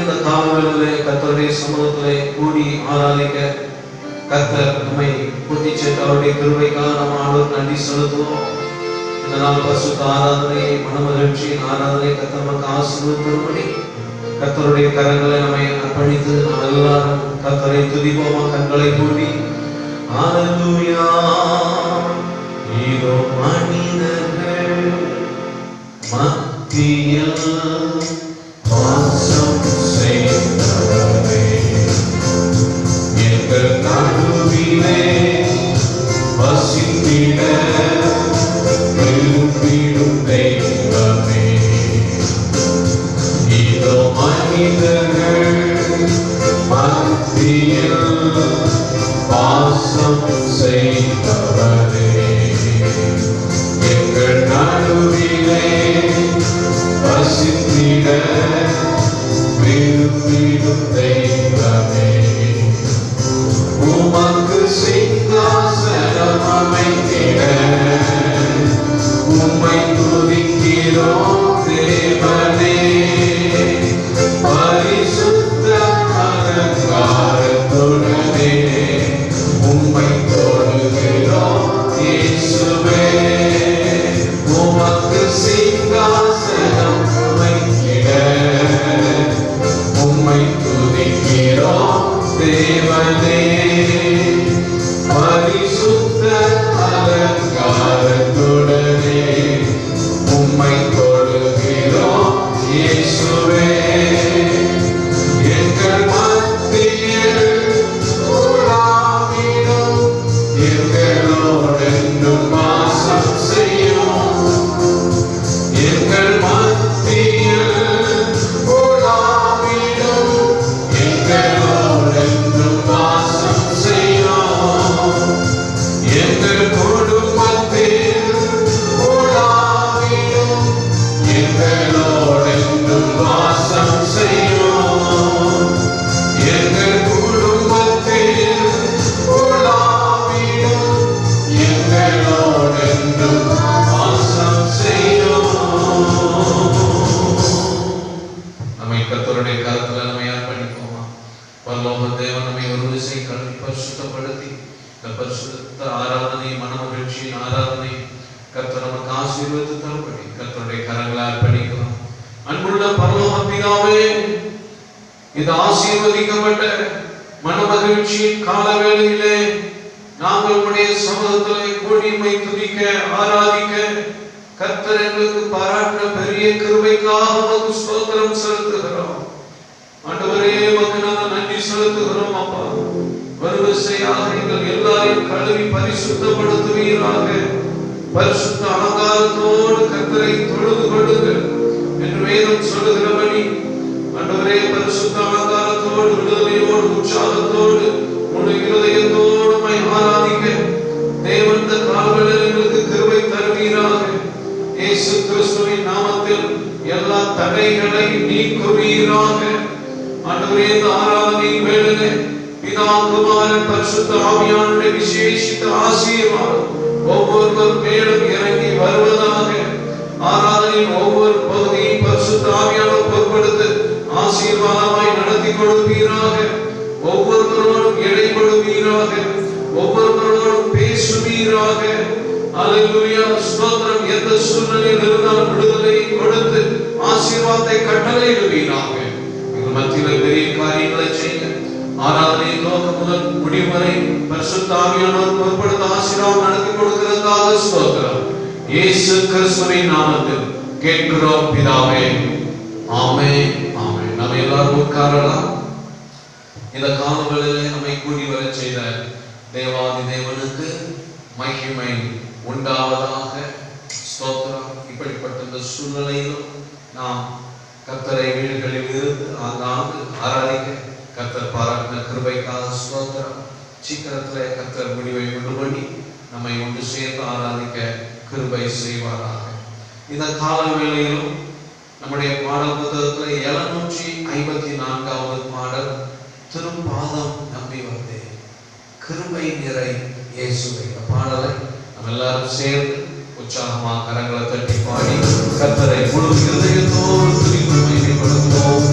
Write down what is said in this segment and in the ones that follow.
இந்த காலங்களிலே கர்த்தருடைய சமூகத்திலே கூடி ஆராதிக்க கர்த்தர் நம்மை கூட்டி சேர்த்து அவருடைய கிருபைக்காக நம்ம ஆண்டவருக்கு நன்றி செலுத்துவோம். இந்த நாள் பரிசுத்த ஆராதனையை மனமகிழ்ச்சியின் ஆராதனை கர்த்தர் நமக்கு ஆசீர்வதித்தபடி கர்த்தருடைய கரங்களை நம்மை அர்ப்பணித்து நாம் எல்லாரும் கர்த்தரை துதிப்போமா? கண்களை மூடி ஹல்லேலூயா. இதோ மனிதர்கள் மத்தியில் வாசம் செய்தவரே, எங்கள் நடுவிலே வசித்திட விரும்பிடும் தெய்வமே. இதோ மனிதர்கள் மத்தியில் வாசம் செய்தவரே, எங்கள் நடுவிலே வசித்திட விரும்பிடும் தெய்வமே. உமக்கு சிங்காசனம் அமைத்திட உம்மை துதிக்கிறோம் தேவனே. பரிசுத்த அலங்காரத்துடனே உம்மை தொழுகிறோம் இயேசுவே. உமக்கு சிங்காசனம் அமைத்திட உம்மை துதிக்கிறோம் தேவனே. பரிசுத்த அலங்காரத்துடனே உம்மை தொழுகிறோம் இயேசுவே. எங்கள் மத்தியில் உலாவிடும் எங்களோடென்றும் வாசம் செய்யும். எங்கள் மத்தியில் உலாவிடும் எங்களோடென்றும் வாசம் செய்யும். எங்கள் குடும்பத்தில் உலாவிடும் எங்களோடென்றும் வாசம் செய்யும். எங்கள் குடும்பத்தில் உலாவிடும் எங்களோடென்றும் வாசம் செய்யும். நம்மை கர்த்தருடைய கரத்தில் நம்மை அர்ப்பணிப்போமா? பரலோக தேவன் நம்மை ஒரு விசை கல்வி பரிசுத்தப்படுத்தி இந்த பரிசுத்த ஆராதனை மனமகிழ்ச்சியின் ஆராதனை கர்த்தர் நமக்கு ஆசீர்வதித்து தரும்படி கர்த்தருடைய கரங்களை அர்ப்பணிக்கலாம். அன்புள்ள பரலோக பிதாவே, இந்த ஆசீர்வதிக்கப்பட்ட மனமகிழ்ச்சியின் காலவேளையிலே நாங்கள் உம்முடைய சமூகத்திலே கூடிமை துதிக்க ஆராதிக்க கர்த்தர் எங்களுக்கு பாராட்டின பெரிய கிருபைக்காக உமக்கு ஸ்தோத்திரம் செலுத்துகிறோம். ஆண்டவரே, உமக்கு நாங்கள் நன்றி செலுத்துகிறோம். அப்பா, வரிசையாக எங்கள் எல்லாரையும் கழுவி பரிசுத்தப்படுத்துவீராக. பரிசுத்த அலங்காரத்தோடு கர்த்தரை தொழுது கொள்ளுங்கள் என்று வேதம் சொல்லுகிறபடி ஆண்டவரே, பரிசுத்த அலங்காரத்தோடு விடுதலையோடு உற்சாகத்தோடு முழு இருதயத்தோடு ஆராதிக்க தேவன் இந்த காலங்களில் எங்களுக்கு கிருபை தருவீராக. இயேசு கிறிஸ்துவின் நாமத்தில் எல்லா தடைகளை நீக்குவீராக. ஆண்டவரே, இந்த ஆராதனையின் வேளையிலே பிதா குமாரன் பரிசுத்த ஆவியானவருடைய விசேஷித்த ஆசீர்வாதம் ஒவ்வொருவர் மேலும் இறங்கி வருவதாக. ஆராதனையின் ஒவ்வொரு பகுதியும் பரிசுத்த ஆவியானவர் பொறுப்படுத்த ஆசீர்வாதமாய் நடத்தி கொடுப்பீராக. ஒவ்வொருவரோடும் இடைப்படுவீராக. ஒவ்வொருவரோடும் பேசுவீராக. அல்லேலூயா, ஸ்தோத்திரம். எந்த சூழ்நிலையில் இருந்தாலும் விடுதலை கொடுத்து ஆசீர்வாதத்தை கட்டளையிடுவீராக. எங்கள் மத்தியில் பெரிய காரியங்களை செய்ய ஆராதனை நோக்கம் முதல் முடிவு வரை பரிசுத்த ஆவியானவர் பொறுப்படுத்த ஆசீர்வாதம் நடத்தி கொடுக்கிறதுக்காக ஸ்தோத்திரம். இயேசு கிறிஸ்துவின் நாமத்தில் கேட்கிறோம் பிதாவே, ஆமென், ஆமென். நாம் எல்லாரும் உட்காரலாம். இந்த காலங்களிலே நம்மை கூடி வர செய்த தேவாதி தேவனுக்கு மகிமை உண்டாவதாக. ஸ்தோத்திரம். இப்படிப்பட்ட இந்த சூழ்நிலையிலும் நாம் கர்த்தரை வீடுகளில் இருந்து ஆங்காங்கு ஆராதிக்க கர்த்தர் பாராட்டின கிருபைக்காக ஸ்தோத்திரம். சீக்கிரத்தில் கர்த்தர் முடிவை உண்டு பண்ணி நம்மை ஒன்று சேர்ந்து ஆராதிக்க கிருபை செய்வாராக. இந்த கால வேளையிலும் நம்முடைய பாடல் புத்தகத்தில் 754வது பாடல், திருப்பாதம் நம்பி வந்தேன் கிருபை நிறை இயேசுவை. பாடலை நம்ம எல்லாரும் சேர்ந்து உற்சாகமாக கரங்களை தட்டி பாடி கர்த்தரை முழு இருதயத்தோடு துதித்து மகிமைப்படுத்துவோம்.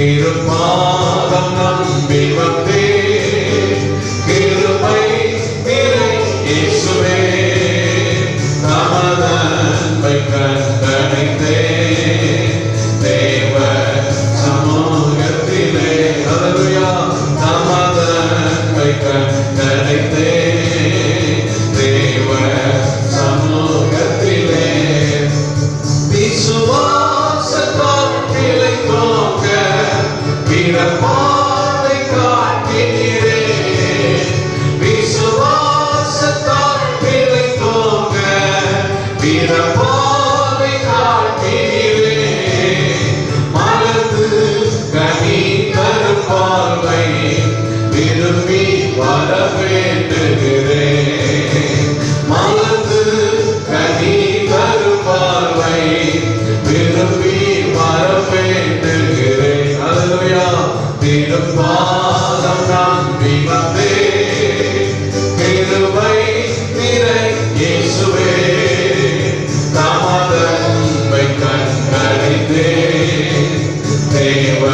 திருப்பாதம் நம்பி வந்தே கிருபை நிறை இயேசுவே தமது அன்பை கண்டடைந்தே தேவ சமூகத்திலே அல்லேலூயா தமது அன்பை கண்டடைந்தே தேவ சமூகத்திலே விசுவாசத்தால் நிலைத்தோங்க வீரப்பாதை காட்டினீரே விசுவாசத்தால் நிலைத்தோங்க வீரப்பாதை காட்டினீரே மலர்ந்து கனி தரும் பார்வை விரும்பி வர வேண்டுகிறேன் மலர்ந்து கனி தரும் பார்வை விரும்பி வர வேண்டுகிறேன் அல்லேலூயா திருப்பாதம் நம்பி வந்தே கிருபை நிறை இயேசுவே தமது அன்பை கண்டடைந்தே தேவ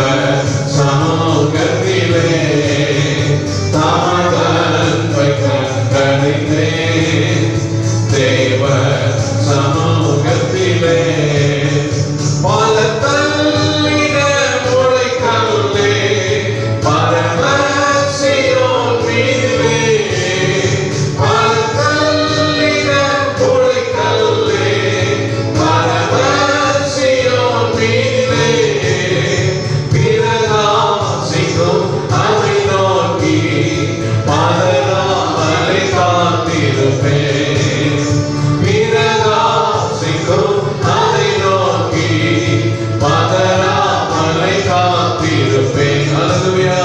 சமூகத்திலே தமது அன்பை கண்டடைந்தே தேவ சமூகத்திலே பல தள்ளின முளைக்கல்லே பரமசியோன் மீதிலே பல தள்ளின முளைக்கல்லே பரமசியோன் மீதிலே பிரகாசிக்கும் அதை நோக்கி பதறாமலை காத்திருப்பேன் பிரகாசிக்கும் அதை நோக்கி பதறாமலை காத்திருப்பேன் அல்லேலூயா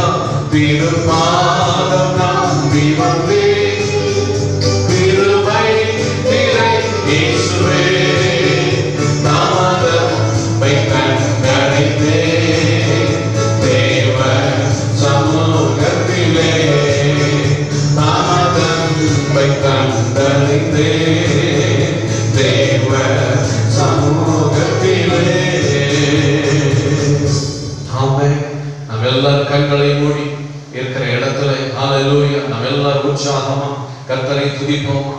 திருப்பாதம் நம்பி வந்தே கிருபை நிறை இயேசுவே தமது அன்பை கண்டடைந்தே தேவ சமூகத்திலே தமது அன்பை கண்டடைந்தே தேவ சமூகத்திலே ஆமென் நாம் எல்லாரும் கண்களை மூடி இருக்கிற இடத்துல ஹல்லேலூயா நாம் எல்லாரும் உற்சாகமா கர்த்தரை துதிப்போமா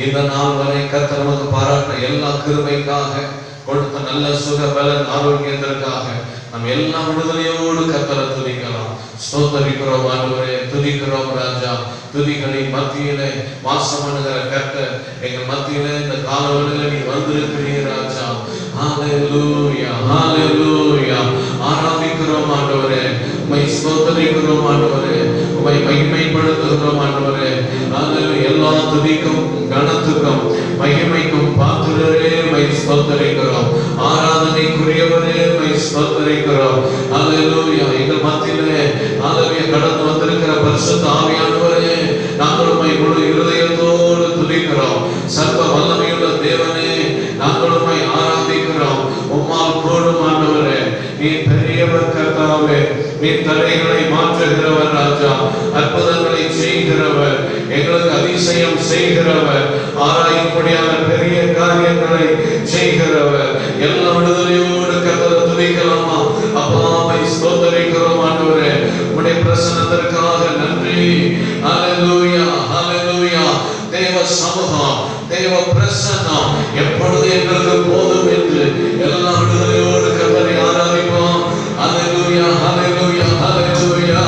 இந்த நாள் வரை கர்த்தர் நமக்கு பாராட்டின எல்லா கிருபைக்காக கொடுத்த நல்ல சுக பலன் ஆரோக்கியத்திற்காக நாம் எல்லா விடுதலையோடு கர்த்தரை துதிக்கலாம் ஸ்தோத்தரிக்கிறோம் ஆண்டவரே துதிக்கிறோம் ராஜா துதிகளின் மத்தியிலே வாசம் பண்ணுகிற கர்த்தர் எங்கள் மத்தியிலே இந்த காலவெளியில நீ வந்திருக்கிறீர் ராஜா ஹல்லேலூயா ஹல்லேலூயா ஆராதிக்கிறோம் ஆண்டவரே உம்மை ஸ்தோத்தரிக்கிறோம் ஆண்டவரே உம்மை மகிமைப்படுத்துகிறோம் ஆண்டவரே ஹல்லேலூயா எல்லா துதிக்கும் கனத்துக்கும் மகிமைக்கும் பாத்திரரே உம்மை ஸ்தோத்தரிக்கிறோம் ஆராதனைக்குரியவரே உம்மை ஸ்தோத்தரிக்கிறோம் ஹல்லேலூயா எங்கள் மத்தியிலே ஹல்லேலூயா கடந்து வந்திருக்கிற பரிசுத்த ஆவியானவரே நாங்கள் உம்மை முழு இருதயத்தோடு துதிக்கிறோம் சர்வ வல்லமையுள்ள தேவனே நாங்கள் உம்மை ஆராதிக்கிறோம் உம்மால் கூடும் ஆண்டவரே நீ பெரியவர் கர்த்தாவே நீ தடைகளை மாற்றுகிறவர் ராஜா அற்புதங்களை செய்கிறவர் எங்களுக்கு அதிசயம் செய்கிறவர் ஆராயும்படியான பெரிய காரியங்களை செய்கிறவர் எல்லா விடுதலையோடு கர்த்தரை துதிக்கலாமா அப்பா உம்மை ஸ்தோத்தரிக்கிறோம் ஆண்டவரே உம்முடைய பிரசன்னத்திற்காக நன்றி ஹல்லேலூயா ஹல்லேலூயா தேவ சமூகம் தேவ பிரசன்னம் எப்பொழுது எங்களுக்கு போதும் என்று எல்லா விடுதலையோடு கர்த்தரை ஆராதிப்போம் ஹல்லேலூயா ஹல்லேலூயா ஹல்லேலூயா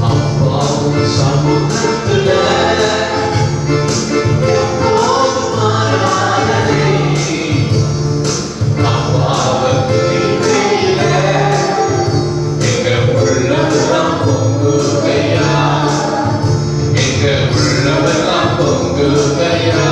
அப்பா சமூகத்திலே எப்போதும் ஆராதனை அப்பாவை துதிக்கையிலே எங்க உள்ளமெல்லாம் பொங்குகையா எங்க உள்ளமெல்லாம் பொங்குகையா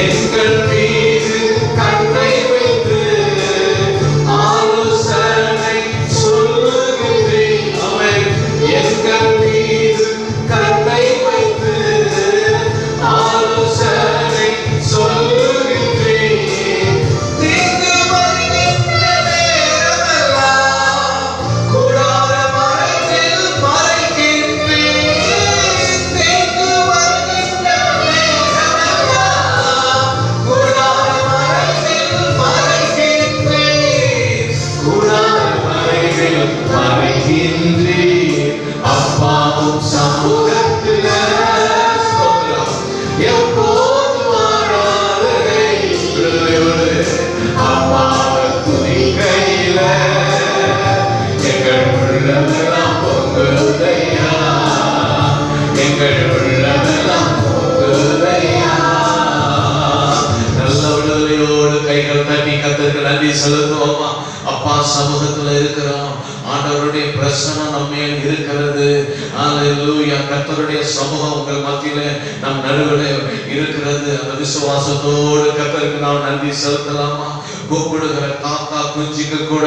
எங்கள் மீது கண்ணை வைத்து ஆலோசனை சொல்லுகின்றேன். அவன் எங்கள் மீது கண்ணை வைத்து ஆலோசனை சொல்லுகின்றேன். தீங்கு வருகின்ற நேரமெல்லாம் கூடார மறைவில் மறைக்கின்றேன். தீங்கு வருகின்ற நேரமெல்லாம் கூடார மறைவில் மறைக்கின்றேன். கூடார மறைவில் மறைக்கின்றேன். அப்பாவும் சமூகத்தில் எப்போது மாறாததை அம்மாவை துணிக்கையில எங்கள் உள்ளமெல்லாம் பொங்குதையா, எங்கள் உள்ளமெல்லாம் பொங்குதையா. நல்ல விடுதலையோடு கைகள் தட்டி கர்த்தருக்கு நன்றி செலுத்துவோமா. அப்பா சமூகத்துல இருக்கிறோம். ஆண்டவருடைய பிரசன்னம் நம்மேல் இருக்கிறது. அல்லேலூயா. கர்த்தருடைய சமூகம் உங்கள் மத்தியிலே நம் நடுவிலே இருக்கிறது. அந்த விசுவாசத்தோடு கர்த்தருக்கு நாம் நன்றி செலுத்தலாமா. கூப்பிடுகிற காக்கா குஞ்சுக்கு கூட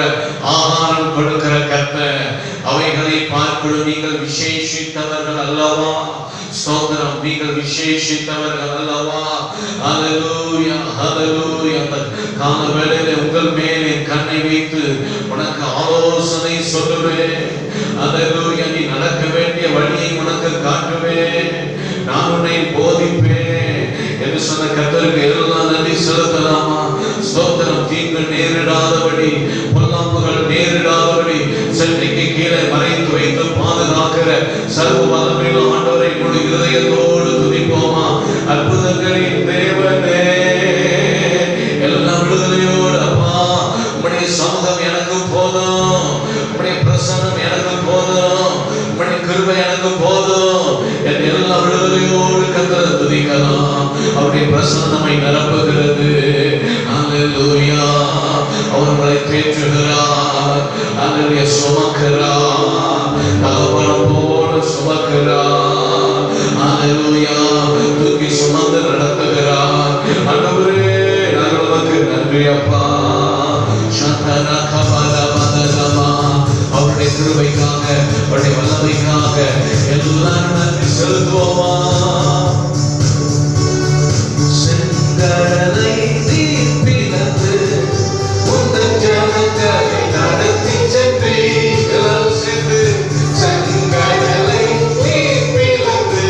ஆகாரம் கொடுக்கிற கர்த்தர், அவைகளை பார்க்கணும். நீங்கள் விசேஷித்தவர்கள் அல்லவா? ஸ்தோத்திரம். நீங்கள் விசேஷித்தவர்கள் அல்லவா? ஹல்லேலூயா, ஹல்லேலூயா. கால வேளையிலே உங்கள் மேலே கண்ணை வைத்து உனக்கு ஆலோசனை சொல்லுவேன். ஹல்லேலூயா. நீ நடக்க வேண்டிய வழியை உனக்கு காட்டுவேன். நான் உன்னை போதிப்பேன் என்று சொன்ன கர்த்தருக்கு எல்லாம் நன்றி செலுத்தலாமா. ஸ்தோத்திரம். தீங்கு நேரிடாதபடி, பொல்லாப்புகள் நேரிடாதபடி சென்னைக்கு கீழே மறைத்து வைத்து பாதுகாக்கிற சர்வ வல்லமையுள்ள ஆண்டவரை முழு இதயத்தோடு துதிப்போமா. அற்புதங்களின் தேவனே, எல்லா விடுதலையோடு அப்பா உம்முடைய சமூகம் எனக்கு போதும், உம்முடைய பிரசன்னம் எனக்கு போதும், உம்முடைய கிருபை எனக்கு போதும் என்று எல்லா விடுதலையோடு கர்த்தரை துதிக்கலாம். அவருடைய பிரசன்னம் நம்மை நிரப்புகிறது. அல்லேலூயா. அவர் உங்களை தேற்றுகிறார். அல்லேலூயா. சுமக்கிறார். தகப்பனம் போல சுமக்கிறார். அல்லேலூயா. தூக்கி சுமந்து நடத்துகிறார். ஆண்டவரே, நாங்கள் உமக்கு நன்றி அப்பா. அவருடைய கிருபைக்காக, அவருடைய வல்லமைக்காக எல்லாரும் நன்றி செலுத்துவோமா. செங்கடலை நீர் பிளந்து உந்தன் ஜனங்களை நடத்தி சென்றீர்கள். செங்கடலை நீர் பிளந்து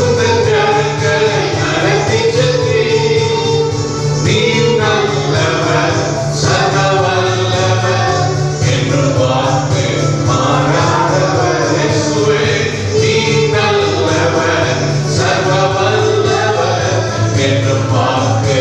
உந்தன் ஜனங்களை நடத்தி சென்றீர். நீர் நல்லவர், சர்வ வல்லவர், என்று வாக்கு மாறாதவர். இயேசுவே, நீர் நல்லவர், சர்வ வல்லவர், என்று வாக்கு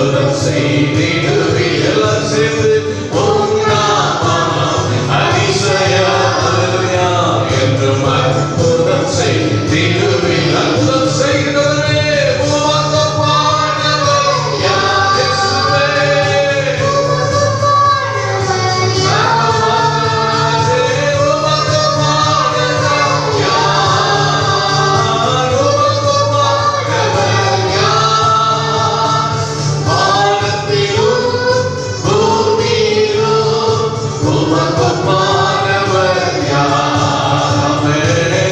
அற்புதம் செய்திடுவே. எல்லாம் சேர்ந்து உம் நாமம் அதிசயம் அல்லேலூயா என்றும் அற்புதம் செய்திடுவே. அற்புதம் செய்கிறவரே உமக்கு பாடுவர் யார் இயேசுவே. சர்வவல்லவரே உமக்கு பாடுவர் யார், உமக்கு பாடுவர் யார். வானத்திலும் பூமியிலும் உமக்கு பாடுவர் யார்.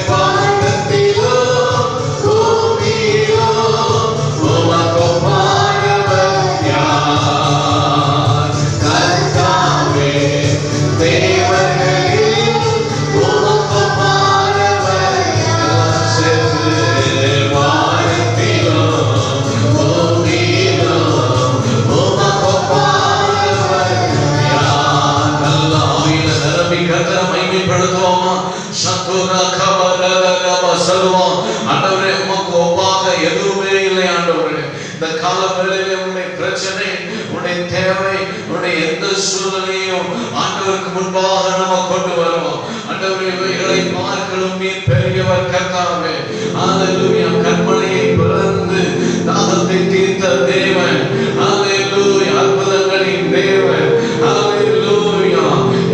வானத்திலும் பூமியிலும் உமக்கு பாடுவர் யார். கர்த்தாவே தேவர்களில் உமக்கு பாடுவர் யார். சென்று வானத்திலும் பூமியிலும் உமக்கு பாடுவர் யார். நல்ல ஆவியில நிரம்பி கர்த்தரை மகிமைப்படுத்துவோமா? சத்துரா கபரரரப சொல்லுவோம். ஆண்டவரே உமக்கு ஒப்பாக எதுவுமே இல்லை ஆண்டவரே. இந்த கால வேளையிலே உன்னுடைய பிரச்சனை, உன்னுடைய தேவை, உன்னுடைய எந்த சூழ்நிலையும் ஆண்டவருக்கு முன்பாக நம்ம கொண்டு வருவோம். ஆண்டவரே இவைகளை பார்க்கலும் நீர் பெரியவர் கர்த்தாவே. ஹalleluya. கண்மலையை பிளந்து தாகத்தை தீர்த்த தேவன். ஹalleluya. அற்புதங்களின் தேவன். ஹalleluya.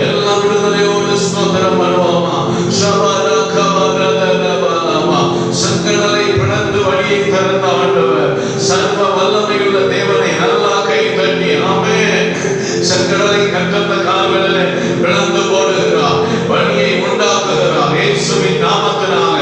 எல்லா விடுதலையோடு ஸ்தோத்திரம் பண்ணுவோமா? ஷபரா கபரரரபலமா. செங்கடலை பிளந்து வழியை திறந்த ஆண்டவர், சர்வ வல்லமையுள்ள தேவனை நல்லா கை தட்டி ஆமென். செங்கடலை கட்டந்த கால்களிலே பிளந்து போடுகிறார், வழியை உண்டாக்குகிறார். இயேசுவின் நாமத்தினால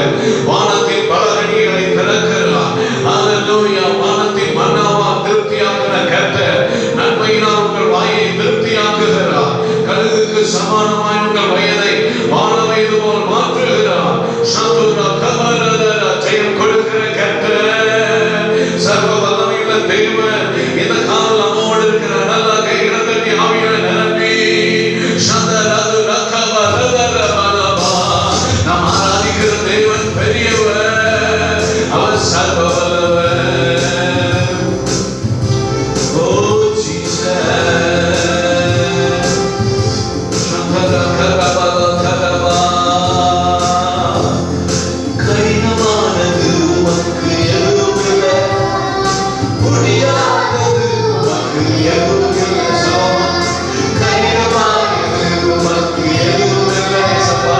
வானத்தின் பலகணிகளை திறக்கிறார். ஹalleluya. வானத்தின் மன்னாவால் திருப்தியாக்கிற கர்த்தர் நன்மையினால் உங்கள் வாயை திருப்தியாக்குகிறார். கழுகுக்கு சமானமாய் உங்கள் வயதை வாழ வயது போல் மாற்றுகிறார். சத்துரா கபரரர ஜெயம் கொடுக்கிற கர்த்தர், சர்வ வல்லமையுள்ள தேவன் இந்த காலம் நம்மோடு இருக்கிறார். நல்லா கைகளை தட்டி ஆவியால நிரம்பி சதரது ரகபரரரபலபா. நாம் ஆராதிக்கிற தேவன் பெரியவர், அவர் சர்வ வல்லவர். ஓ ஜீசஸ். சதரா கரபலகரபா. கடினமானது உமக்கு எதுவுமில்லை, முடியாதது உமக்கு எதுவுமில்லை. சோமம் கடினமானது உமக்கு எதுவுமில்லை. சபா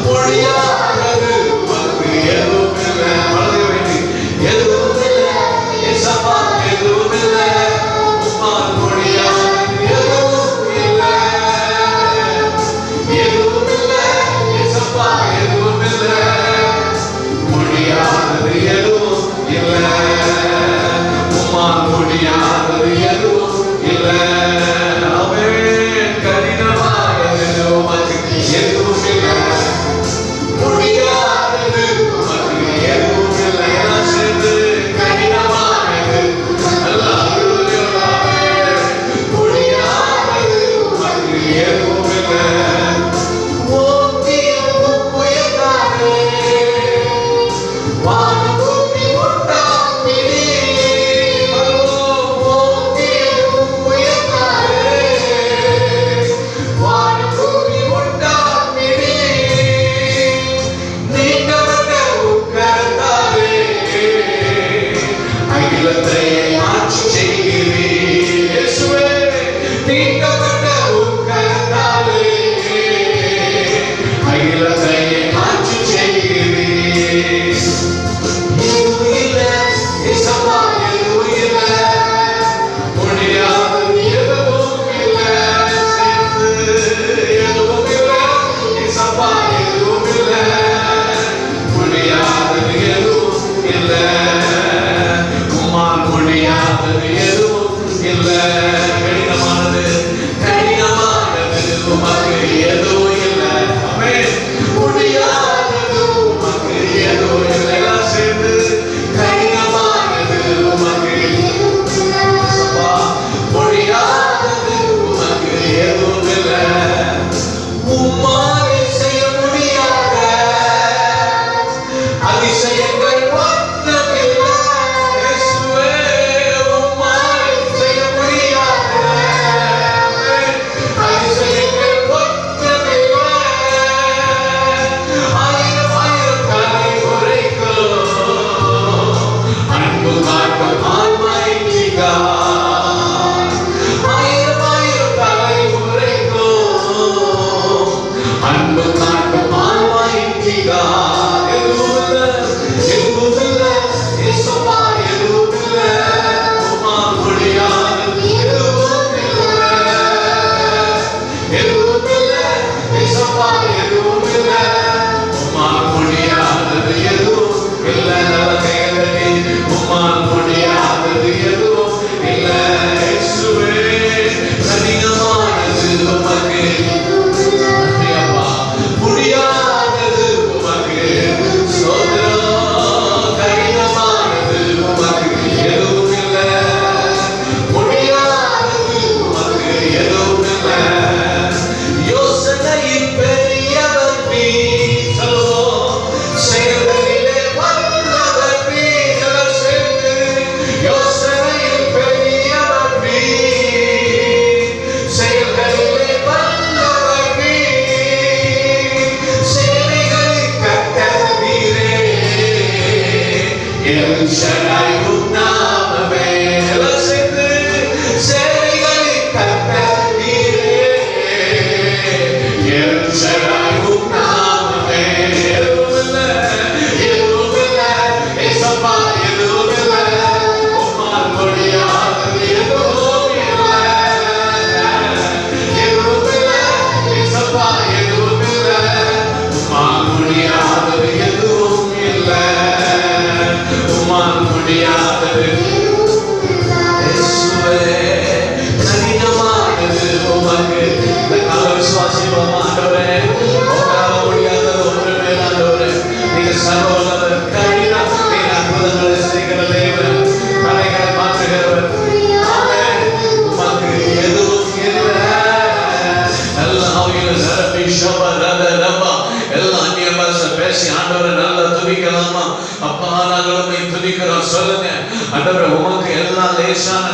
முடியாதது உமக்கு எதுவுமில்லை. மனதை வைத்து எதுவுமில்லை. சபா எதுவுமில்லை. உம்மால் முடியாதது எதுவுமில்லை. எதுவுமில்லை. சபா எதுவுமில்லை. முடியாதது எதுவும் இல்லை. உம்மால் முடியாதது எதுவும் இல்லை. ஆமென். கடினமானது உமக்கு எதுவும் இல்லை, முடியாதது உமக்கு எதுவும் இல்லை. எல்லாம் சேர்ந்து கடினமானது ஹalleluya. முடியாதது உமக்கு எதுவும் இல்லை. ஓங்கியும் உயர்ந்தாரே வானபூமி உண்டாக்கினீ. ஓங்கியும் உயர்ந்தாரே வானபூமி உண்டாக்கினீ. நீண்டவட்ட உக்கரத்தாலே அகிலத்தை ஆட்சி செய்கிறீர். இயேசுவே நீண்டவட்ட உக்கரத்தாலே அகிலத்தை ஆட்சி செய்கிறீர். எதுவும் இல்லை. இயேசப்பா எதுவும் இல்லை. முடியாதது எதுவும் இல்லை. சேர்ந்து எதுவும் இல்லை. இயேசப்பா எதுவும் இல்லை. முடியாதது எதுவும் இல்லை. உம்மால் முடியாதது எதுவும் இல்லை. கடினமானது உமக்கு எதுவும் இல்லை. ஆமென். முடியாதது உமக்கு எதுவும் இல்லை. எல்லாம் சேர்ந்து கடினமானது உமக்கு சபா முடியாதது உமக்கு எதுவும் இல்லை. உம்மால் செய்ய முடியாத அதிசயங்கள் ஒன்றுமில்லை. இயேசுவே உம்மால்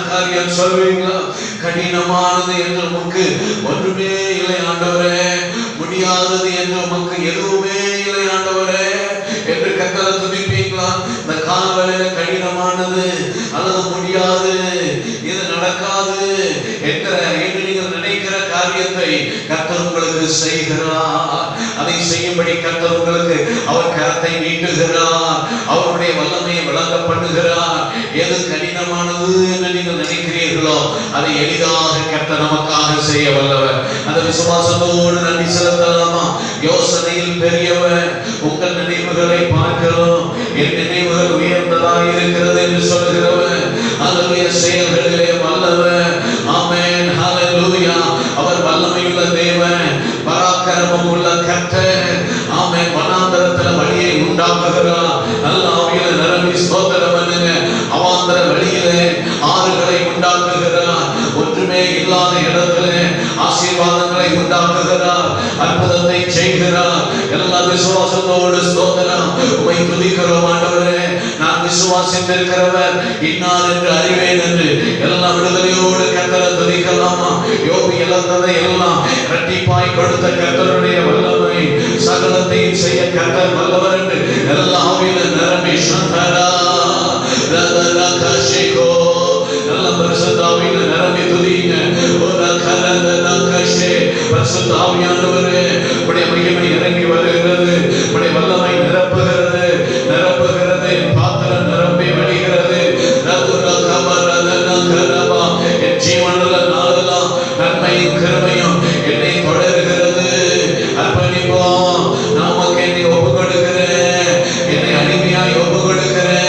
காரியம் சொல்வீங்களா? கடினமானது என்று உமக்கு ஒன்றுமே இல்லை ஆண்டவரே, முடியாதது என்று உமக்கு எதுவுமே இல்லை ஆண்டவரே என்று கர்த்தரை துதிப்பீங்களா? இந்த காலவெளியில கடினமானது அல்லது முடியாது, இது நடக்காது என்று நீங்கள் நினைக்கிற காரியத்தை கர்த்தர் உங்களுக்கு செய்கிறார். அதை செய்யும்படி கர்த்தர் உங்களுக்கு அவர் கரத்தை நீட்டுகிறார், அவருடைய வல்லமையை விளங்க பண்ணுகிறார். எது கடினமானது என்று நீங்கள் நினைக்கிறீர்களோ அதை எளிதாக கர்த்தர் நமக்காக செய்ய வல்லவர். அந்த விசுவாசத்தோடு நன்றி செலுத்தலாமா? யோசனையில் பெரியவர், உங்கள் நினைவுகளை பார்க்கிறோம், என் நினைவுகள் உயர்ந்ததாக இருக்கிறது என்று சொல்கிறவர், அல்லது செயல்களிலே வல்லவர். ஆமென், ஹல்லேலூயா. அவர் வல்லமையுள்ள தேவன், பராக்கிரமம் உள்ள கர்த்தர். ஆமென். வனாந்தரத்தில் வழியை உண்டாக்குகிறார். நல்ல ஆவியில நிரம்பி ஸ்தோத்திரம் பண்ணுங்க. அவாந்தர வழியிலே ஆறுகளை உண்டாக்குகிறார். ஒன்றுமே இல்லாத இடத்திலே ஆசீர்வாதங்களை உண்டாக்குகிறார், அற்புதத்தை செய்கிறார். எல்லா விசுவாசத்தோடு ஸ்தோத்திரம் உம்மை துதிக்கிறோம் ஆண்டவரே. நான் விசுவாசித்திருக்கிறவர் இன்னார் என்று அறிவேன் என்று எல்லா விடுதலையோடு கர்த்தரை துதிக்கலாமா? யோபு இழந்ததை எல்லாம் இரட்டிப்பாய் கொடுத்த கர்த்தருடைய வல்லமை, சகலத்தையும் செய்ய கர்த்தர் வல்லவர் என்று எல்லா ஆவியில நிரம்பி சந்தரா ரதரகஷேகோ நல்ல பரிசுத்த ஆவியில நிரம்பி துதிங்க. ஒரு கரதரகஷே பரிசுத்த ஆவியானவரே, உம்முடைய மகிமை இறங்கி வருகிறது, உம்முடைய வல்லமை நிரப்புகிறது, நிரப்புகிறது, பாத்திரம் நிரம்பி வழிகிறது. ரதுரகமரதனகரபா, என் ஜீவனுள்ள நாளெல்லாம் நன்மையும் கிருபையும் என்னை தொடர்கிறது. அர்ப்பணிப்போம். நமக்கு என்னை ஒப்பு கொடுக்கிறேன், என்னை அடிமையாய் ஒப்பு கொடுக்கிறேன்.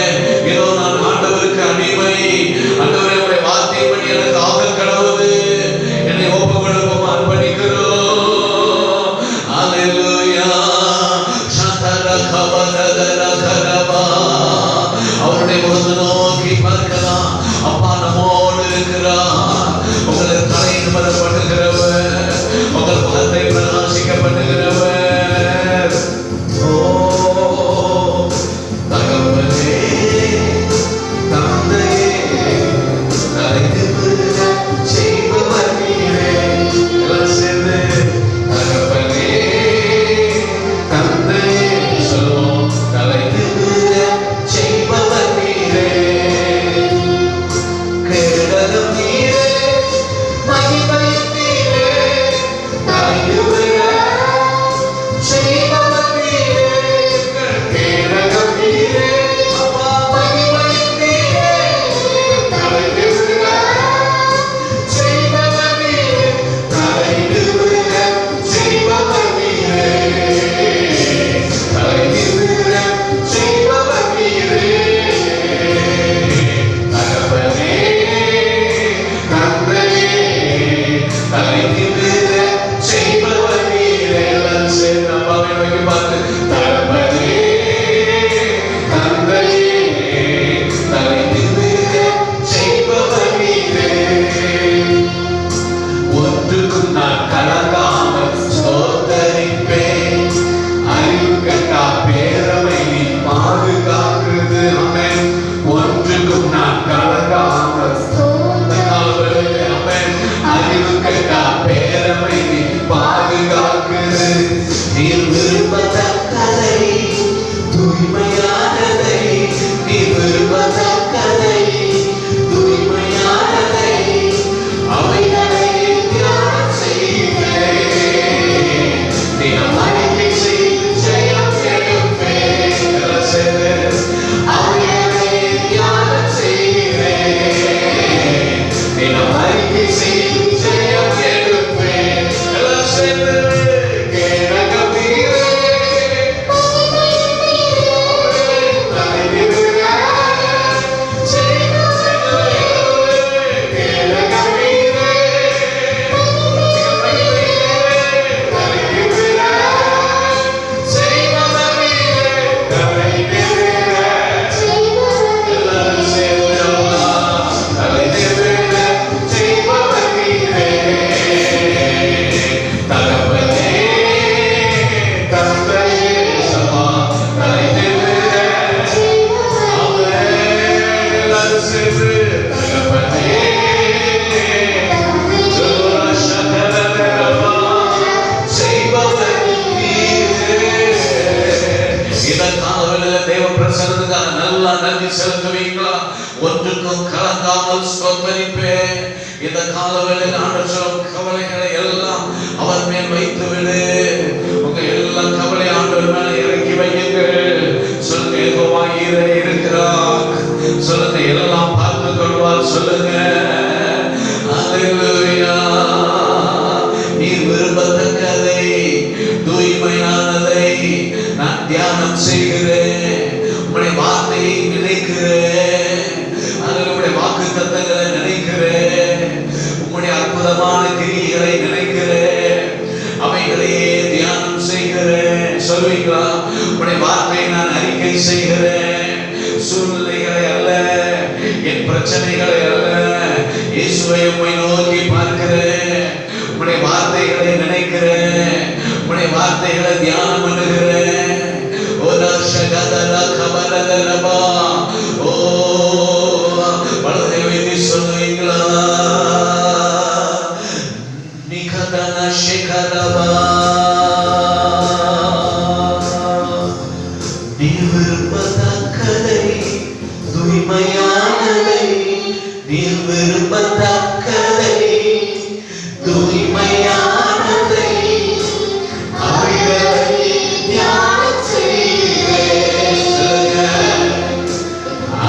இந்த காலவேளையில் ஆண்டவர் சொல்லும் கவலைகளை எல்லாம் அவர் மேல் வைத்து விடு. உங்க எல்லா கவலை ஆண்டவர் மேல இறக்கி வையுங்கள். சொல்லுங்க, யெகோவா ஈரே இருக்கிறார். சொல்லுங்க, எல்லாம் பார்த்து கொள்வார். சொல்லுங்க, அல்லேலூயா. நீ விரும்பத்தக்கதை தூய்மையானதை நான் தியானம் செய்கிறேன். உங்களுடைய வார்த்தையை நினைக்கிறேன். உங்களுடைய வாக்கு தத்தங்களை நினைக்கிறேன். உங்களுடைய அற்புதமான கிரியைகளை நினைக்கிறேன். அவைகளையே தியானம் செய்கிறேன். சொல்வீங்களா? உங்களுடைய வார்த்தையை நான் அறிக்கை செய்கிறேன். சூழ்நிலைகளை அல்ல, என் பிரச்சனைகளை அல்ல, இயேசுவை உம்மை நோக்கி பார்க்கிறேன். உங்களுடைய வார்த்தைகளை நினைக்கிறேன். உங்களுடைய வார்த்தைகளை தியானம் பண்ணுகிறேன். ஓரா ஷகதலா கபலதலபா. ஓ வலதை வைத்து சொல்லுவீங்களா? நிகதன ஷிகரபா. நீ விரும்பத்தக்கதை தூய்மையானதை, நீ விரும்பத்தக்கதை தூய்மையானதை அவைகளை தியானம் செய்கிறேன்.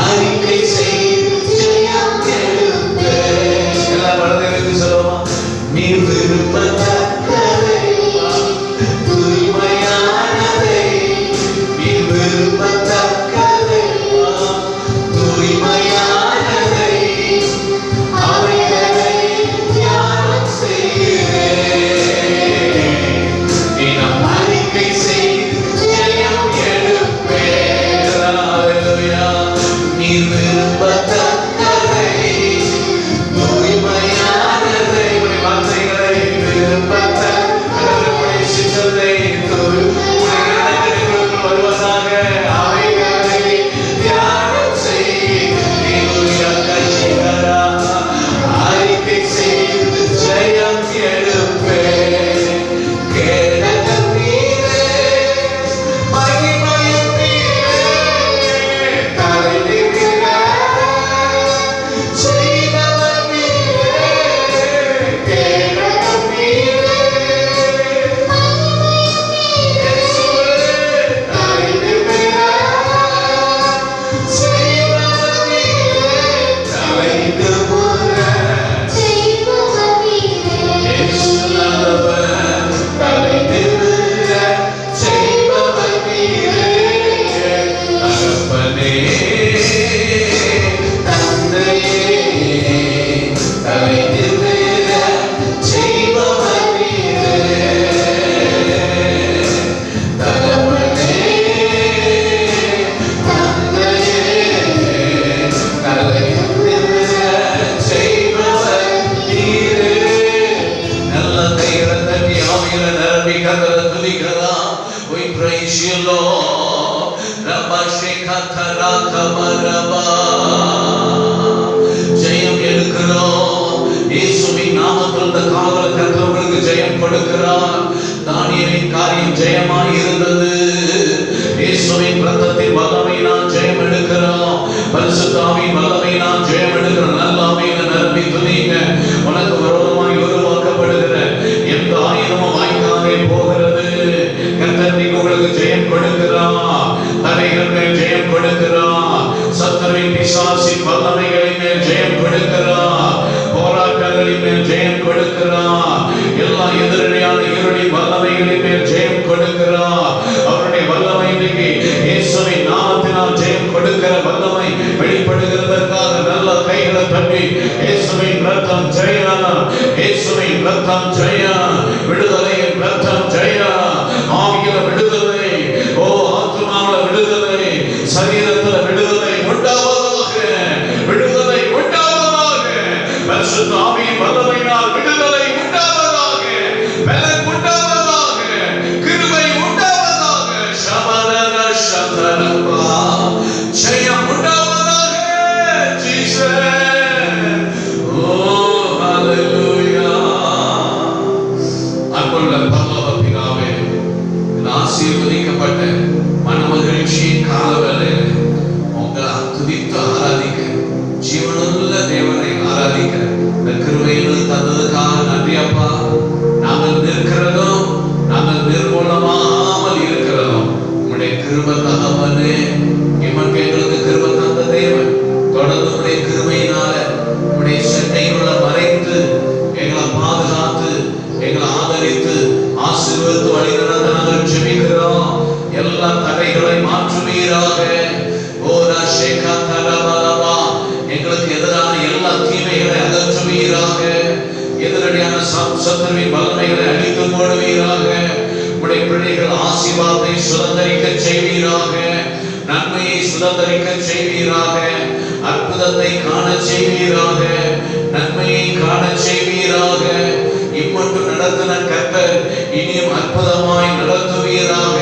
அறிக்கை செய்து ஜெயம் எடுப்பேன். எல்லாம் வலதை வைத்து சொல்லுவோமா? நீ விரும்பத்தக்கதை தூய்மையானதை, நீ விரும்பத்தக்கதை தூய்மையானதை அவைகளை தியானம் செய்கிறேன். நான் அறிக்கை செய்து ஜெயம் எடுப்பேன். அல்லேலூயா. நீ விரும்பத்தக்கதை தூய்மையானதை, உடைய வார்த்தைகளை விரும்பத்தக்கதை, சித்தத்தை வருவதாக அவைகளை தியானம் செய்கிறா. அறிக்கை செய்து ஜெயம் எடுப்பேன். கேடகம் நீரே, மகிமையும் நீரே, தலை நிமிர செய்பவர் நீரே. கேடகம் நீரே, இயேசுவே, தலை நிமிர செய்பவர் நீரே. தலை நிமிர இயேசு நல்லவர். தலை நிமிர செய்பவர் நீரே. தகப்பனே, தந்தையே, தலை நிமிர செய்பவர் நீரே. தகப்பனே, தந்தையே, தலை நிமிர செய்பவர் நீரே. நல்ல கைகளை தட்டி ஆவியில நிரம்பி கர்த்தரை துதிக்கலாம். We praise you, Lord. ரபா ஷேகதரா கமரபா. ஜெயம் எடுக்கிறோம். இயேசுவின் நாமத்தில் இந்த காவல கர்த்தர்களுக்கு ஜெயம் கொடுக்கிறார். தானியேலின் காரியம் ஜெயமாய் இருந்தது. இயேசுவின் இரத்தத்தின் வல்லமை நான் ஜெயம் எடுக்கிறோம். பரிசுத்த ஆவியின் வல்லமை நான் ஜெயம் எடுக்கிறோம். நல்ல ஆவியில நிரம்பி துதிங்க. உனக்கு விரோதமாய் உருவாக்கப்படுகிற எந்த ஆயுதமும் வாய்க்காதே போகிறது. கர்த்தர் உங்களுக்கு ஜெயம் கொடுக்கிறார். தடைகள் மேல் ஜெயம் கொடுக்கிறார். சத்துருவின் பிசாசின் வல்லமைகளின் மேல் ஜெயம் கொடுக்கிறார். போராட்டங்களின் மேல் ஜெயம் கொடுக்கிறார். எல்லா எதிரடியான இருளின் வல்லமைகளின் மேல் ஜெயம் கொடுக்கிறார். அவருடைய வல்லமை இன்னைக்கு இயேசுவின் நாமத்தினால் ஜெயம் கொடுக்கிற வல்லமை வெளிப்படுகிறதற்காக நல்ல கைகளை தட்டி இயேசுவின் ரத்தம் ஜெயா, இயேசுவின் ரத்தம் ஜெயா, விடுதலையின் ரத்தம் ஜெயா. ஆவியில விடுதலை, ஓ ஆத்துமாவில விடுதலை, சரீரத்துல விடுதலை உண்டாவதாக, விடுதலை உண்டாவதாக. பரிசுத்த ஆவியின் வல்லமையினால் விடுதலை உண்டாவதாக, பலன் உண்டாவதாக, கிருபை உண்டாவதாக. சபதன சதரபா ஜெயம் உண்டாவதாக. ஜீசஸ், ஓ ஹalleluya. அன்புள்ள பரலோக பிதாவே, ஆசீர்வதிக்கப்பட்ட மனமகிழ்ச்சியின் காலவேளையில் உங்களை துதித்து ஆராதிக்க, ஜீவனுள்ள தேவனை ஆராதிக்க நடத்துவீராக. எதிரடியான சத்துருவின் வல்லமைகளை அழித்து போடுவீராக. உடைய பிள்ளைகள் ஆசீர்வாதத்தை சுதந்தரிக்க செய்வீராக. நன்மையை சுதந்தரிக்க செய்வீராக. அற்புதத்தை காண செய்வீராக. நன்மையை காண செய்வீராக. இம்மட்டும் நடத்தின கர்த்தர் இனியும் அற்புதமாய் நடத்துவீராக.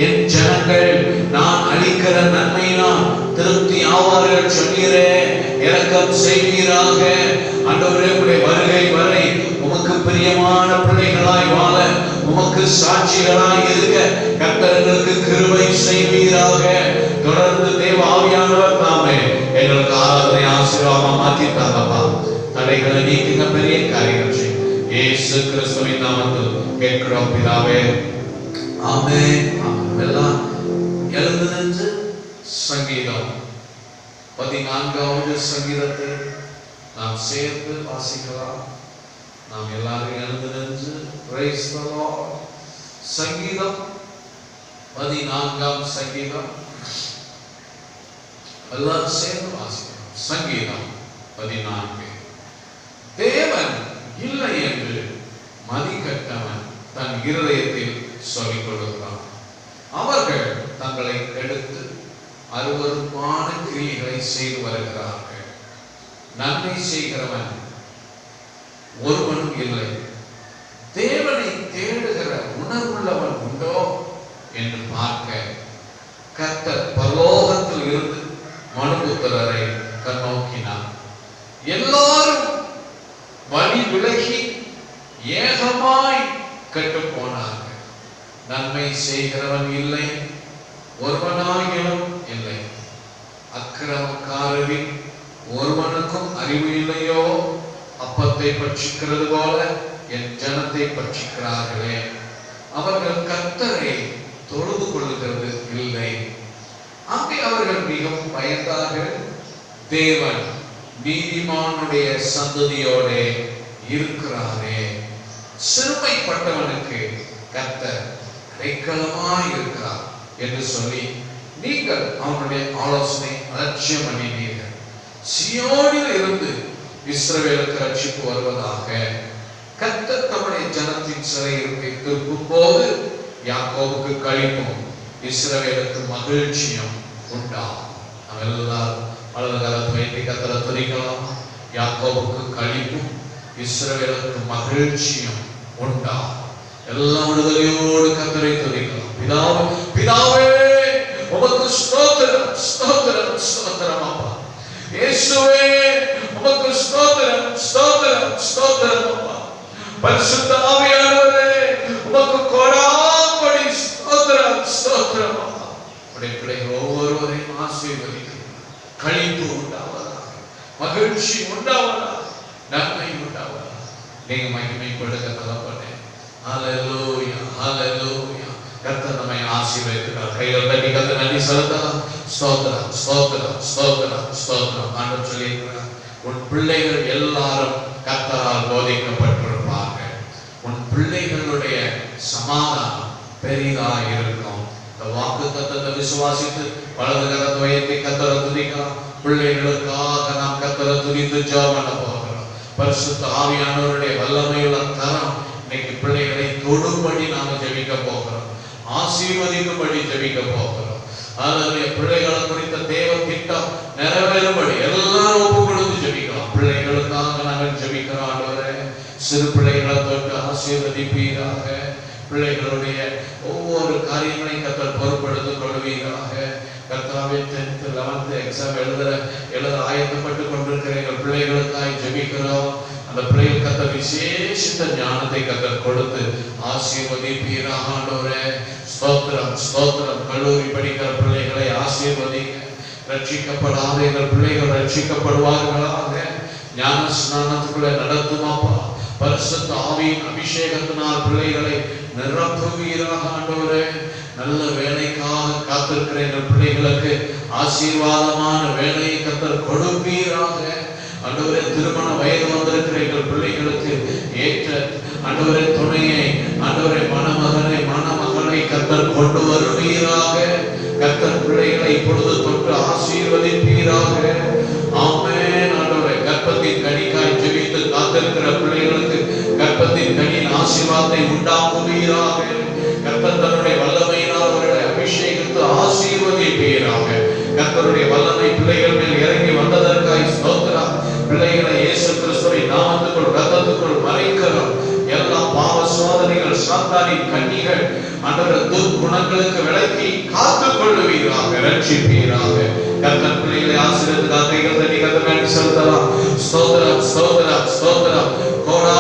என் ஜனங்கள் நான் அளிக்கிற நன்மையினால் திருப்தி ஆவார்கள் சொன்னீரே, இரக்கம் செய்வீராக. ஆண்டவரே, உம்முடைய வருகை வரை உமக்கு பிரியமான பிள்ளைகளாய் வாழ, உமக்கு சாட்சிகளாய் இருக்க கர்த்தர்களுக்கு கிருபை செய்வீராக. தொடர்ந்து தேவ ஆவியானவர் தாமே எங்களுக்கு ஆராதனை ஆசீர்வாதமா மாற்றித்தாங்கப்பா. தடைகளை நீக்குங்க, பெரிய காரியங்கள் செய்யும். இயேசு கிறிஸ்துவின் நாமத்தில் கேட்கிறோம் பிதாவே, ஆமென். எல்லாம் எழுந்து நின்று சங்கீதம் 14வது சங்கீதத்தை நாம் சேர்த்து வாசிக்கலாம். நாம் எல்லாரும் எழுந்து நின்று praise the Lord. சங்கீதம் 14ஆம் சங்கீதம் எல்லாரும் சேர்ந்து வாசிக்கலாம். சங்கீதம் 14. தேவன் இல்லை என்று மதிக்கட்டவன் தன் இருதயத்தில் சொல்லிக் கொள்கிறான். அவர்கள் தங்களை கெடுத்து அருவருப்பான கிரியைகளை செய்து வருகிறார்கள். நன்மை செய்கிறவன் ஒருவனும் இல்லை. தேவனை தேடுகிற உணர்வுள்ளவன் உண்டோ என்று பார்க்க கர்த்தர் பரலோகத்தில் இருந்து மனுபுத்திரரை கண்ணோக்கினார். எல்லாரும் வழி விலகி ஏகமாய் கெட்டு போனார்கள். நன்மை செய்கிறவன் இல்லை, ஒருவனாகிலும் இல்லை. அக்கிரமக்காரரில் ஒருவனுக்கும் அறிவு இல்லையோ? அப்பத்தை பட்சிக்கிறது போல என் ஜனத்தை பட்சிக்கிறார்களே. அவர்கள் கர்த்தரை தொழுது கொள்ளுகிறது இல்லை. அங்கே அவர்கள் மிகவும் பயந்தார்கள். தேவன் நீதிமானுடைய சந்ததியோட இருக்கிறாரே. சிறுமைப்பட்டவனுக்கு கர்த்தர் அடைக்கலமாய் இருக்கிறார் என்று சொல்லி நீங்கள் அவனுடைய ஆலோசனை அலட்சியம் பண்ணினீர்கள். சீயோனில் இருந்து இஸ்ரவேலுக்கு ரட்சிப்பு வருவதாக. கர்த்தர் தம்முடைய ஜனத்தின் சிறையிருப்பை திருப்பும் போது யாக்கோபுக்கு களிப்பும் இஸ்ரவேலுக்கு மகிழ்ச்சியும் உண்டாகும். நாம் எல்லாரும் வலது கரத்தை வைத்து கர்த்தரை துதிக்கலாம். யாக்கோபுக்கு களிப்பும் இஸ்ரவேலுக்கு மகிழ்ச்சியும் உண்டாகும். எல்லா விடுதலையோடு கர்த்தரை துதிக்கலாம். பிதாவே, பிதாவே உமக்கு ஸ்தோத்திரம், ஸ்தோத்திரம், ஸ்தோத்திரம் அப்பா. இயேசுவே உமக்கு ஸ்தோத்திரம், ஸ்தோத்திரம், ஸ்தோத்திரம் அப்பா. பரிசுத்த ஆவியானவரே உமக்கு கோடானகோடி ஸ்தோத்திரம், ஸ்தோத்திரம் அப்பா. உடைய பிள்ளைகள் ஒவ்வொருவரையும் ஆசீர்வதிக்கிறேன். களிப்பு உண்டாவதாக, மகிழ்ச்சி உண்டாவதாக, நன்மை உண்டாவதாக. நீங்க மகிமைப்படுத்த தலப்பட்டேன். ஹல்லேலூயா, ஹல்லேலூயா. கர்த்தர் நம்மை ஆசீர்வதிக்கிறார். கைகள் தட்டி கர்த்தர் நன்றி செலுத்தலாம். ஸ்தோத்திரம், ஸ்தோத்திரம், ஸ்தோத்திரம், ஸ்தோத்திரம். ஆண்டவர் சொல்லியிருக்கிறார், உன் பிள்ளைகள் எல்லாரும் கர்த்தரால் போதிக்கப்பட்டிருப்பார்கள். உன் பிள்ளைகளுடைய சமாதானம் பெரிதாக இருக்கும். இந்த வாக்கு தத்தத்தை விசுவாசித்து வலது கரத்தை உயர்த்தி கர்த்தரை துதிக்கலாம். பிள்ளைகளுக்காக நாம் கர்த்தரை துதித்து ஜெபம் பண்ண போகிறோம். பரிசுத்த ஆவியானவருடைய வல்லமையுள்ள கரம் இன்னைக்கு பிள்ளைகளை தொடும்படி நாம ஜெபிக்க போகிறோம். ஆசீர்வதிக்கும்படி ஜெபிக்க போகிறோம். அதனுடைய பிள்ளைகளை குறித்த தேவ திட்டம் நிறைவேறும்படி எல்லாரும் ஒப்பு கொடுத்து ஜெபிக்கலாம். பிள்ளைகளுக்காக நாங்கள் ஜெபிக்கிறோம். ஆண்டவரே, சிறு பிள்ளைகளை தொட்டு ஆசீர்வதிப்பீராக. பிள்ளைகளுடைய ஒவ்வொரு காரியங்களையும் கர்த்தர் பொறுப்படுத்திக் கொள்வீராக. கர்த்தாவே, 10th 11th எக்ஸாம் எழுத ஆயத்தப்பட்டு கொண்டிருக்கிற எங்கள் பிள்ளைகளுக்காய் ஜெபிக்கிறோம். அந்த பிள்ளைகள் கர்த்தர் விசேஷித்த ஞானத்தை கர்த்தர் கொடுத்து ஆசீர்வதிப்பீராக. ஆண்டவரே, ஸ்தோத்திரம், ஸ்தோத்திரம். கல்லூரி படிக்கிற பிள்ளைகளை ஆசீர்வதிங்க. ரட்சிக்கப்படாத எங்கள் பிள்ளைகள் ரட்சிக்கப்படுவார்களாக. ஞான ஸ்நானத்துக்குள்ள நடத்துமாப்பா. பரிசுத்த ஆவியின் அபிஷேகத்தினால் பிள்ளைகளை நிரப்புவீராக. ஆண்டவரே, நல்ல வேலைக்காக காத்திருக்கிற எங்கள் பிள்ளைகளுக்கு ஆசீர்வாதமான வேலையை கர்த்தர் கொடுப்பீராக. ஆண்டவரே, திருமண வயது வந்திருக்கிற எங்கள் பிள்ளைகளுக்கு ஏற்ற ஆண்டவரே துணையை, ஆண்டவரே மணமகனை மணமகளை கர்த்தர் கொண்டு வருவீராக. கர்த்தர் பிள்ளைகளை இப்பொழுது தொட்டு ஆசீர்வதிப்பீராக. ஆமென். ஆண்டவரே, கர்ப்பத்தின் கனிக்காய் ஜெபித்து காத்திருக்கிற பிள்ளைகளுக்கு கர்ப்பத்தின் கனியின் ஆசீர்வாதத்தை உண்டாக்குவீராக. கர்த்தர் தன்னுடைய வல்லமையினால் அவர்களை அபிஷேகித்து ஆசீர்வதிப்பீராக. கர்த்தருடைய வல்லமை பிள்ளைகள் மேல் இறங்கி வந்ததற்காய் ஸ்தோத்திரம். பிள்ளைகளை இயேசு கிறிஸ்துவின் நாமத்துக்குள் இரத்தத்துக்குள் மறைக்கிறோம். எல்லா பாவ சோதனைகள் சாத்தானின் கண்ணிகள் ஆண்டவரே துர்குணங்களுக்கு விலக்கி காத்துக் கொள்ளுவீராக, ரட்சிப்பீராக. கர்த்தர் பிள்ளைகளை ஆசீர்வதித்து கைகள் தட்டி கர்த்தருக்கு செலுத்தலாம். ஸ்தோத்திரம் ஸ்தோத்திரம் ஸ்தோத்திரம். கோடா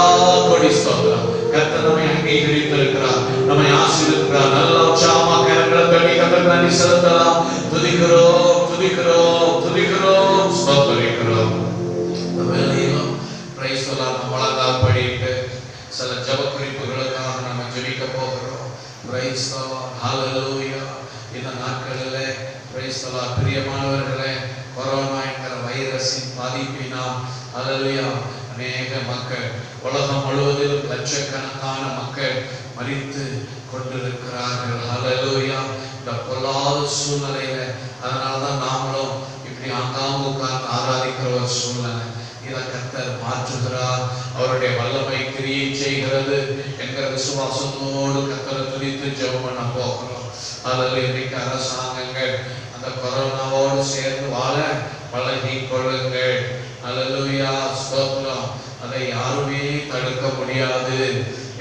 கோடி ஸ்தோத்திரம். கர்த்தர் நம்மை அங்கீகரித்திருக்கிறார், நம்மை ஆசீர்வதிக்கிறார். நல்ல உற்சாகமாக கரங்களை தட்டி கர்த்தருக்கு செலுத்தலாம். துதிக்கிறோம் துதிக்கிறோம் துதிக்கிறோம் ஸ்தோத்திரிக்கிறோம். Praise the lord. நம்மளால் படிட்டு சில ஜெப குறிப்புகளுக்காக நம்ம ஜெபிக்க போகிறோம். Praise the lord. ஹalleluya. இந்த நாட்களிலே பிரைஸ் தி லார்ட் பிரியமானவர்களே, கொரோனா என்கிற வைரஸின் பாதிப்பினால் ஹalleluya அநேக மக்கள் உலகம் முழுவதிலும் லட்சக்கணக்கான மக்கள் மரித்து கொண்டிருக்கிறார்கள். ஹalleluya. இந்த பொல்லாத சூழ்நிலையில அதனால்தான் நாமளும் இப்படி ஆங்காமுக்காக ஆராதிக்கிற ஒரு சூழ்நிலை. இதை கர்த்தர் மாற்றுகிறார். அவருடைய வல்லமை கிரியை செய்கிறது என்கிற விசுவாசத்தோடு கர்த்தரை துதித்து ஜெபம் பண்ண போகிறோம். அதில் இன்றைக்கு அரசாங்கங்கள் அந்த கொரோனாவோடு சேர்ந்து வாழ பழகிக் கொள்ளுங்கள். அல்லேலூயா ஸ்தோத்திரம். அதை யாருமே தடுக்க முடியாது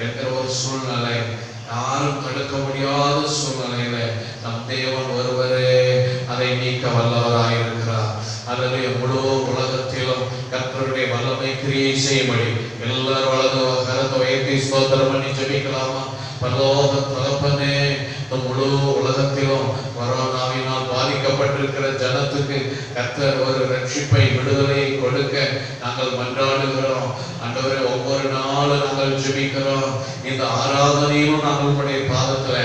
என்கிற ஒரு சூழ்நிலை, யாரும் தடுக்க முடியாத சூழ்நிலையில நம் தேவன் ஒருவரே அதை நீக்க வல்லவராயிருக்கிறார். அல்லது முழு உலகத்திலும் கர்த்தருடைய வல்லமை கிரியை செய்யும்படி எல்லாரும் வலது கரத்தை உயர்த்தி ஸ்தோத்திரம் பண்ணி ஜெபிக்கலாமா? பரலோக தகப்பனே, முழு உலகத்திலும் கொரோனாவினால் பாதிக்கப்பட்டிருக்கிற ஜனத்துக்கு கர்த்தர் ஒரு ரட்சிப்பை விடுதலையை கொடுக்க நாங்கள் மன்றாடுகிறோம். ஆண்டவரே, ஒவ்வொரு நாளும் நாங்கள் ஜெபிக்கிறோம். இந்த ஆராதனையிலும் நாங்களுடைய பாதத்துல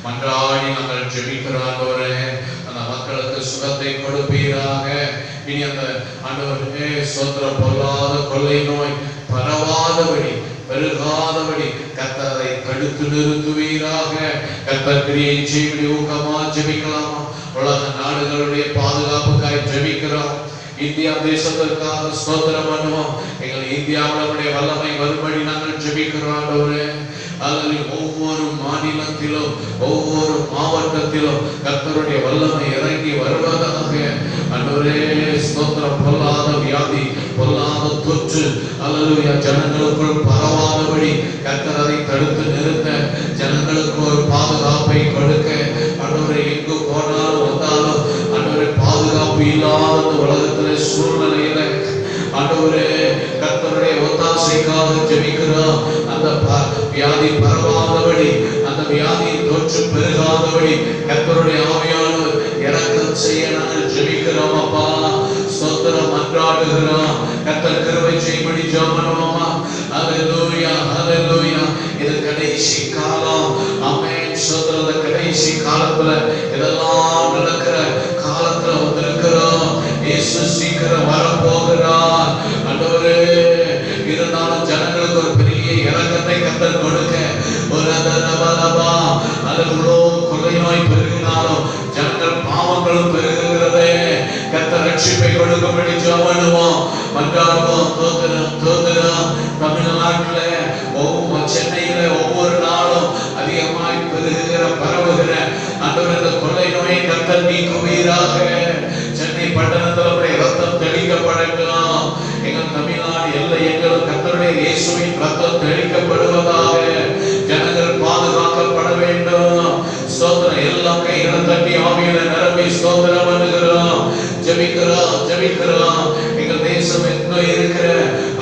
மன்றாடி நாங்கள் ஜெபிக்கிறோம். ஆண்டவரே, அந்த மக்களுக்கு சுகத்தை கொடுப்பீராக. இனி அந்த ஆண்டவரே ஸ்தோத்திரம், பொல்லாத கொள்ளை நோய் பரவாதபடி பெருகாதபடி கர்த்தரை தடுத்து நிறுத்துவீராக. கர்த்தர் கிரியை செய்யும்படி ஊக்கமா ஜெபிக்கலாமா? உலக நாடுகளுடைய பாதுகாப்புக்காய் ஜெபிக்கிறோம். இந்தியா தேசத்திற்காக ஸ்தோத்திரம் பண்ணுவோம். எங்கள் இந்தியாவுடைய வல்லமை வரும்படி நாங்கள் ஜெபிக்கிறோம். ஆண்டவரே, அதில் ஒவ்வொரு மாநிலத்திலும் ஒவ்வொரு மாவட்டத்திலும் கர்த்தருடைய வல்லமை இறங்கி வருவதாக. ஆண்டவரே ஸ்தோத்திரம். பொல்லாத வியாதி, பொல்லாத தொற்று அல்லேலூயா ஜனங்களுக்குள் பரவாதபடி கர்த்தர் அதை தடுத்து நிறுத்த, ஜனங்களுக்கு ஒரு பாதுகாப்பை கொடுக்க. ஆண்டவரே, எங்கு போனாலும் வந்தாலும் ஆண்டவரே பாதுகாப்பு இல்லாத உலகத்திலே சூழ்நிலையில ஆண்டவரே கர்த்தருடைய ஒத்தாசைக்காக ஜெபிக்கிறோம். அந்த வியாதி பரவாதபடி, அந்த வியாதி தொற்று பெருகாதபடி கர்த்தருடைய ஆவியானவர் இரக்கம் செய்ய நாங்கள் ஜெபிக்கிறோம். அப்பா ஸ்தோத்திரம் மன்றாடுகிறோம். கர்த்தர் கிருபை செய்யும்படி ஜெபம் பண்ணுவோமா? ஹalleluya ஹalleluya. இது கடைசி காலம். ஆமென் ஸ்தோத்திரம். இந்த கடைசி காலத்துல இதெல்லாம் நடக்கிற காலத்துல வந்திருக்கிறோம். இயேசு சீக்கிரம் வரப்போகிறார். ஆண்டவரே, இருந்தாலும் ஜனங்களுக்கு ஒரு பெரிய இரக்கத்தை கர்த்தர் கொடுக்க ஒரு அதரபலபா அல்லது கொள்ளை நோய் பெருகினாலும் ஜனங்கள் பாவங்களும் பெருகுகிறதே. கர்த்தர் ரட்சிப்பை கொடுக்கும்படி ஜெபம் பண்ணுவோம், மன்றாடுவோம். தோத்திரம் தோத்திரம். தமிழ்நாட்டில் சென்னையில ஒவ்வொரு நாளும் அதிகமாய் பெருகுகிற பரவுகிற அந்த கொள்ளை நோயை கர்த்தர் நீக்குவீராக. சென்னை பட்டணத்தில் ரத்தம் தெளிக்கப்படலாம். எங்கள் தமிழ்நாடு எல்லை எங்களும் கர்த்தருடைய இயேசுவின் ரத்தம் தெளிக்கப்படுவதாக. ஜனங்கள் பாதுகாக்கப்பட வேண்டும். ஸ்தோத்திரம். எல்லாம் கைகளை தட்டி ஆவியில நிரம்பி ஸ்தோத்திரம் பண்ணுகிறோம், ஜெபிக்கிறோம் ஜெபிக்கிறோம். எங்கள் தேசம் எங்கோ இருக்கிற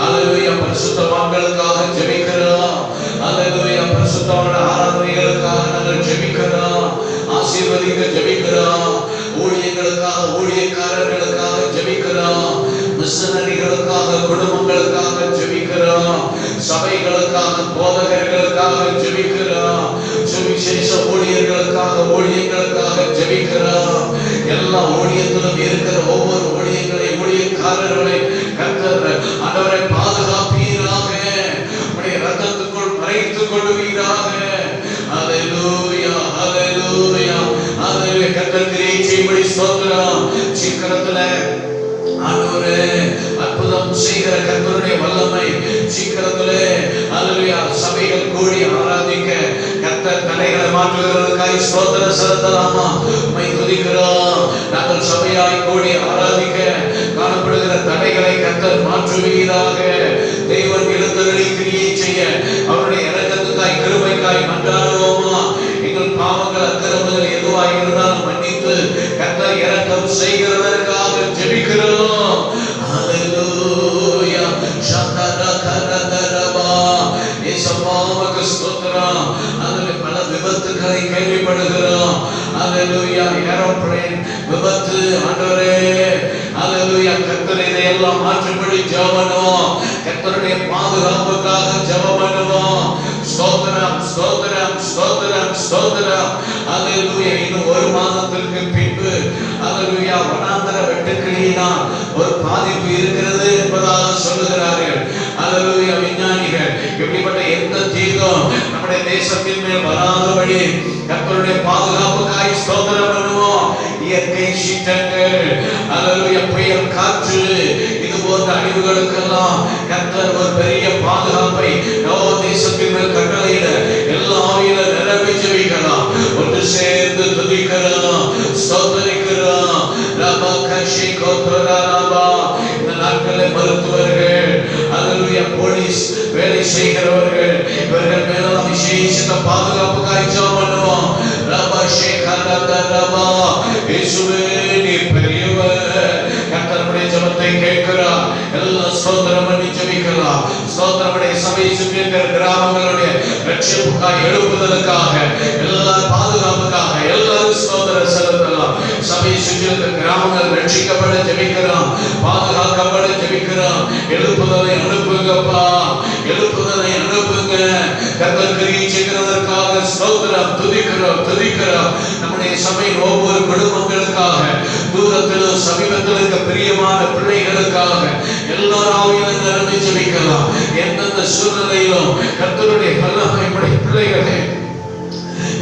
அல்லேலூயா பரிசுத்தவான்களுக்காக ஜெபிக்கிறோம். அல்லேலூயா பரிசுத்தவான ஆராதனைகளுக்காக நாங்கள் ஜெபிக்கிறோம். ஆசீர்வதிக்க ஜெபிக்கிறோம். ஊழியர்களுக்காக ஊழியக்காரர்களுக்காக ஜெபிக்கிறோம். மிஷனரிகளுக்காக குடும்பங்களுக்காக ஜெபிக்கிறோம். சபைகளுக்காக போதகர்களுக்காக ஜெபிக்கிறோம். சுவிசேஷ ஊழியர்களுக்காக ஊழியர்களுக்காக ஜெபிக்கிறோம். எல்லா ஊழியத்திலும் இருக்கிற ஒவ்வொரு ஊழியர்களை ஊழியக்காரர்களை கர்த்தர் ஆண்டவரை பாதுகாப்பீராக. உம்முடைய இரத்தத்துக்குள் மறைத்துக் கொள்வீராக. ஹalleluya ஹalleluya ஹalleluya. கர்த்தர் கிரியை செய்யும்படி ஸ்தோத்திரம். சீக்கிரத்துல ஆண்டவரே அற்புதம் செய்கிற கர்த்தருடைய வல்லமை சீக்கிரத்திலே அல்லேலூயா சபைகள் கூடி ஆராதிக்க கர்த்தர் தடைகளை மாற்றுகிறதற்காக ஸ்தோத்திரம் செலுத்தலாமா? உம்மை துதிக்கிறோம். நாங்கள் சபையாய் கூடி ஆராதிக்க காணப்படுகிற தடைகளை கர்த்தர் மாற்றுவீராக. தேவன் எழுந்தருளி கிரியை செய்ய அவருடைய இரக்கத்துக்காய் கிருபைக்காய் மன்றாடுவோமா? எங்கள் பாவங்கள் அக்கிரமங்கள் எதுவாக இருந்தாலும் மன்னித்து கர்த்தர் இரக்கம் செய்கிறதற்காக ஜெபிக்கிறோம். ஹல்லேலூயா. ஷதரகரதரபா இயேசுவுக்கு ஸ்தோத்திரம். அதில் பல விபத்துக்களை கேள்விப்படுகிறோம். ஹல்லேலூயா. ஏரோப்ளேன் விபத்து ஆண்டவரே. ஹல்லேலூயா. கர்த்தர் இதையெல்லாம் மாற்றும்படி ஜெபம் பண்ணுவோம். கர்த்தருடைய பாதுகாப்புக்காக ஜெபம் பண்ணுவோம். ஸ்தோத்திரம் ஸ்தோத்திரம் ஸ்தோத்திரம் ஸ்தோத்திரம். ஹல்லேலூயா. இன்னும் ஒரு மாதத்திற்கு பின்பு ஹல்லேலூயா வனாந்தர வெட்டுக்கிளியினால் ஒரு பாதிப்பு இருக்கிறது என்பதாக சொல்லுகிறார்கள். ஹல்லேலூயா. விஞ்ஞானிகள் இப்படிப்பட்ட எந்த தீங்கும் நம்முடைய தேசத்தின் மேல் வராதபடி கர்த்தருடைய பாதுகாப்புக்காய் ஸ்தோத்திரம் பண்ணுவோம். இயற்கை சீற்றங்கள் ஹல்லேலூயா புயல் காற்று இது போன்ற அழிவுகளுக்கெல்லாம் கர்த்தர் ஒரு பெரிய பாதுகாப்பை தேசத்தின் மேல் கட்டளையிட எல்லா ஆவியில நிரம்பி ஜெபிக்கலாம். ஒன்று சேர்ந்து துதிக்கிறோம் ஸ்தோத்திரிக்கிறோம். ரபா கஷி கோத்ரராபா. இந்த நாட்களில் மருத்துவர்கள் ஹல்லேலூயா போலீஸ் வேலை செய்கிறவர்கள் இவர்கள் மேலும் விசேஷித்த பாதுகாப்புக்காய் ஜெபம் பண்ணுவோம். ரபா ஷேகரதரபா. இயேசுவே நீர் பெரியவர். கர்த்தருடைய ஜெபத்தை கேட்கிறார். எல்லா ஸ்தோத்திரம் பண்ணி ஜெபிக்கலாம். ஸ்தோத்திரமுடைய சபையை சுற்றி இருக்கிற கிராமங்களுடைய ரட்சிப்புக்காக எழுப்புதலுக்காக எல்லா பாதுகாப்புக்காக எல்லாரும் ஸ்தோத்திரம் செலுத்தலாம். சபையை சுற்றி இருக்கிற கிராமங்கள் ரட்சிக்கப்பட ஜெபிக்கிறோம். பாதுகாக்கப்பட ஜெபிக்கிறோம். எழுப்புதலை அனுப்புங்கப்பா. எழுப்புதலை அனுப்புங்க. கர்த்தர் கிரியை செய்கிறதற்காக ஸ்தோத்திரம். துதிக்கிறோம் துதிக்கிறோம். நம்முடைய சபையின் ஒவ்வொரு குடும்பங்களுக்காக தூரத்திலும் சமீபத்தில் இருக்க பிரியமான பிள்ளைகளுக்காக எல்லாரும் நிரம்பி ஜெபிக்கலாம். எந்தெந்த சூழ்நிலையிலும் கர்த்தருடைய வல்லமையுடைய பிள்ளைகளை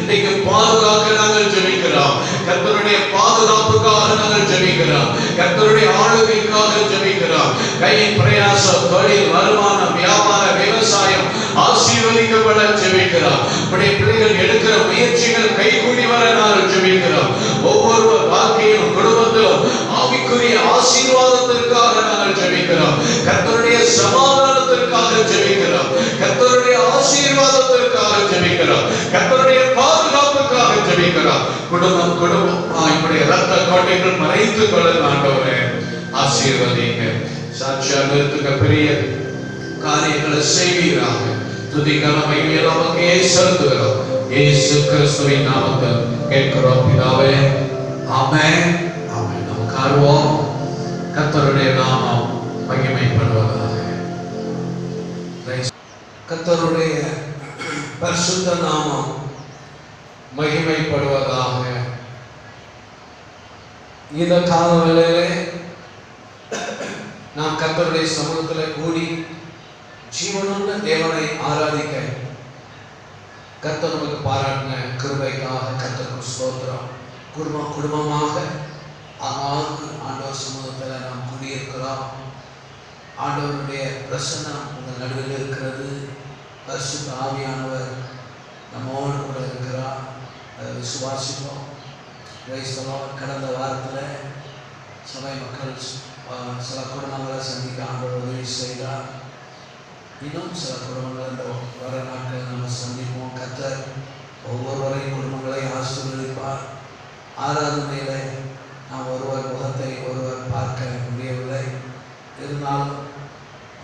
இன்னைக்கு பாதுகாக்க நாங்கள் ஜெபிக்கிறோம். கர்த்தருடைய பாதுகாப்புக்காக நாங்கள் ஜெபிக்கிறோம். கர்த்தருடைய ஆளுகைக்காக ஜெபிக்கிறோம். கையின் பிரயாசம், தொழில், வருமானம், வியாபாரம், விவசாயம் ஆசீர்வதிக்கப்பட ஜெபிக்கிறோம். நம்முடைய பிள்ளைகள் எடுக்கிற முயற்சிகள் கைகூடி வர நாங்கள் ஜெபிக்கிறோம். ஒவ்வொருவர் வாழ்க்கையிலும் குடும்பத்திலும் ஆவிக்குரிய ஆசீர்வாதத்திற்காக நாங்கள் ஜெபிக்கிறோம். கர்த்தருடைய சமாதானத்திற்காக ஜெபிக்கிறோம். கர்த்தருடைய ஆசீர்வாதத்திற்காக ஜெபிக்கிறோம். கர்த்தருடைய பாதுகாப்புக்காக ஜெபிக்கிறோம். குடும்பம் இப்படி ரத்த கோட்டைகள் மறைத்துக் கொள்ள ஆண்டவரே ஆசீர்வதிங்க. சாட்சியாக இருக்க பெரிய காரியங்களை செய்வீராக. துதிகரம் மகிமையெல்லாம் நமக்கே செலுத்துகிறோம். இயேசு கிறிஸ்துவின் நாமத்தில் கேட்கிறோம் பிதாவே. ஆமென் ஆமென். நமக்கு ஆர்வம். கர்த்தருடைய நாமம் மகிமைப்படுவதாக. கர்த்தருடைய பரிசுத்த நாமம் மகிமைப்படுவதாக. இந்த காலவேளையிலே நாம் கர்த்தருடைய சமூகத்தில் கூடி ஜீவனுள்ள தேவனை ஆராதிக்க கர்த்தர் நமக்கு பாராட்டின கிருபைக்காக கர்த்தருக்கு ஸ்தோத்திரம். குடும்பமாக ஆண்டவர் சமூகத்தில் நாம் குடியிருக்கிறோம். ஆண்டவருடைய பிரசன்னம் உங்கள் நடுவில் இருக்கிறது. பரிசுத்த ஆவியானவர் நம்மோடு கூட இருக்கிறார். அதை விசுவாசிப்போம். கடந்த வாரத்தில் சபை மக்கள் சில குடும்பங்களை சந்திக்க ஆண்டவர் உதவி செய்தார். இன்னும் சில குடும்பங்கள் இந்த வர நாட்கள் நம்ம சந்திப்போம். கர்த்தர் ஒவ்வொருவரையும் குடும்பங்களை ஆசீர்வதிப்பார். ஆராதனையில் நாம் ஒருவர் முகத்தை ஒருவர் பார்க்க முடியவில்லை. இருந்தாலும்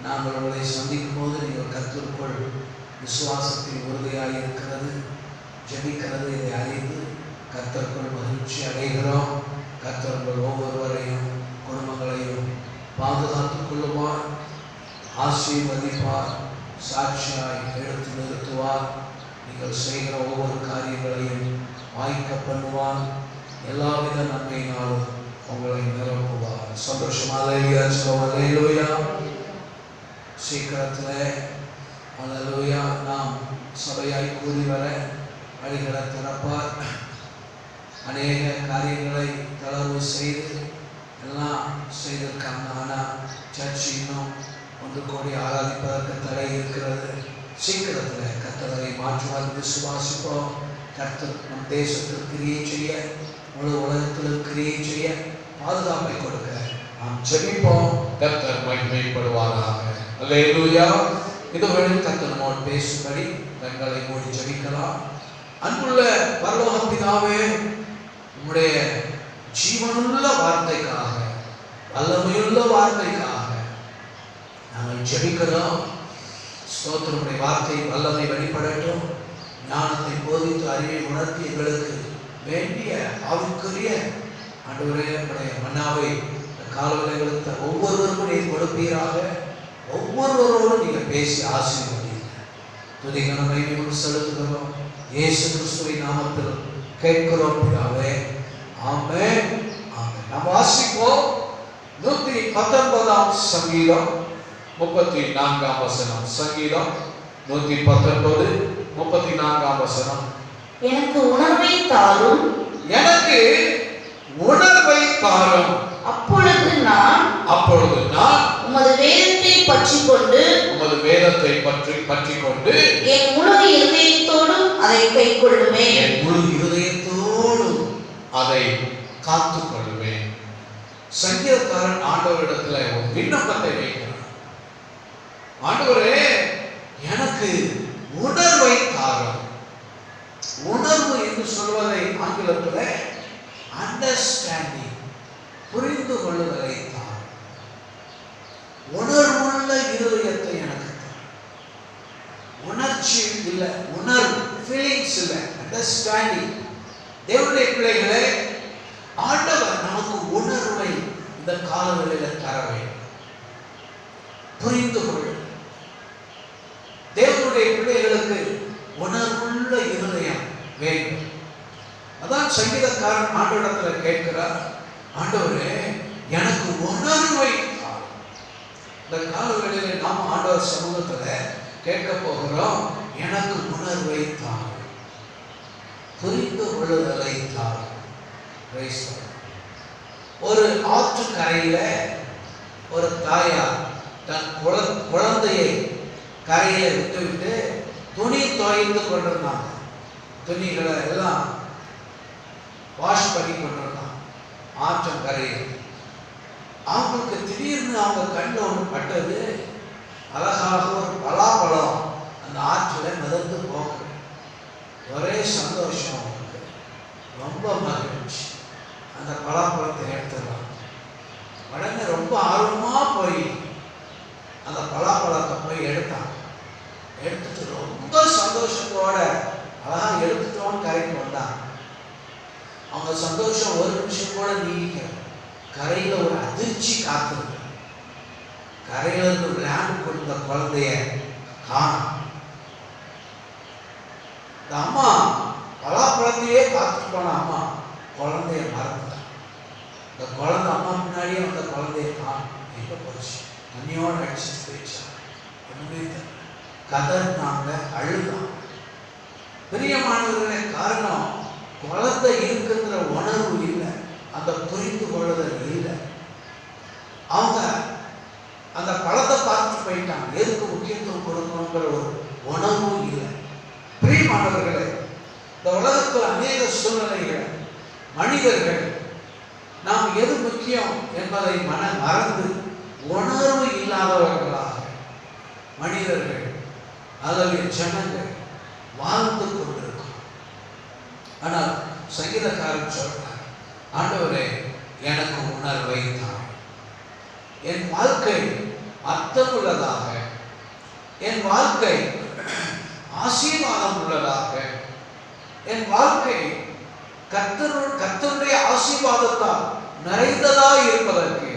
நாங்கள் உங்களை சந்திக்கும் போது நீங்கள் கர்த்தருக்குள் விசுவாசத்தில் உறுதியாக இருக்கிறது, ஜெபிக்கிறது இதை அறிந்து கர்த்தருக்குள் மகிழ்ச்சி அடைகிறோம். கர்த்தர்கள் ஒவ்வொருவரையும் குடும்பங்களையும் பாதுகாத்துக் கொள்ளுவார், ஆசீர்வதிப்பார், சாட்சியாய் எடுத்து நிறுத்துவார். நீங்கள் செய்கிற ஒவ்வொரு காரியங்களையும் வாய்க்க பண்ணுவார். எல்லாவித நன்மையினாலும் உங்களை நிரப்புவார். சந்தோஷமாக சீக்கிரத்தில் அல்லேலூயா நாம் சபையாய் கூடி வர வழிகளை திறப்பார். அநேக காரியங்களை தளர்வு செய்து எல்லாம் செய்திருக்காங்க. ஆனால் சர்ச் இன்னும் ஒன்று கூடி ஆராதிப்பதற்கு தடை இருக்கிறது. சீக்கிரத்தில் கர்த்தரை மாற்றுவார் விசுவாசிப்போம். கர்த்தர் நம் தேசத்தில் கிரியை செய்ய, முழு உலகத்தில் கிரியை செய்ய பாதுகாப்பை கொடுக்க நாம் ஜெபிப்போம். கர்த்தர் மகிமைப்படுவாராக. அல்லேலூயா. இதுவரை கர்த்தர் நம்மோடு பேசும்படி கண்களை மூடி ஜெபிக்கலாம். அன்புள்ள பரலோக பிதாவே, உம்முடைய ஜீவனுள்ள வார்த்தைக்காக, வல்லமையுள்ள வார்த்தைக்காக நாங்கள் ஜெபிக்கிறோம். ஸ்தோத்திரமுடைய வார்த்தை வல்லமை வெளிப்படட்டும். ஞானத்தை போதித்து அறிவை உணர்த்தி எங்களுக்கு வேண்டிய ஆவிக்குரிய ஆண்டவரே உடைய மன்னாவை காலவரைகளுக்கு ஒவ்வொருவருக்கும் நீர் கொடுப்பீராக. ஒவ்வொருவரோடும் நீங்கள் பேசி ஆசீர்வதிங்க. துதிகன மகிமை செலுத்துகிறோம். இயேசு கிறிஸ்துவின் நாமத்தில் கேட்கிறோம் பிதாவே. ஆமென். ஆமென். நாம் வாசிப்போம் 119 சங்கீதம் 34 வசனம். சங்கீதம் 119 34 வசனம். எனக்கு உணர்வை தாரும், எனக்கு உணர்வை தாரும், அப்பொழுது நான் உமது வேதத்தை பற்றிக்கொண்டு உமது வேதத்தை பற்றிக்கொண்டு என் முழு இருதயத்தோடும் அதை கைக்கொள்ளுவேன். என் முழு இருதயத்தோடும் அதை காத்துக் கொள்ளுவேன். சங்கீதக்காரன் ஆண்டவரிடத்துல ஒரு விண்ணப்பத்தை வைக்கிறார். ஆண்டவரே, எனக்கு உணர்வை தாரும். உணர்வு என்று சொல்வதை ஆங்கிலத்தில் அண்டர்ஸ்டாண்டிங், புரிந்து கொள்ளுதலை தாரும். உணர்வுள்ள இருதயத்தை எனக்கு தாரும். உணர்ச்சி இல்லை, உணர்வு, ஃபீலிங்ஸ் இல்லை, அண்டர்ஸ்டாண்டிங். தேவனுடைய பிள்ளைகளே, ஆண்டவர் நமக்கு உணர்வை இந்த காலங்களில் தர வேண்டும். புரிந்து கொள்ள தேவனுடைய பிள்ளைகளுக்கு உணர்வுள்ள இருதயம் வேண்டும். அதான் சங்கீதக்காரன் ஆண்டவரிடத்தில் கேட்கிறார், ஆண்டவரே எனக்கு உணர்வை தாரும். இந்த காலங்களிலே நாம் ஆண்டவர் சமூகத்தில் கேட்க போகிறோம், எனக்கு உணர்வை தாரும், புரிந்து கொள்ளுதலை தாரும். ஒரு ஆற்று கரையில ஒரு தாயார் தன் குழந்தையை கரையில விட்டுவிட்டு துணி துவைத்து கொண்டிருந்தாங்க. துணிகளை எல்லாம் வாஷ் பண்ணி கொண்டிருந்தாங்க ஆற்றம் கரையில். அவங்களுக்கு திடீர்னு அவங்க கண்ணில் ஒன்று பட்டது. அழகாக ஒரு பலாப்பழம் அந்த ஆற்றில் மிதந்து போகுது. ஒரே சந்தோஷம் அவங்களுக்கு, ரொம்ப மகிழ்ச்சி. அந்த பலாப்பழத்தை எடுத்துடலாம். உடனே ரொம்ப ஆர்வமாக போய் அந்த பலாப்பழத்தை போய் எடுத்தாங்க. எடுத்துட்டு ரொம்ப சந்தோஷத்தோட அழகாக எடுத்துட்டோன்னு கரைக்கு வந்தாங்க. அவங்க சந்தோஷம் ஒரு நிமிஷம் கூட நீடிக்க. கரையில் ஒரு அதிர்ச்சி காத்திருக்கு. கரையில இருந்து விளையாண்டு கொடுத்த குழந்தைய காணும். இந்த அம்மா பலாப்பழத்தையே காத்துட்டு போன அம்மா குழந்தைய மறந்துட்டான். இந்த குழந்தை அம்மா முன்னாடியே அந்த குழந்தைய காணும். எங்க போச்சு? தண்ணியோட அடிச்சுட்டு போயிடுச்சா? ஒண்ணுமே கதர்னாங்க, அழுதாங்க. பிரியமானவர்களே, காரணம் குழந்தை இருக்குங்கிற உணர்வு இல்லை, அந்த புரிந்து கொள்ளுதல் இல்லை. அவங்க அந்த பழத்தை பார்த்துட்டு போயிட்டாங்க. எதுக்கு முக்கியத்துவம் கொடுக்கணுங்கிற ஒரு உணர்வு இல்லை. பிரியமானவர்களே, இந்த உலகத்தில் அநேக சூழ்நிலைகள், மனிதர்கள் நாம் எது முக்கியம் என்பதை மறந்து உணர்வு இல்லாதவர்களாக மனிதர்கள் அல்லது ஜனங்கள் வாழ்ந்து கொண்டிருக்கும். ஆனால் சங்கீதக்காரன் சொல்றார், ஆண்டவரே எனக்கு உணர்வை தாரும். என் வாழ்க்கை அர்த்தமுள்ளதாக, என் வாழ்க்கை ஆசீர்வாதம் உள்ளதாக, என் வாழ்க்கை கர்த்தருடைய ஆசீர்வாதத்தால் நிறைந்ததாய் இருப்பதற்கு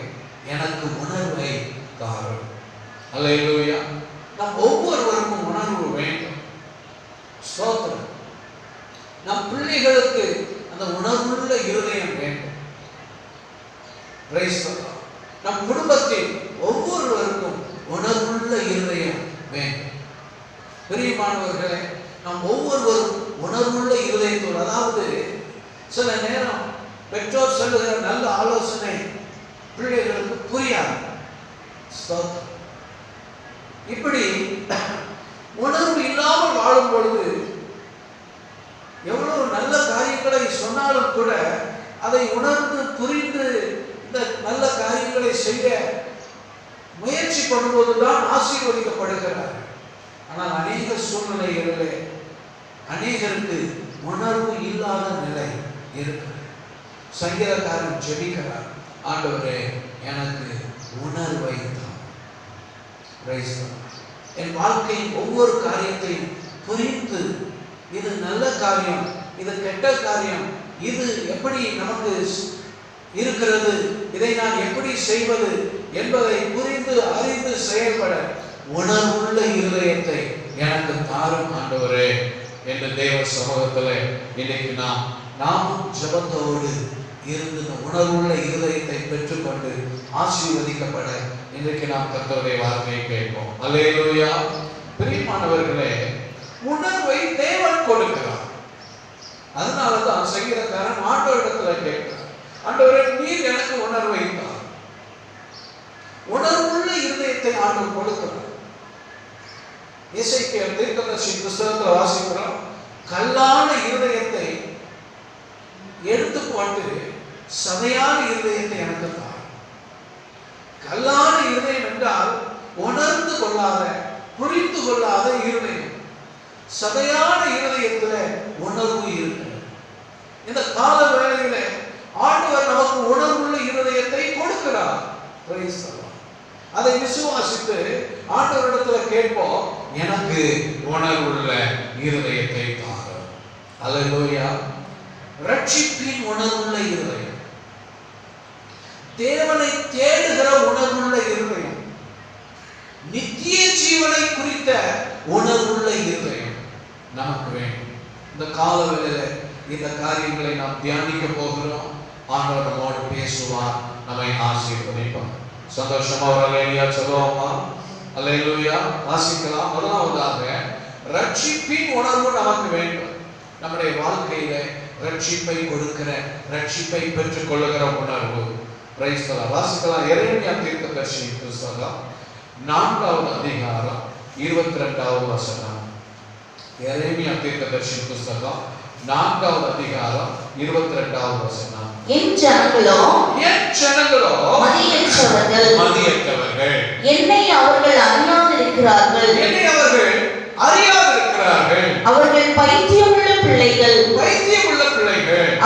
எனக்கு உணர்வை தாரும். அல்லேலூயா. நம் ஒவ்வொருவருக்கும் உணர்வு வேண்டும். ஸ்தோத்திரம். நம் பிள்ளைகளுக்கு அந்த உணர்வுள்ள இருதயம் வேண்டும். நம் குடும்பத்தில் ஒவ்வொருவருக்கும் உணர்வுள்ள இருதயம் வேண்டும். பிரியமானவர்களே, நம் ஒவ்வொருவரும் உணர்வுள்ள இருதயத்தோடு, அதாவது சில நேரம் பெற்றோர் சொல்லுகிற நல்ல ஆலோசனை பிள்ளைகளுக்கு புரியாது. இப்படி உணர்வு இல்லாமல் வாழும் பொழுது எவ்வளவு நல்ல காரியங்களை சொன்னாலும் கூட அதை உணர்ந்து புரிந்து இந்த நல்ல காரியங்களை செய்ய முயற்சி பண்ணும்போதுதான் ஆசீர்வதிக்கப்படுகிறார். ஆனால் அநேக சூழ்நிலைகளிலே அநேகருக்கு உணர்வு இல்லாத நிலை இருக்கிறது. சங்கீதக்காரன் ஜெபிக்கிறார், ஆண்டவரே எனக்கு உணர்வை தான், என் வாழ்க்கையின் ஒவ்வொரு காரியத்தையும் புரிந்து இது நல்ல காரியம், இது கெட்ட காரியம், இது எப்படி நமக்கு இருக்கிறது, இதை நான் எப்படி செய்வது என்பதை புரிந்து அறிந்து செயல்பட உணர்வுள்ள இருதயத்தை எனக்கு தாரும் ஆண்டவரே என்று தேவ சமூகத்தில் இன்னைக்கு நாமும் ஜெபத்தோடு இருந்து இந்த உணர்வுள்ள இருதயத்தை பெற்றுக்கொண்டு ஆசீர்வதிக்கப்பட இன்றைக்கு நாம் கர்த்தருடைய வார்த்தையை கேட்போம். அல்லேலூயா. பிரியமானவர்களே, உணர்வை தேவன் கொடுக்கிறார். அதனாலதான் சங்கீதக்காரன் ஆண்டவரிடத்துல கேட்கிறார், ஆண்டவரே நீர் எனக்கு உணர்வை தார். உணர்வுள்ள இருதயத்தை ஆண்டவர் கொடுக்கிறார். எசேக்கியேல் தீர்க்கதரிசி புத்தகத்தில் வாசிக்கிறோம், கல்லான இருதயத்தை எடுத்துக்கொண்டு சதையான இருதயத்தை எனக்கு தார். கல்லான இருதயம் என்றால் உணர்ந்து கொள்ளாத, புரிந்து கொள்ளாத இருதயம். சதையான இருதயத்துல உணர்வு இருக்கிறது. இந்த கால வேளையில ஆண்டவர் நமக்கு உணர்வுள்ள இருதயத்தை கொடுக்கிறார். அதை விசுவாசித்து ஆண்டவரிடத்துல கேட்போம், எனக்கு உணர்வுள்ள இருதயத்தை தாரும். அல்லேலூயா. ரட்சிப்பின் உணர்வுள்ள இருதயம், தேவனை தேடுகிற உணர்வுள்ள இருதயம், நித்திய ஜீவனை குறித்த உணர்வுள்ள இருதயம் நமக்கு வேண்டும். இந்த காலவெளியில இந்த காரியங்களை நாம் தியானிக்க போகிறோம். ஆண்டவர் நம்மோடு பேசுவார், நம்மை ஆசீர்வதிப்பார். சந்தோஷமா ஒரு அல்லேலூயா சொல்லுவோமா? அல்லேலூயா. வாசிக்கலாம். முதலாவதாக ரட்சிப்பின் உணர்வு நமக்கு வேண்டும். நம்முடைய வாழ்க்கையில ரட்சிப்பை கொடுக்கிற, ரட்சிப்பை பெற்றுக் கொள்ளுகிற உணர்வு. வாசிக்கலாம். எரேமியா தீர்க்கதரிசி புத்தகம் 4வது அதிகாரம் 22வது வசனம். எரேமியா தீர்க்கதரிசி புத்தகம் 4வது அதிகாரம் 22வது வசனம். என் ஜனங்களோ மதியற்றவர்கள், என்னை அவர்கள் அறியாதிருக்கிறார்கள், அவர்கள் பைத்தியமுள்ள பிள்ளைகள்,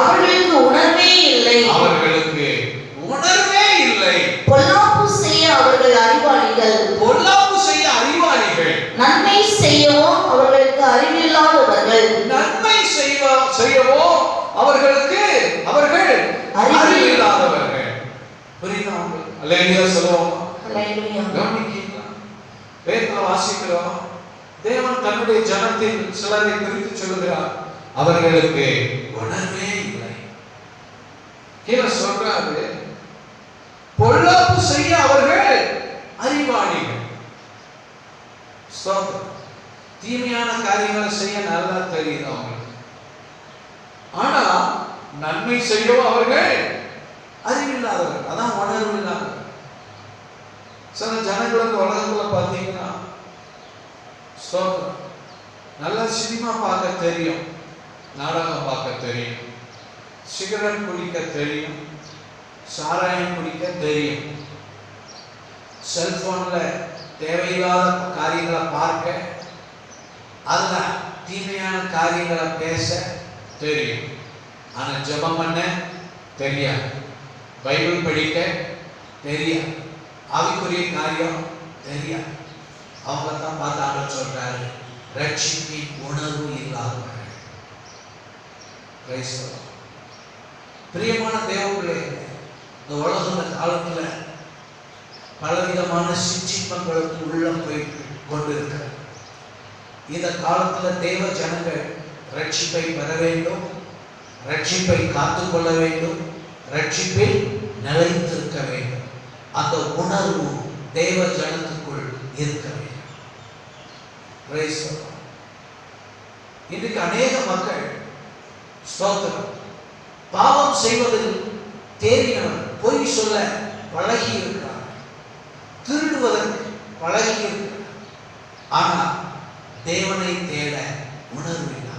அவர்களுக்கு உணர்வே இல்லை, பொல்லாப்பு செய்ய அவர்கள் அறிவாளிகள், நன்மை செய்யவோ அவர்களுக்கு அறிவில்லாதவர்கள், அறிவில்லாதவர்கள். புரியுதா? அல்லேலூயா சொல்லுவோம். கவனிக்கீங்களா? வேதத்துல வாசிக்கிறோம், தேவன் தன்னுடைய ஜனத்தின் சிலரை குறித்து சொல்லுகிறார், அவர்களுக்கு உணர்வே இல்லை. கீழே சொல்றாரு, பொல்லாப்பு செய்ய அவர்கள் அறிவாளிகள். தீமையான காரியங்களை செய்ய நல்லா தெரியுது அவங்களுக்கு, ஆனா நன்மை செய்யவும் அவர்கள் அறிவில்லாதவர்கள். அதான் உணர்வு இல்லாதவர்கள். சில ஜனங்களுக்கு உலகத்துல பார்த்தீங்கன்னா நல்லா சினிமா பார்க்க தெரியும், நாடகம் பார்க்க தெரியும், சிகரெட் குடிக்க தெரியும், சாராயம் குடிக்க தெரியும், செல்போன்ல தேவையில்லாத காரியங்களை பார்க்க, அதுல தீமையான காரியங்களை பேச தெரியும். ஆனா ஜெபம் பண்ண தெரியாது, பைபிள் படிக்க தெரியாது, ஆவிக்குரிய காரியம் தெரியாது. அவங்க தான் பார்த்து ஆண்டவர் சொல்றாரு, ரட்சிப்பின் உணர்வு இல்லாதவர்கள். பிரியமான தேவர்களே, இந்த உலக காலத்துல பலவிதமான சிற்றின்பங்களுக்கு உள்ள போய் கொண்டிருக்கிறது. இந்த காலத்துல தேவ ஜனங்கள் ரட்சிப்பை பெற வேண்டும், ரட்சிப்பை காத்துக்கொள்ள வேண்டும், ரட்சிப்பில் நிலைத்திருக்க வேண்டும். அந்த உணர்வு தேவ ஜனத்துக்குள் இருக்க வேண்டும். இன்றைக்கு அநேக மக்கள் ஸ்தோத்திரம் பாவம் செய்வதில் தேறினவர், பொய் சொல்ல பழகி இருக்கிறார், திருடுவதற்கு பழகி இருக்கிறார், ஆனா தேவனை தேட உணர்வு இல்லை.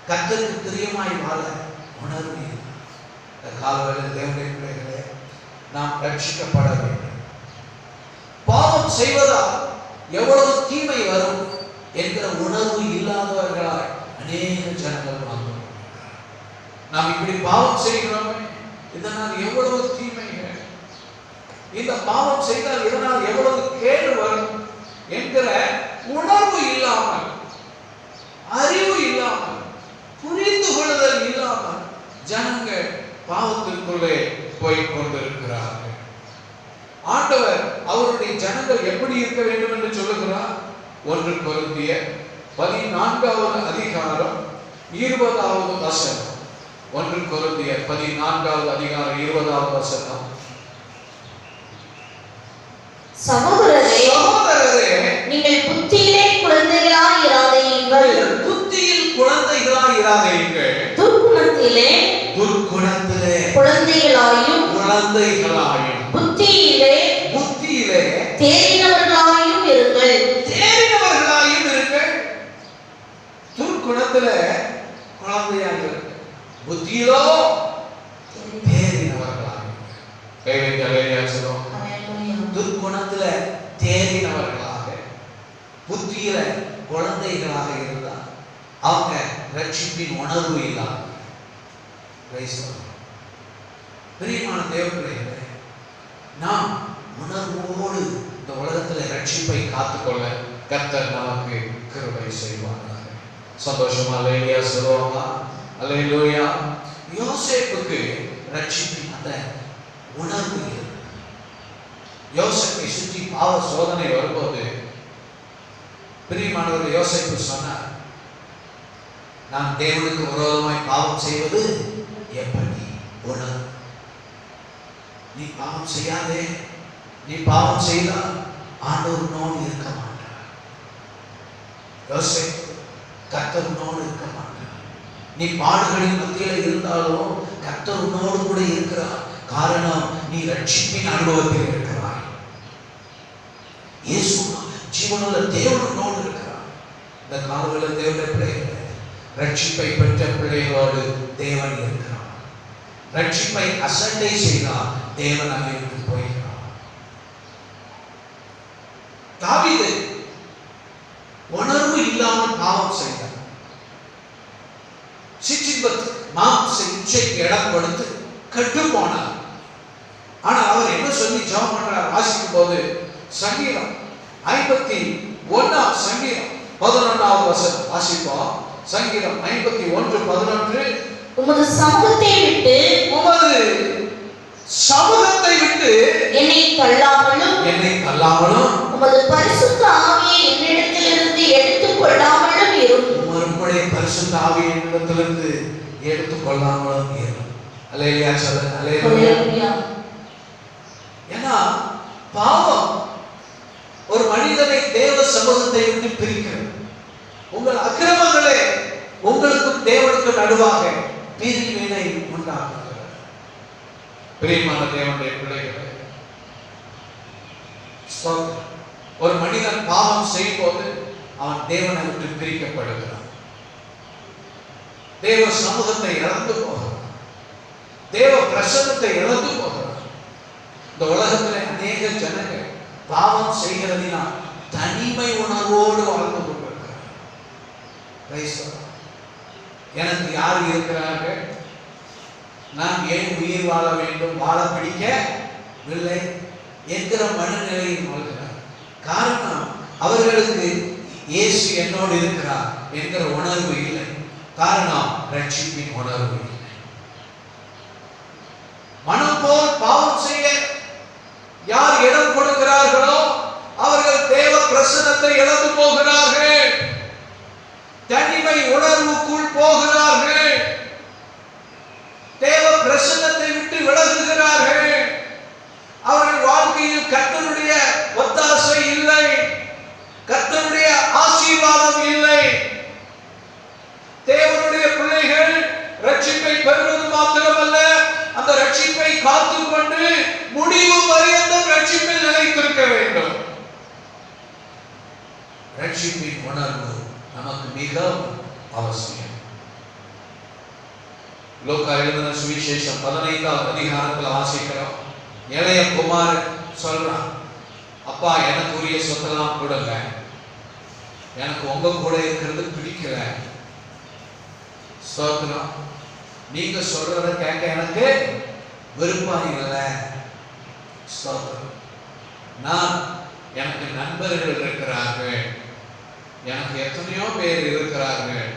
கர்த்தருக்கு பிரியமாய் வாழ உணர்வு இல்லை. இந்த காலவேளையில் தேவனுடைய பிள்ளைகளே, நாம் ரட்சிக்கப்பட வேண்டும். பாவம் செய்வதால் எவ்வளவு தீமை வரும் என்கிற உணர்வு இல்லாதவர்களாய் அநேக ஜனங்கள் வாழ்ந்து நாம் இப்படி பாவம் செய்கிறோமே, இதனால் எவ்வளவு தீமைகள், இந்த பாவம் செய்தால் இதனால் எவ்வளவு கேடு வரும் என்கிற உணர்வு இல்லாமல், அறிவு இல்லாமல், புரிந்து கொள்ளுதல் இல்லாமல் ஜனங்கள் பாவத்திற்குள்ளே போய் கொண்டிருக்கிறார்கள். ஆண்டவர் அவருடைய ஜனங்கள் எப்படி இருக்க வேண்டும் என்று சொல்லுகிறார். 1 கொரிந்தியர் 14வது அதிகாரம் 20வது வசனம். 1 கொரிந்தியர் 14வது அதிகாரம் 20வது வசனம். சகோதரரே, நீங்கள் புத்தியிலே குழந்தைகளாய் இராதீர்கள். புத்தியில் குழந்தைகளாய் இராதீர்கள். துர்க்குணத்திலே குழந்தைகளாயும் புத்தியிலே தேறினவர்களாயும் இருங்கள். துர்க்குணத்திலே குழந்தையாக இருங்கள், புத்தியிலோ தேறினவர்களாக. துர்க்குணத்தில தேறினவர்களாக, புத்தியில குழந்தைகளாக இருந்தால் அவங்க ரட்சிப்பின் உணர்வு இல்லாத. பிரியமான தேவர்களே, நாம் உணர்வோடு இந்த உலகத்தில் ரட்சிப்பை காத்துக்கொள்ள கர்த்தர் நமக்கு கிருபை செய்வாராக. சந்தோஷமா அல்லேலூயா சொல்லுவாங்க. அல்லேலூயா. யோசேப்புக்கு ரட்சிப்பின் அந்த உணர்வு இல்லை. யோசேப்பை சுற்றி பாவ சோதனை வரும்போது பிரியமானவர் யோசேப்பு சொன்னார், நான் தேவனுக்கு விரோதமாய் பாவம் செய்வது எப்படி உணர். நீ பாவம் செய்யாதே, நீ பாவம் செய்தால் ஆண்டவர் உன்னோடு இருக்க மாட்டார். யோசேப்பு கர்த்தர் உன்னோடு இருக்க மாட்டார். நீ பாடுகளின் மத்தியில் இருந்தாலும் கர்த்தர் உன்னோடு கூட இருக்கிறார். காரணம், நீ ரட்சிப்பின் அனுபவத்தில் இருக்கிறாய். இயேசு ஜீவனுள்ள தேவன் உன்னோடு இருக்கிறார். இந்த காலங்களில் தேவனுடைய பிள்ளைகள் ரட்சிப்பை பெற்ற பிள்ளைகளோடு தேவன் இருக்கிறார். ரட்சிப்பை அசட்டை செய்தால் தேவன் அங்கிருந்து போகிறார். தாவீது உணர்வு இல்லாமல் பாவம் செய்தார். சிற்றின்பத்து மாம்ச இச்சைக்கு இடம் கொடுத்து கெட்டு போனார். ஆனால் அவர் என்ன சொல்லி ஜெபம் பண்றார் வாசிக்கும் போது, சங்கீதம் 51 சங்கீதம் 11வது வசனம் வாசிப்போம். சங்கீதம் 51:11. உமது சமூகத்தை விட்டு என்னை தள்ளாமலும் உமது பரிசுத்த ஆவியை என்னிடத்திலிருந்து எடுத்துக் கொள்ளாமலும் இரும். உம்முடைய பரிசுத்த ஆவியை என்னிடத்திலிருந்து எடுத்துக் கொள்ளாமலும் இரும். அல்லேலூயா சொல்லுங்க. அல்லேலூயா. ஏன்னா பாவம் ஒரு மனிதனை தேவ சமூகத்தை விட்டு பிரிக்கிறது. உங்கள் அக்கிரமங்களே உங்களுக்கும் தேவனுக்கும் நடுவாக பிரிவினை உண்டாக்குகிறது. பிரியமான தேவனுடைய பிள்ளைகளே, ஒரு மனிதன் பாவம் செய்யும் போது அவன் தேவனை விட்டு பிரிக்கப்படுகிறான். தேவ சமூகத்தை இழந்து போகிறான். தேவ பிரசன்னத்தை இழந்து போகிறான். இந்த உலகத்தில் அநேக ஜனங்கள் பாவம் செய்கிறதினால் தனிமை உணர்வோடு வாழ்ந்து கொண்டிருக்கிறார். எனக்கு யார் இருக்கிறார்கள், நான் ஏன் உயிர் வாழ வேண்டும், வாழ பிடிக்கவில்லை என்கிற மனநிலையில் வாழ்கிறார். காரணம், அவர்களுக்கு இயேசு என்னோடு இருக்கிறார் என்கிற உணர்வு இல்லை. காரணம், ரட்சிப்பின் உணர்வு இல்லை. மனம் போல் பாவம் செய்ய யார் இடம் கொடுக்கிறார்களோ அவர்கள் தேவ பிரசன்னத்தை இழந்து போகிறார்கள். தனிமை உணர்வுக்குள் போகிறார்கள். தேவ பிரசன்னத்தை விட்டு விலகுகிறார்கள். அவர்கள் வாழ்க்கையில் கர்த்தருடைய ஒத்தாசை இல்லை, கர்த்தருடைய ஆசீர்வாதம் இல்லை. தேவனுடைய பிள்ளைகள் ரட்சிப்பை பெறுவது மாத்திரமல்ல, அந்த ரட்சிப்பை காத்துக்கொண்டு முடிவு பரியந்தம் ரட்சிப்பில் நிலைத்திருக்க வேண்டும். ரட்சிப்பின் உணர்வு நமக்கு மிகவும் அவசியம். லூக்கா எழுதின சுவிசேஷம் 15வது அதிகாரத்தில் வாசிக்கிறோம். இளைய குமாரன் சொல்றான், அப்பா எனக்கு உரிய சொத்தெல்லாம் கொடுங்க, எனக்கு உங்க கூட இருக்கிறது பிடிக்கல. ஸ்தோத்திரம். நீங்க சொல்றத கேட்க எனக்கு விருப்பம் இல்லை. ஸ்தோத்திரம். எனக்கு நண்பர்கள் இருக்கிறார்கள், எனக்கு எத்தனையோ பேர் இருக்கிறார்கள்,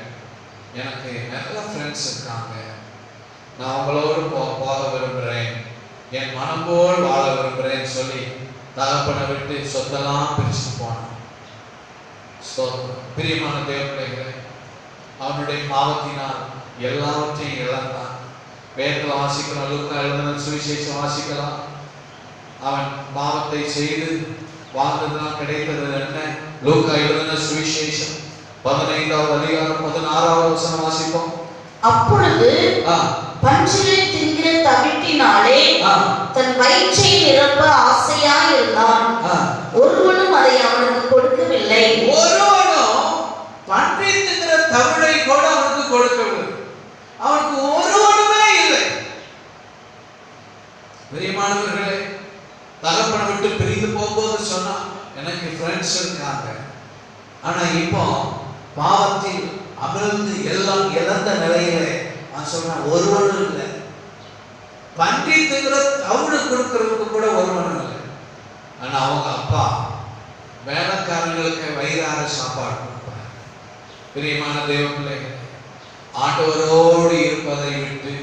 எனக்கு நல்ல ஃப்ரெண்ட்ஸ் இருக்காங்க, நான் அவங்களோடு போக விரும்புகிறேன், என் மனம் போல் வாழ விரும்புகிறேன்னு சொல்லி தகப்பனை விட்டு சொத்தெல்லாம் பிரிச்சு போனான். பிரியமான தேவ பிள்ளைகளே, அவனுடைய பாவத்தினால் எல்லாவற்றையும் இழந்தான். வேதத்தில் வாசிக்கலாம், லூக்கா எழுதின சுவிசேஷம் வாசிக்கலாம். அவன் பாவத்தை செய்து வாழ்ந்ததுதான் கிடைத்தது என்ன? லூக்கா எழுதின சுவிசேஷம் 15வது அதிகாரம் 16வது வசனம் வாசிப்போம். அப்பொழுது பஞ்சிலை தின்கிற தவிட்டினாலே தன் வயிற்றை நிரப்ப ஆசையாய் இருந்தான். ஒருவனும் அதை அவனுக்கு கொடுக்கவில்லை. ஒருவனும் பன்றி தின்கிற தவிடை கூட அவனுக்கு கொடுக்கவில்லை. அவனுக்கு ஒருவனுமே இல்லை. பிரியமானவர்களே, தகப்பனை விட்டு பிரிந்து போகும்போது சொன்னா எனக்கு ஃப்ரெண்ட்ஸ் இருக்காங்க, ஆனா இப்போ பாவத்தில் அமிழ்ந்து எல்லாம் இழந்த நிலையிலே நான் சொல்றேன் ஒருவனும் இல்லை. பன்றி தின்கிற தவிடு கொடுக்கறதுக்கு கூட ஒருவனும் இல்லை. ஆனா அவங்க அப்பா வேலைக்காரங்களுக்கு வயிறார சாப்பாடு கொடுப்பார். பிரியமான தேவ பிள்ளைகள், ஆண்டவரோடு இருப்பதை விட்டு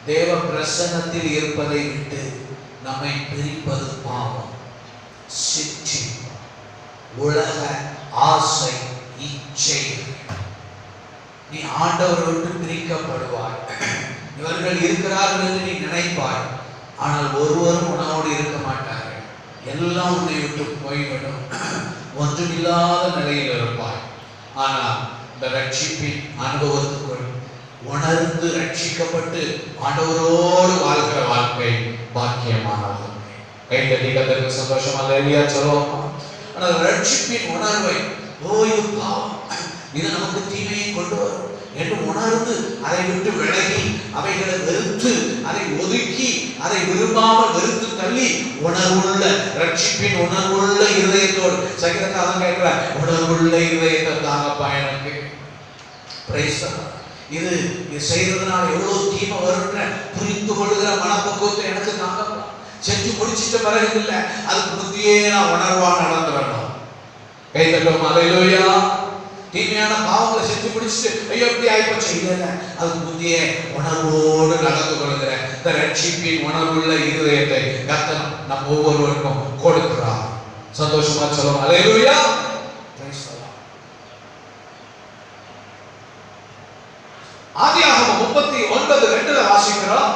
தேவ பிரசன்னத்தில் இருப்பதை விட்டு நம்மை பிரிப்பது பாவம், சிற்றி, உலக ஆசை, இச்சை. நீ ஆண்டவரை விட்டு பிரிக்கப்படுவாய். இவர்கள் இருக்கிறார்கள் என்று நீ நினைப்பாய், ஆனால் ஒருவரும் உன்னோடு இருக்க மாட்டார்கள். எல்லாம் உன்னை விட்டு போய்விடும். ஒன்றுமில்லாத நிலையில் இருப்பாய். ஆனால் இந்த ரட்சிப்பின் அனுபவத்துக்குள் உணர்ந்து ரட்சிக்கப்பட்டு ஆண்டவரோடு வாழ்கிற வாழ்க்கை பாக்கியமான வாழ்க்கை. கைத்தட்டி கர்த்தருக்கு சந்தோஷமா அல்லேலூயா சொல்லுவோம். ஆனால் ரட்சிப்பின் உணர்வை, இது பாவம், இது நமக்கு தீமையை கொண்டு வரும் என்று உணர்ந்து அதை விட்டு விலகி அவைகளை வெறுத்து அதை ஒதுக்கி அதை விரும்பாமல் வெறுத்து தள்ளி உணர்வுள்ள ரட்சிப்பின் உணர்வுள்ள இருதயத்தோடு சகிதக்காலம் கேட்கிற உணர்வுள்ள இருதயத்தை தாங்கப்பா எனக்கு. இது செய்யறதுனால எவ்வளவு தீமை வரும்ன்ற புரிந்து கொள்கிற மனப்பக்குவத்தை எனக்கு தாங்கப்பா. செஞ்சு முடிச்சிட்ட பிறகு இல்லை, அதுக்கு முந்தையே நான் உணர்வா நடந்து வரணும். கை தட்டுவோம் அல்லேலூயா. தீமையான பாவங்களை செஞ்சு முடிச்சுட்டு ஐயோ எப்படி ஆயிப்போச்சு இல்லை, அதுக்கு முந்தைய உணர்வோடு நடந்து கொள்கிற இந்த ரட்சிப்பின் உணர்வுள்ள இருதயத்தை கர்த்தர் நம்ம ஒவ்வொருவருக்கும் கொடுக்கிறார். சந்தோஷமா சொல்லுவோம் அல்லேலூயா. ஆதியாகமம் 39:2 வாசிக்கிறோம்.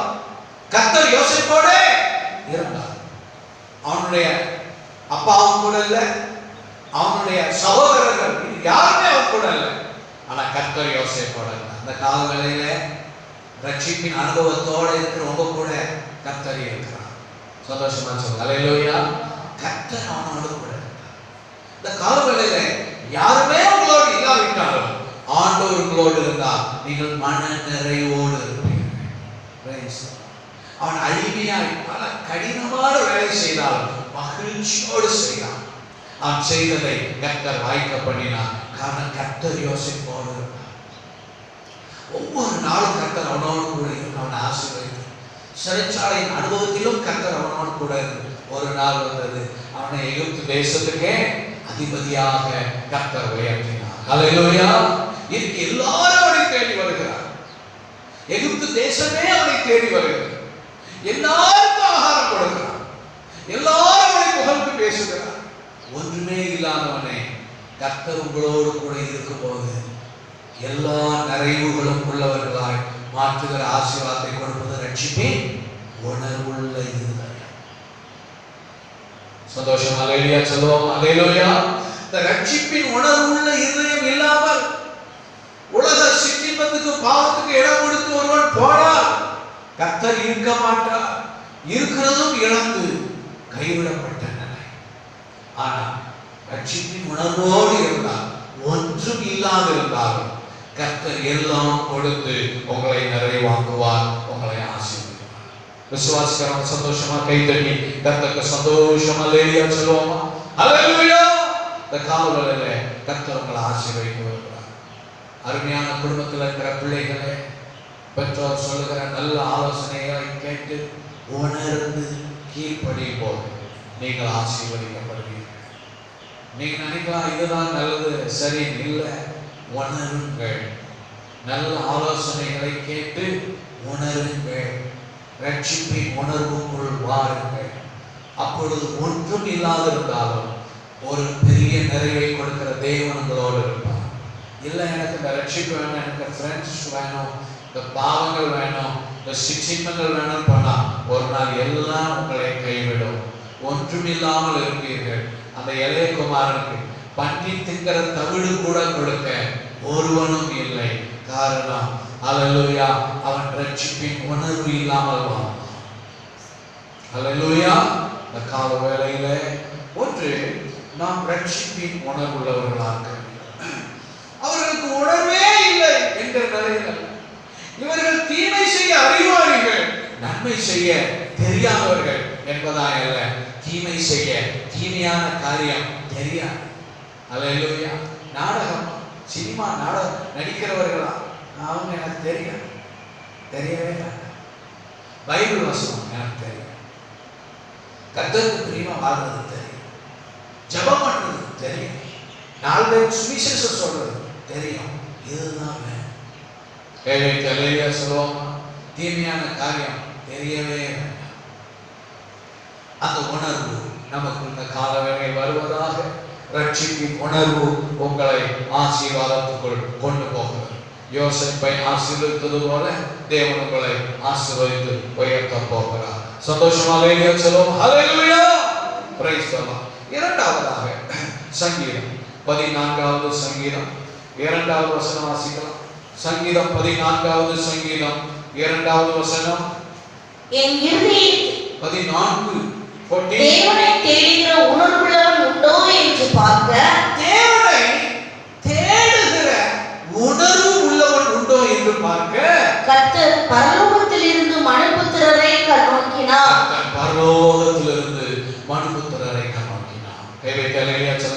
கர்த்தர் யோசேப்போட இருந்தார். அவனுடைய அப்பாவும் கூட இல்லை, அவனுடைய சகோதரர்கள் யாருமே அவன் கூட இல்லை, ஆனா கர்த்தர் யோசேப்போட இருந்தார். அந்த காலவேளையில ரட்சிப்பின் அனுபவத்தோட இருக்கிற உங்க கூட கர்த்தர் இருக்கிறார். சந்தோஷமா சொல்லுங்க அல்லேலூயா. கர்த்தர் அவனோடு கூட இருந்தார். இந்த காலவேளையில யாருமே உங்களோடு இல்லாவிட்டாலும் ஆண்டவர் உங்களோடு இருந்தால் நீங்கள் மன நிறைவோடு இருப்பீர்கள். அவன் அடிமையாய் பல கடினமான வேலை செய்தால் மகிழ்ச்சியோடு செய்தான். அவன் செய்ததை கர்த்தர் வாய்க்க பண்ணினார். காரணம் கர்த்தர் யோசேப்போடு இருந்தார். ஒவ்வொரு நாளும் கர்த்தர் அவனோடு கூட இருந்து அவனை ஆசீர்வதித்தார். சிறைச்சாலையின் அனுபவத்திலும் கர்த்தர் அவனோடு கூட இருந்து ஒரு நாள் வந்தது, அவனை எகிப்து தேசத்துக்கே அதிபதியாக கர்த்தர் உயர்த்தினார். அல்லேலூயா. இன்னைக்கு எல்லாரும் அவனை தேடி வருகிறார். எகிப்து தேசமே அவனை தேடி வருகிறது. எல்லாருக்கும் ஆகாரம் கொடுக்கிறார். எல்லாரும் அவனை புகழ்ந்து பேசுகிறார். ஒன்றுமே இல்லாதவனை கர்த்தர் உங்களோடு கூட இருக்கும் போது எல்லா நிறைவுகளும் உள்ளவர்களாய் மாற்றுகிற ஆசீர்வாதத்தை கொடுப்பது ரட்சிப்பின் உணர்வுள்ள இருதயம். சந்தோஷம் அல்லேலூயா சொல்லுவோம் அல்லேலூயா. இந்த ரட்சிப்பின் உணர்வுள்ள இருதயம் இல்லாமல் உலக சிற்றின்பத்துக்கு பாவத்துக்கு இடம் கொடுத்து ஒருவன் போனால் கர்த்தர் இருக்க மாட்டார். இருக்கிறதும் இழந்து கைவிடப்பட்ட நிலை. ஆனா ரட்சிப்பின் உணர்வோடு இருந்தால், ஒன்றும் இல்லாது இருந்தாலும் கர்த்தர் எல்லாம் கொடுத்து உங்களை நிறைவாக்குவார், உங்களை ஆசீர்வதிப்பார். விசுவாசிக்கிறவங்க சந்தோஷமா கை தட்டி கர்த்தருக்கு சந்தோஷமா லேலியா சொல்லுவோமா? ஹல்லேலூயா! இந்த காலவெளியில கர்த்தர் உங்களை ஆசீர்வதிக்க வருகிறார். அருமையான குடும்பத்தில் இருக்கிற பிள்ளைகளே, பெற்றோர் சொல்லுகிற நல்ல ஆலோசனைகளை கேட்டு உணர்ந்து கீழ்ப்படியும் போது நீங்கள் ஆசீர்வதிக்கப்படுவீர்கள். நீங்க நினைக்கலாம் இதுதான் நல்லது, சரி இல்லை. உணருங்கள், நல்ல ஆலோசனைகளை கேட்டு உணருங்கள், ரட்சிப்பின் உணர்வுக்குள் வாருங்கள். அப்பொழுது ஒன்றும் இல்லாது இருந்தாலும் ஒரு பெரிய நிறைவை கொடுக்கிற தேவன் உங்களோடு இருப்பார். இல்லை எனக்கு இந்த ரட்சிப்பு வேணும், எனக்கு ஃப்ரெண்ட்ஸ் வேணும், இந்த பாவங்கள் வேணும், இந்த சிற்றின்பங்கள் வேணும் பண்ணா ஒரு நாள் எல்லாம் உங்களை கைவிடும். ஒன்றும் இல்லாமல் இருப்பீர்கள். அந்த இளைய குமாரனுக்கு பன்றி திங்கிற தவிடு கூட கொடுக்க ஒருவனும் இல்லை. காரணம், அல்லேலூயா, அவன் ரட்சிப்பின் உணர்வு இல்லாமல் வாழ்ந்தான். அல்லேலூயா! இந்த கால வேளையில ஒன்று நாம் ரட்சிப்பின் உணர்வுள்ளவர்களாக, அவர்களுக்கு உணர்வே இல்லை என்ற நிலையில் இவர்கள் தீமை செய்ய அறிவாளிகள், நன்மை செய்ய தெரியாதவர்கள் என்பதாக அல்ல, தீமை செய்ய தீமையான காரியம் தெரியாது. அல்லேலூயா! நாடகம், சினிமா நாடகம் நடிக்கிறவர்களா அவங்க எனக்கு தெரியும், தெரியவே இல்லை. பைபிள் வசனம் எனக்கு தெரியும், கர்த்தருக்கு பிரியமா வாழ்றது தெரியும், ஜெபம் பண்றது தெரியும், நாலு சுவிசேஷம் சொல்றது தெரியும். இதுதான் வேணும். சொல்லுவாங்க, தீமையான காரியம் தெரியவே வேண்டாம். அந்த உணர்வு நமக்கு இந்த காலவேளையில் வருவதாக. ரட்சிப்பின் உணர்வு உங்களை ஆசீர்வாதத்துக்குள் கொண்டு போகிறது. யோசேப்பை ஆசீர்வதித்தது போல தேவன் உங்களை ஆசீர்வதித்து உயர்த்த போகிறார். சந்தோஷமா லேலியா சொல்லுவோம். ஹல்லேலூயா! Praise the lord. இரண்டாவதாக சங்கீதம் 14வது சங்கீதம் 2வது வசனம் வாசிக்கலாம். சங்கீதம் 14வது சங்கீதம் 2வது வசனம். என் இருதயத்தில் 14 தேவனை தேடுகிற உணர்வுள்ளவன் உண்டோ என்று பார்க்க, தேவனை தேடுகிற உணர்வு உள்ளவன் உண்டோ என்று பார்க்க கர்த்தர் பரலோகத்திலிருந்து மனுபுத்திரரை கண்ணோக்கினார். பரலோகத்திலிருந்து மனுபுத்திரரை கண்ணோக்கினார்.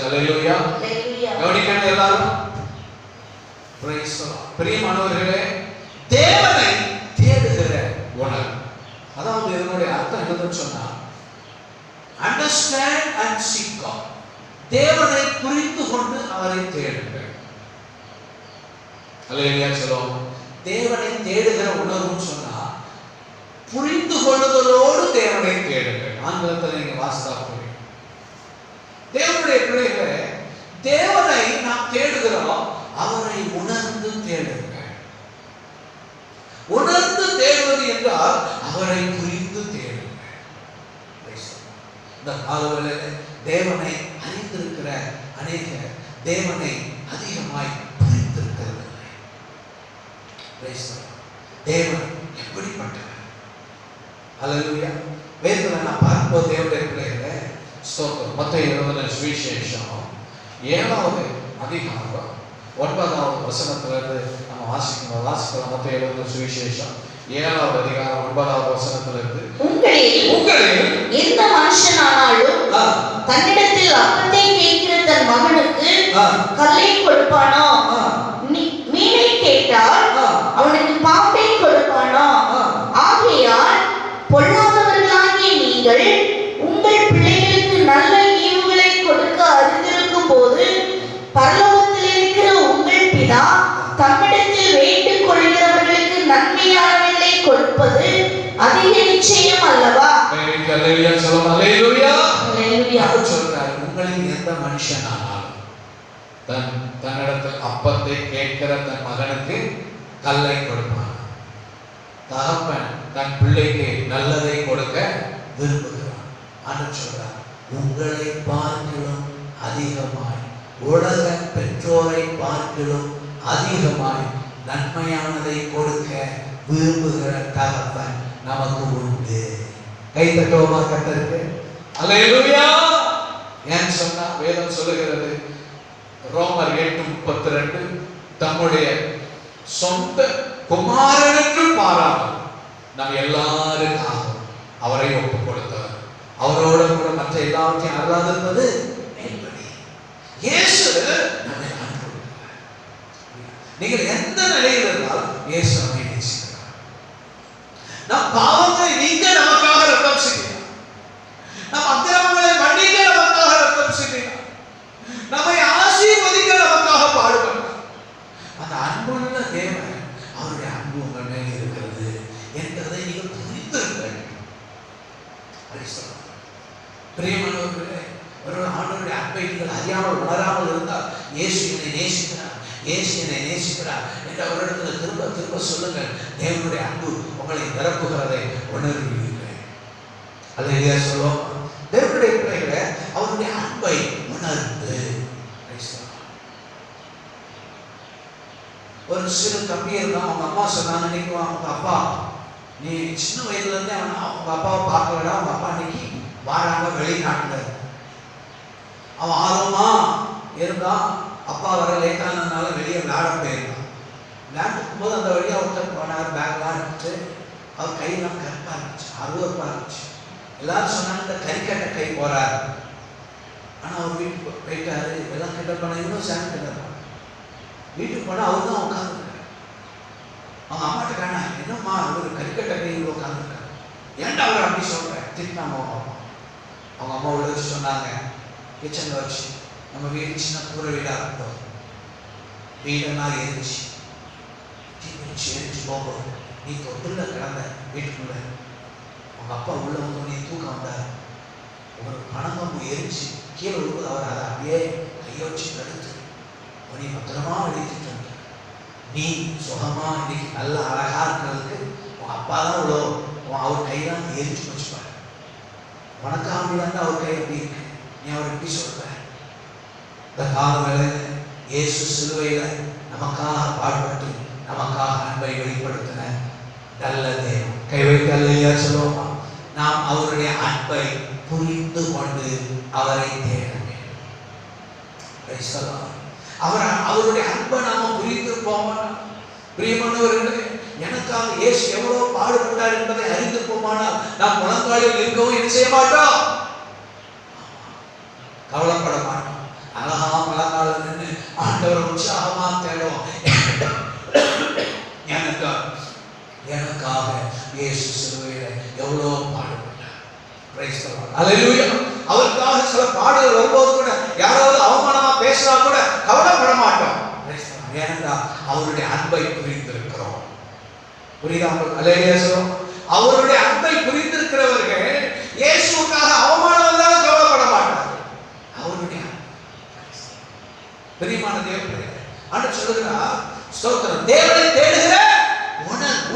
ஹல்லேலூயா! ஹல்லேலூயா! கவனிக்கணும் எல்லாரும். Price the lord. பிரியமானவர்களே, தேவனை தேடுகிற உணர்வு, அதாவது இதனுடைய அர்த்தம் என்னன்னு சொன்னா, understand and seek God. தேவனை புரிந்து கொண்டு அவரை தேடுங்கள். அல்லேலூயா சொல்லுவோம். தேவனை தேடுகிற உணர்வுன்னு சொன்னா புரிந்து கொள்ளுதலோடு தேவனை தேடுங்கள். ஆங்கிலத்தில் நீங்க வாசித்தா புரியும். தேவனுடைய பிள்ளைகளே, தேவனை நாம் தேடுகிறோம், அவரை உணர்ந்து தேடுங்கள். உணர்ந்து தேடுவது என்றால் அவரை புரிந்து தேடுங்கள். இந்த காலவெளியில் தேவனை அறிந்திருக்கிற அநேகர் தேவனை அதிகமாய் புரிந்திருக்கிறது. தேவன் எப்படிப்பட்டவர்? அல்லேலூயா! வேதத்தில் நான் பார்க்கும்போது தேவனுடைய பிள்ளைகளே, ஸ்தோத்திரம். மத்தேயு எழுதின சுவிசேஷம் 7வது அதிகாரம் 9வது வசனத்திலிருந்து நம்ம வாசிக்கலாம். மத்தேயு எழுதின சுவிசேஷம் 7வது அதிகாரம் 9வது வசனத்திலிருந்து, உங்களில் எந்த மனுஷனானாலும் தன்னிடத்தில் அப்பத்தை கேட்கிற தன் மகனுக்கு கல்லை கொடுப்பானோ? மீனை கேட்டால் அவனுக்கு பாம்பை கொடுப்பானோ? ஆகையால் பொல்லாதவர்களாகிய நீங்கள் உங்கள் பிள்ளைகளுக்கு நல்ல ஈவுகளை கொடுக்க அறிந்திருக்கும் போது பரலோகத்தில் இருக்கிற உங்கள் பிதா தம்மிடத்தில் வேண்டிக் கொள்கிறவர்களுக்கு நன்மையானவற்றை கொடுப்பது அதிக நிச்சயம் அல்லவா? அல்லேலூயா சொல்லுங்க. அல்லேலூயா! அல்லேலூயா சொல்றாரு. உங்களில் எந்த மனுஷனானாலும் தன்னிடத்தில் அப்பத்தை கேட்கிற தன் மகனுக்கு கல்லை கொடுப்பான். தகப்பன் தன் பிள்ளைக்கு நல்லதை கொடுக்க விரும்புகிறான். ஆண்டவர் சொல்றார், உங்களை பார்க்கிலும் அதிகமாய், உலக பெற்றோரை பார்க்கிலும் அதிகமாய் நன்மையானதை கொடுக்க விரும்புகிற தகப்பன் நமக்கு உண்டு. கை தட்டுவோமா கர்த்தருக்கு? அல்லேலூயா! ஏன்னு சொன்னா வேதம் சொல்லுகிறது ரோமர் 8:32 தம்முடைய சொந்த குமாரனுக்கு பாராமல் நாம் எல்லாருக்காகவும் அவரை ஒப்புக் கொடுத்தவர். அவரோட கூட மற்ற எல்லாத்தையும் ஆராதிப்பது மேல்படி. இயேசு நம்மை அன்பு. நீங்கள் எந்த நிலையில் இருந்தாலும் இயேசு நம்மை நேசிக்கிறார். நம் பாவங்களை நீங்க நமக்காக ரத்தம் சிந்தினார். நம் அக்கிரமங்களை மன்னிக்க நமக்காக ரத்தம் சிந்தினார். நம்மை ஆசீர்வதிக்க நமக்காக பாடுபட்டார். அந்த அன்புள்ள தேவன் அவருடைய அன்பு உங்கள் மேல் இருக்கிறது என்பதை நீங்கள் புரிந்திருங்கள். பிரியமானவர்களே, ஒரு ஆண்டவருடைய அன்பை நீங்கள் அறியாமல் உணராமல் இருந்தால் இயேசு என்னை நேசிக்கிறார், இயேசு என்னை நேசிக்கிறார் என்று அவரிடத்தில் திரும்ப திரும்ப சொல்லுங்கள். தேவனுடைய அன்பு உங்களை நிரப்புகிறதை உணர்வீர்கள். அல்லேலூயா சொல்லுவோம். தேவனுடைய பிள்ளைகளை அவருடைய அன்பை உணர்ந்து ஒரு சிறு தம்பி இருந்தான். அவங்க அம்மா சொன்னாங்க, இன்னைக்கு அவங்க அப்பா நீ சின்ன வயதுல இருந்தே அவங்க அப்பாவை பார்க்கலடா, அவங்க அப்பா இன்னைக்கு வாராங்க வெளிநாட்டுல. அவன் ஆர்வமா இருந்தான். அப்பா வர லேட்டானதுனால வெளியே விளையாட போயிருந்தான். விளையாண்டுக்கும் போது அந்த வழியாக ஒருத்தர் போனார். பேக்லாம் எடுத்துட்டு அவர் கையெல்லாம் கருப்பா இருந்துச்சு, அருவருப்பா இருந்துச்சு. எல்லாரும் சொன்னாங்க இந்த கறிக்கட்டை கை போறாரு. ஆனா அவர் வீட்டுக்கு போயிட்டாரு. எல்லாம் கிட்ட போனா இன்னும் சேம் கிட்ட வீட்டுக்கு போனால் அவர் தான் உட்காந்துருக்காரு. அவங்க அம்மாட்ட காணா, என்னம்மா ஒரு கறிக்கட்டை கையில் உட்காந்துருக்காரு, ஏன்டா அவர் அப்படி சொல்கிறேன் திட்டினாங்க அவங்க அம்மா. அவங்க அம்மா உள்ள வச்சு சொன்னாங்க, கிச்சனில் வச்சு நம்ம வீடு சின்ன கூரை வீடாக இருந்தோம், வீடெல்லாம் எரிச்சு தீப்பிடிச்சு எரிச்சு போகும்போது நீ தொட்டில் கிடந்த வீட்டுக்குள்ள அவங்க அப்பா உள்ள வந்து நீ தூக்கம் வந்தார். ஒரு பணங்கம்பு எரிச்சு கீழே விழுவது அவர் அதை அப்படியே கையை வச்சு தடுத்து நீ பத்திரமா எழுதிட்டு வந்த, நீ சுகமா இன்னைக்கு நல்ல அழகா இருக்கிறதுக்கு உன் அப்பா தான் இவ்வளோ அவர் கையெல்லாம் எரிச்சு வச்சுப்பாரு. உனக்காக அப்படிதான் அவர் கை எப்படி இருக்கு, நீ அவர் எப்படி சொல்ற? இந்த காலவேளை இயேசு சிலுவையில நமக்காக பாடுபட்டு நமக்காக அன்பை வெளிப்படுத்தின நல்ல தேவன். கை வைத்து அல்லேலூயா சொல்லுவோமா? நாம் அவருடைய அன்பை புரிந்து கொண்டு அவரை தேட வேண்டும். அவருடைய அன்பை நாம புரிந்திருப்போமா? பிரியமானவர்களே, எனக்காக இயேசு எவ்வளவு பாடுபட்டார் என்பதை அறிந்திருப்போமானால் நாம் முழங்காலில் இருக்கவும் என்ன செய்ய மாட்டோம், கவலைப்பட மாட்டோம். அழகா முழங்கால நின்று ஆண்டவரை உற்சாகமா தேடுவோம். எனக்காக இயேசு சிலுவையில எவ்வளவு பாடுபட்டார். Praise the lord. அல்லேலூயா. அவருக்காக சில பாடுகள் வரும்போது கூட யாராவது அவமானமா பேசினா கூட கவலைப்பட மாட்டோம். ஏனென்றால் அவருடைய அன்பை புரிந்திருக்கிறோம். புரியுதா? அல்லேலூயா சொல்லுவோம். அவருடைய அன்பை புரிந்திருக்கிறவர்கள் இயேசுவுக்காக அவமானம் வந்தாலும் கவலைப்பட மாட்டார்கள். அவருடைய பிரியமான தேவனே, ஆண்டவர் சொல்லுகிறார், ஸ்தோத்திரம், தேவனை தேடுகிற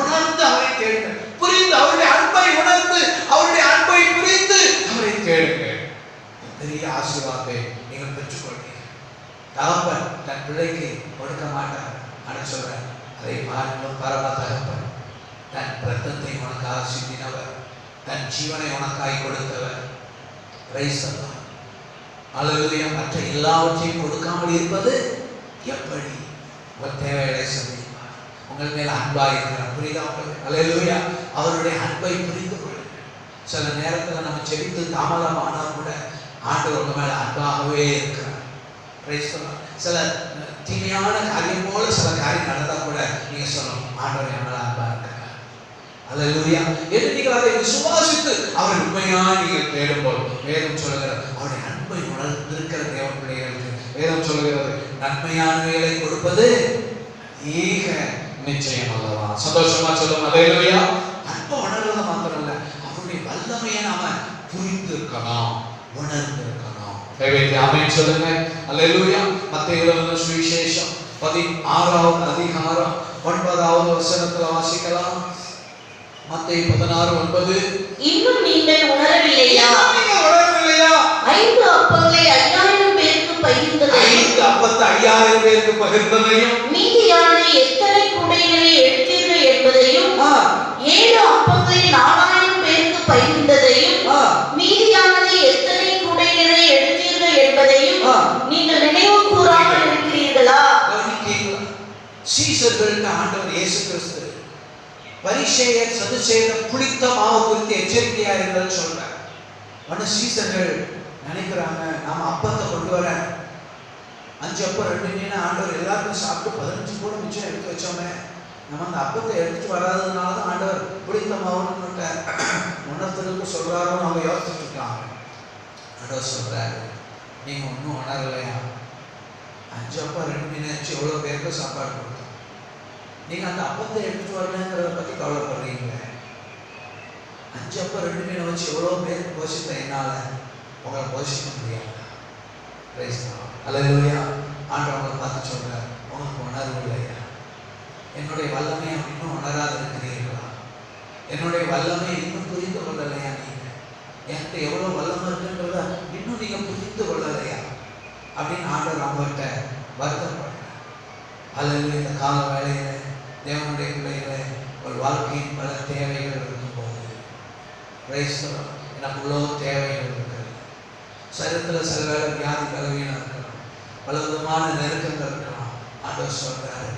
உணர்ந்து அவரை தேடுங்கள், புரிந்து அவருடைய அன்பை உணர்ந்து அவருடைய அன்பை புரிந்து அவரை தேடுங்கள். பெரிய ஆசீர்வாதத்தை நீங்கள் பெற்றுக்கொள்வீர்கள். தகப்பன் தன் பிள்ளைக்கு கொடுக்க மாட்டார். ஆனால் சொல்ற அதை பார்க்கும் பரம தகப்பன் தன் ரத்தத்தை உனக்காக சிந்தினவர், தன் ஜீவனை உனக்காய் கொடுத்தவர். Praise the lord. அல்லேலூயா. மற்ற எல்லாவற்றையும் கொடுக்காமல் இருப்பது எப்படி? உங்கள் தேவைகளை சந்திப்பார், உங்கள் மேல் அன்பாக இருக்கிறார். புரியுதா? அல்லேலூயா. அவருடைய அன்பை புரிந்து கொள்ளுங்கள். சில நேரத்தில் நம்ம செபித்து தாமதமானால் கூட ஆண்டவர் உங்க மேல அன்பாகவே இருக்கிறார். Price the Lord. சில தீமையான காரியம் போல சில காரியம் நடந்தா கூட நீங்க சொல்லணும், ஆண்டவர் என் மேல அன்பா இருக்கிறார். அல்லேலூயா. என்று நீங்கள் அதை விசுவாசித்து அவர் உண்மையாக நீங்கள் தேடும்போது வேதம் சொல்லுகிறது, அவருடைய அன்பை உணர்ந்திருக்கிற தேவ பிள்ளைகளுக்கு வேதம் சொல்லுகிறது, நன்மையானவைகளை கொடுப்பது ஏக நிச்சயம் அல்லவா? சந்தோஷமா சொல்லுங்க. அல்லேலூயா. அன்பை உணர்றது மாத்திரம் இல்ல, அவருடைய வல்லமையை நாம புரிந்திருக்கணும், உணர்ந்திருக்கணும். ஆமென் சொல்லுங்க. அல்லேலூயா. மத்தேயு எழுதின சுவிசேஷம் 16வது அதிகாரம் 9வது வசனத்தில் வாசிக்கலாம். மத்தேயு 16:9. இன்னும் நீங்கள் உணரவில்லையா? 5 அப்பங்களை 5000 பேருக்கு பகிர்ந்ததையும் 5 அப்பத்தை 5000 பேருக்கு பகிர்ந்ததையும் மீதியானதை எத்தனை கூடைகளை எடுத்தீர்கள் என்பதையும் 7 அப்பங்களை 4000 பேருக்கு பகிர்ந்ததையும் மீதியானதை எத்தனை கூடைகளை எடுத்தீர்கள் சீசர்கள்ட்ட ஆண்டவர் இயேசு கிறிஸ்து பரிசேயர் சதுசேயர் புளித்த மாவு குறித்து எச்சரிக்கையா இருங்கள் சொல்றார். ஆனா சீசர்கள் நினைக்கிறாங்க, நாம அப்பத்தை கொண்டு வர 5 அப்பம் 2 மீன் ஆண்டவர் எல்லாருக்கும் சாப்பிட்டு 15 கூட மிச்சம் எடுத்து வச்சோமே, நம்ம அந்த அப்பத்தை எடுத்துட்டு வராததுனால தான் ஆண்டவர் புளித்த மாவுன்னு உணர்த்துறதுக்கு சொல்றாரோன்னு அவங்க யோசிச்சுட்டு இருக்காங்க. ஆண்டவர் சொல்றாரு, நீங்க ஒன்றும் உணரலையா? 5 அப்பம் 2 மீன் வச்சு எவ்வளோ பேருக்கு சாப்பாடு கொடுத்தோம், நீங்க அந்த அப்பத்தை எடுத்துட்டு வரலங்கிறத பத்தி கவலைப்படுறீங்களே. 5 அப்பம் 2 மீனை வச்சு எவ்வளோ பேருக்கு போஷித்த என்னால உங்களை போஷிக்க முடியாது. அல்லேலூயா. ஆண்டவங்களை பார்த்து சொல்றார், உங்களுக்கு உணர்வு இல்லையா? என்னுடைய வல்லமையை இன்னும் உணராது இருக்கிறீர்களா? என்னுடைய வல்லமையை இன்னும் புரிந்து கொள்ளலையா? நீங்க என்கிட்ட எவ்வளவு வல்லமை இருக்குன்றத இன்னும் நீங்க புரிந்து கொள்ளலையா அப்படின்னு ஆண்டவர் அவங்ககிட்ட வருத்தப்படுறார். அல்லது இந்த கால வேளையில தேவனுடைய பிள்ளைகளை ஒரு வாழ்க்கையின் பல தேவைகள் இருக்கும்போது எனக்குள்ளோ தேவைகள் இருக்கிறது. சரீரத்தில் சில வேலை வியாதி கலவீனம் இருக்கலாம், பல விதமான நெருக்கங்கள் இருக்கலாம். ஆண்டவர் சொல்றாரு,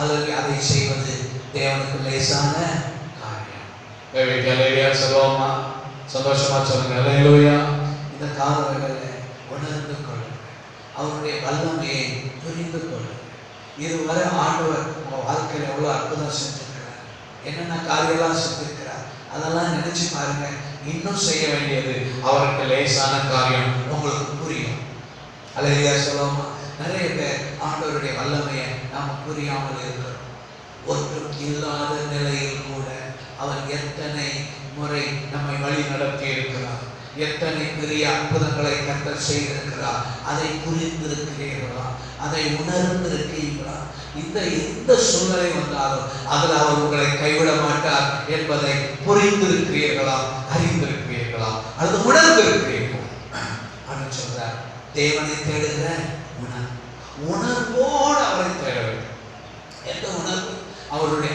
அல்லது அதை செய்வது தேவனுக்கு லேசான காரியம். சொல்லுவோமா? சந்தோஷமா சொல்லுங்க. அல்லேலூயா. இந்த காலங்களில் உணர்ந்து கொள்ளுங்கள், அவருடைய வல்லமையை புரிந்து கொள்ளுங்கள். இதுவரை ஆண்டவர் உங்க வாழ்க்கையில் எவ்வளோ அற்புதம் செஞ்சிருக்கிறார், என்னென்ன காரியெல்லாம் செஞ்சிருக்கிறார், அதெல்லாம் நினைச்சு பாருங்க. இன்னும் செய்ய வேண்டியது அவருக்கு லேசான காரியம் உங்களுக்கு புரியும். அல்லேலூயா சொல்லுவோமா? நிறைய பேர் ஆண்டவருடைய வல்லமையை நாம புரியாமல் இருக்கிறோம். ஒன்றும் இல்லாத நிலையில் கூட அவர் எத்தனை முறை நம்மை வழி நடத்தி இருக்கிறார், எத்தனை பெரிய அற்புதங்களை கர்த்தர் செய்திருக்கிறார். அதை புரிந்திருக்கிறீர்களா? அதை உணர்ந்திருக்கிறீர்களா? எந்த சூழ்நிலை வந்தாலும் அதில் அவர் உங்களை கைவிட மாட்டார் என்பதை புரிந்திருக்கிறீர்களா? அறிந்திருக்கிறீர்களா? அது உணர்ந்திருக்கிறீர்களா? அப்படின்னு சொல்றார், தேவனை தேடுகிற உணர்வோடு அவரை தேட வேண்டும். எந்த உணர்வு?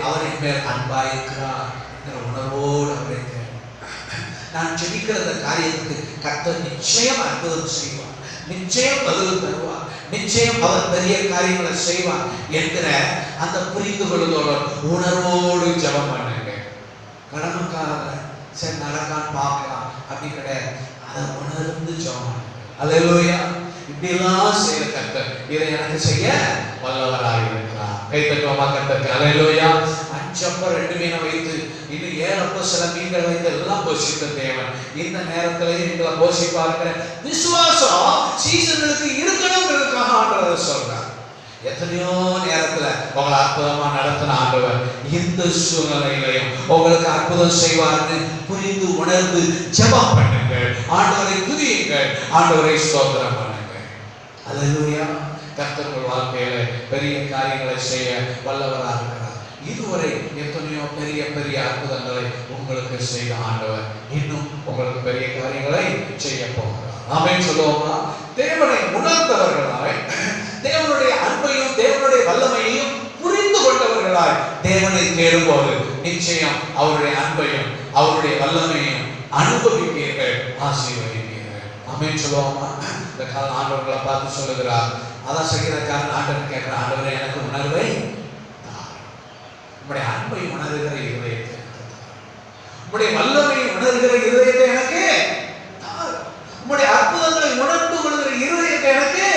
அவரின் மேல் அன்பாயிருக்கிறார் என்கிற உணர்வோடு அவரை தேட. நான் ஜெபிக்கிற அந்த காரியத்துக்கு கர்த்தர் நிச்சயம் அற்புதம் செய்வார், நிச்சயம் பதில் தருவார், நிச்சயம் அவர் பெரிய காரியங்களை செய்வார் என்கிற அந்த புரிந்து கொள்ளுதோட உணர்வோடு ஜெபம் பண்ணுங்க. கடமைக்காக சரி நடக்கான்னு பார்க்கலாம் அப்படி கிடையாது, அதை உணர்ந்து ஜெபம் பண்ணுங்க. அல்லேலூயா. இப்படியெல்லாம் செய்ய கர்த்தர் இதை எனக்கு செய்ய வல்லவராக இருக்கிறார். கை தட்டுவோமா கர்த்தருக்கு? அல்லேலூயா. 5 அப்பம் 2 மீனை வைத்து இன்னும் 7 அப்பம் சில மீன்கள் வைத்து எல்லாம் போஷித்த தேவன் இந்த நேரத்திலேயே எங்களை போஷிப்பாருங்கிற விசுவாசம் சீசர்களுக்கு இருக்கணுங்கிறதுக்காக ஆண்டவர் சொல்றார். எத்தனையோ நேரத்துல உங்களை அற்புதமா நடத்தின ஆண்டவர் இந்த சூழ்நிலையிலையும் உங்களுக்கு அற்புதம் செய்வார்னு புரிந்து உணர்ந்து ஜெபம் பண்ணுங்கள், ஆண்டவரை துதியுங்கள், ஆண்டவரை ஸ்தோத்திரம் பண்ணுங்கள். அல்லேலூயா. கர்த்தர் உங்கள் வாழ்க்கையில பெரிய காரியங்களை செய்ய வல்லவராக இருக்கிறார். இதுவரை எத்தனையோ பெரிய பெரிய அற்புதங்களை உங்களுக்கு செய்த ஆண்டவர் இன்னும் உங்களுக்கு பெரிய காரியங்களை செய்ய போகிறார். ஆமென் சொல்லுவோமா? தேவனை உணர்ந்தவர்களாய், தேவனுடைய அன்பையும் தேவனுடைய வல்லமையையும் புரிந்து கொண்டவர்களாய் தேவனை தேடும்போது நிச்சயம் அவருடைய அன்பையும் அவருடைய வல்லமையையும் அனுபவிப்பீர்கள், ஆசீர்வதிப்பீர்கள். ஆமென் சொல்லுவோமா? இந்த கால ஆண்டவர்களை பார்த்து சொல்லுகிறார், அதான் சங்கீதக்காரன் ஆண்டவர் கேட்கிற, ஆண்டவரே எனக்கு உணர்வை, உம்முடைய அன்பை உணர்கிற இருதயத்தை, உம்முடைய வல்லமையை உணர்கிற இருதயத்தை எனக்கு தாரும், உம்முடைய அற்புதங்களை உணர்ந்து கொள்கிற இருதயத்தை எனக்கு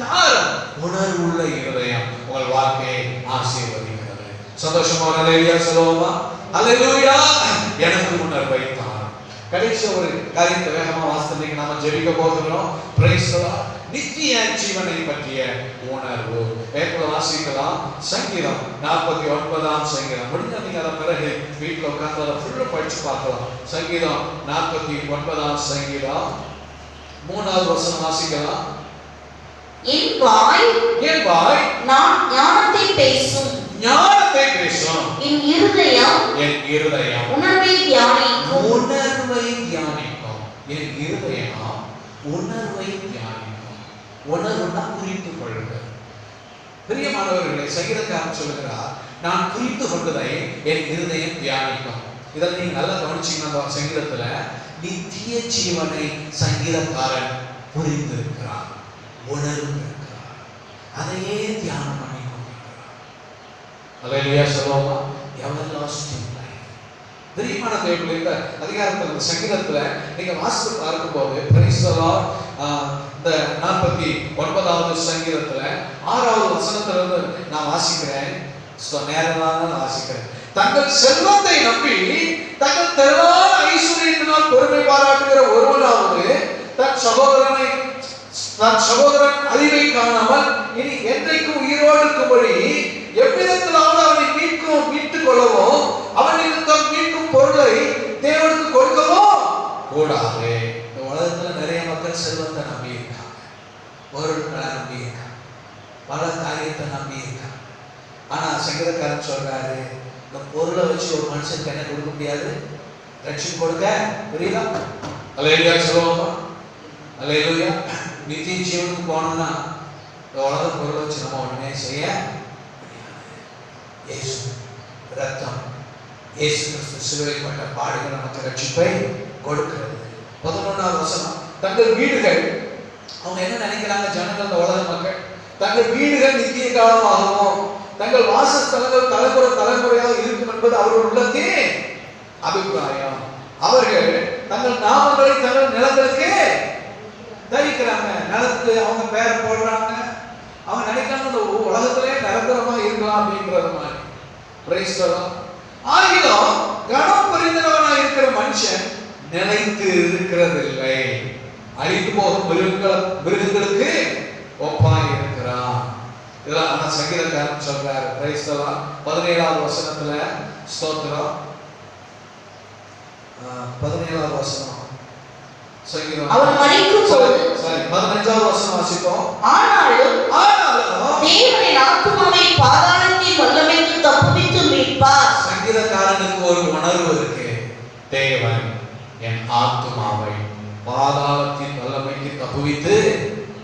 தாரும். உணர்வுள்ள இருதயம் உங்கள் வாழ்க்கையை ஆசீர்வதிக்கிறது. சந்தோஷமா அல்லேலூயா சொல்லுவோமா? அல்லேலூயா. எனக்கு உணர்வை தாரும். கடைசி ஒரு காரியத்தை வேகமா வாசித்தீங்க, நாம ஜெபிக்க போகிறோம். Praise the Lord. நித்திய ஜீவனை பற்றிய உணர்வு வேதத்துல வாசிக்கலாம். சங்கீதம் 49ஆம் சங்கீதம். முடிஞ்ச நீங்க அதை பிறகு வீட்டில் உட்கார்ந்து அதை ஃபுல்லா படிச்சு பார்க்கலாம். சங்கீதம் 49ஆம் சங்கீதம் 3வது வசனம் வாசிக்கலாம். என் வாய் நான் ஞானத்தை பேசும், என் இருதயம் உணர்வை தியானிக்கும். என் இருதயம் உணர்வை தியானிக்கும். உணர்வுனா புரிந்து கொள்ளுங்கள். பிரியமானவர்களே, சங்கீதக்காரன் சொல்லுகிறார், நான் புரிந்து கொண்டதை என் இருதயம் தியானிக்கும். இதை நீங்க நல்லா கவனிச்சீங்கன்னா சங்கீதத்துல நித்திய ஜீவனை சங்கீதக்காரன் புரிந்திருக்கிறார், உணர்ந்திருக்கிறார், அதையே தியானம் பண்ணி கொண்டிருக்கிறார். அல்லேலூயா சொல்லுவோமா? everlasting life. பிரியமான தேவர்களே, இந்த அதிகாரத்தில் சங்கீதத்துல நீங்க வாசித்து பார்க்கும்போது praise the Lord, இந்த 49வது சங்கீதத்துல 6வது வசனத்திலிருந்து நான் வாசிக்கிறேன். நேரமாக நான் வாசிக்கிறேன். தங்கள் செல்வத்தை நம்பி தங்கள் திரளான ஐஸ்வர்யத்தினால் பெருமை பாராட்டுகிற ஒருவனாவது தன் சகோதரன் அறிவை காணாமல் இனி என்றைக்கும் உயிரோடு இருக்கும்படி எவ்விதத்திலாவது அவனை மீட்டுக் கொள்ளவோ அவனுக்கு தம் மீட்கும் பொருளை தேவனுக்கு கொடுக்கவோ கூடாது. இந்த உலகத்துல நிறைய மக்கள் செல்வத்தை நம்பி இருக்காங்க, பொருட்களை நம்பி இருக்காங்க, பல காரியத்தை நம்பி இருக்காங்க. ஆனா சங்கீதக்காரன் சொல்றாரு, இந்த பொருளை வச்சு ஒரு மனுஷனுக்கு என்ன கொடுக்க முடியாது? ரட்சிப்பு கொடுக்க புரியுதா? அல்லேலூயா சொல்லுவோமா? அல்லேலூயா. நித்திய ஜீவனுக்கு போனோம்னா இந்த உலக பொருளை வச்சு நம்ம உடனே செய்ய இயேசு ரத்தம், இயேசு கிறிஸ்து சிலுவைப்பட்ட பாடுகள் நமக்கு ரட்சிப்பை கொடுக்கிறது. 11வது வசனம், தங்கள் வீடுகள், அவங்க என்ன நினைக்கிறாங்க ஜனங்கள், இந்த உலக மக்கள், தங்கள் வீடுகள் நித்திய காலமாகவும் தங்கள் வாசஸ்தலங்கள் தலைமுறையாக இருக்கும் என்பது அவர்கள் உள்ளத்தே அபிப்பிராயம். அவர்கள் தங்கள் நாமங்களை தங்கள் நிலங்களுக்கு தரிக்கிறாங்க, நிலத்துக்கு அவங்க பெயர் போடுறாங்க. அவங்க நினைக்கிறாங்க இந்த உலகத்திலே நிரந்தரமா இருக்கலாம் அப்படின்றது மாதிரி. Price the Lord. ஆகிலும் கனம் புரிந்தவனாக இருக்கிற மனுஷன் நிலைத்து இருக்கிறதில்லை, அழிந்து போகும் மிருகங்களுக்கு ஒப்பாய் இருக்கிறான். இதெல்லாம் ஆனா சங்கீதக்காரன் சொல்றாரு. Price the Lord. 17வது வசனத்துல ஸ்தோத்திரம், 17வது வசனம் சங்கீதம் அவர் மரிக்கும் போது, சரி 15வது வசனம் வாசிப்போம். ஆனாலும் தேவனின் ஆத்துமாவை பாதாளத்தின் வல்லமைக்கு தப்புவித்து மீட்பார். சங்கீதக்காரனுக்கு ஒரு உணர்வு இருக்கு, தேவன் என் ஆத்துமாவை பாதாளத்தின் வல்லமைக்கு தப்புவித்து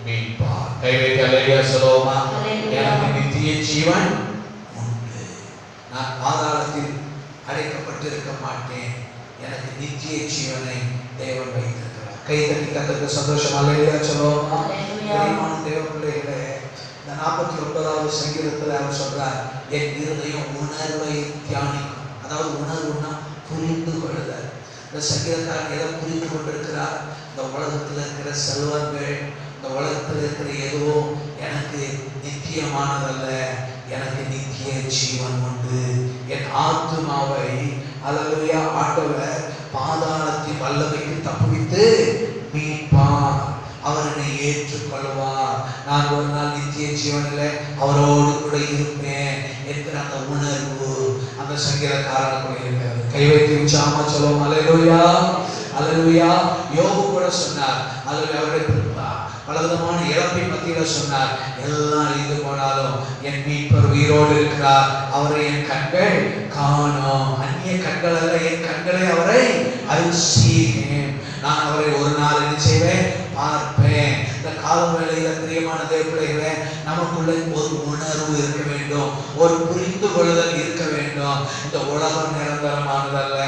மீட்பார். கைவைத்து அல்லேலூயா சொல்லுவோமா? எனக்கு நித்திய ஜீவன் உண்டு, நான் பாதாளத்தில் அடைக்கப்பட்டிருக்க மாட்டேன், எனக்கு நித்திய ஜீவனை தேவன் வைத்திருக்கிறார். கை தட்டி கர்த்தருக்கு சந்தோஷம். அல்லேலூயா சொல்லுவோமா? பிரியமான தேவ பிள்ளைகளே, இந்த 49வது சங்கீதத்தில் அவர் சொல்றார், என் இருதயம் உணர்வை தியானிக்கும். அதாவது உணர்வுன்னா புரிந்து கொள்ளுதல். இந்த சங்கீதக்காரன் எதை புரிந்து கொண்டிருக்கிறார்? இந்த உலகத்தில் இருக்கிற செல்வங்கள், இந்த உலகத்தில் இருக்கிற எதுவும் எனக்கு நித்தியமானதல்ல, எனக்கு நித்திய ஜீவன் உண்டு. என் ஆத்துமாவை அல்லேலூயா ஆண்டவர் பாதாளத்தின் வல்லமைக்கு தப்புவித்து மீட்பார், அவர் என்னை ஏற்றுக்கொள்வார், நான் ஒரு நாள் நித்திய ஜீவனில் அவரோடு கூட இருப்பேன் என்கிற அந்த உணர்வு அந்த சங்கீதக்காரனுக்குள்ள இருக்கிறது. கை வைத்து உச்சாமா சொல்லுவோம் அல்லேலூயா, அல்லேலூயா. யோபு கூட சொன்னார், அல்லேலூயா, அவருடைய பலவிதமான இழப்பின் மத்தியில சொன்னார், எல்லாம் அழிந்து போனாலும் என் மீட்பர் உயிரோடு இருக்கிறார், அவரை என் கண்கள் காணும், அந்நிய கண்கள் அல்ல, என் கண்களை அவரை அரிசியேன், நான் அவரை ஒரு நாள் என்ன செய்வேன்? பார்ப்பேன். இந்த கால வேளையில பிரியமான தேவ பிள்ளைகளே, நமக்குள்ள ஒரு உணர்வு இருக்க வேண்டும், ஒரு புரிந்து கொள்ளுதல் இருக்க வேண்டும். இந்த உலகம் நிரந்தரமானதல்ல,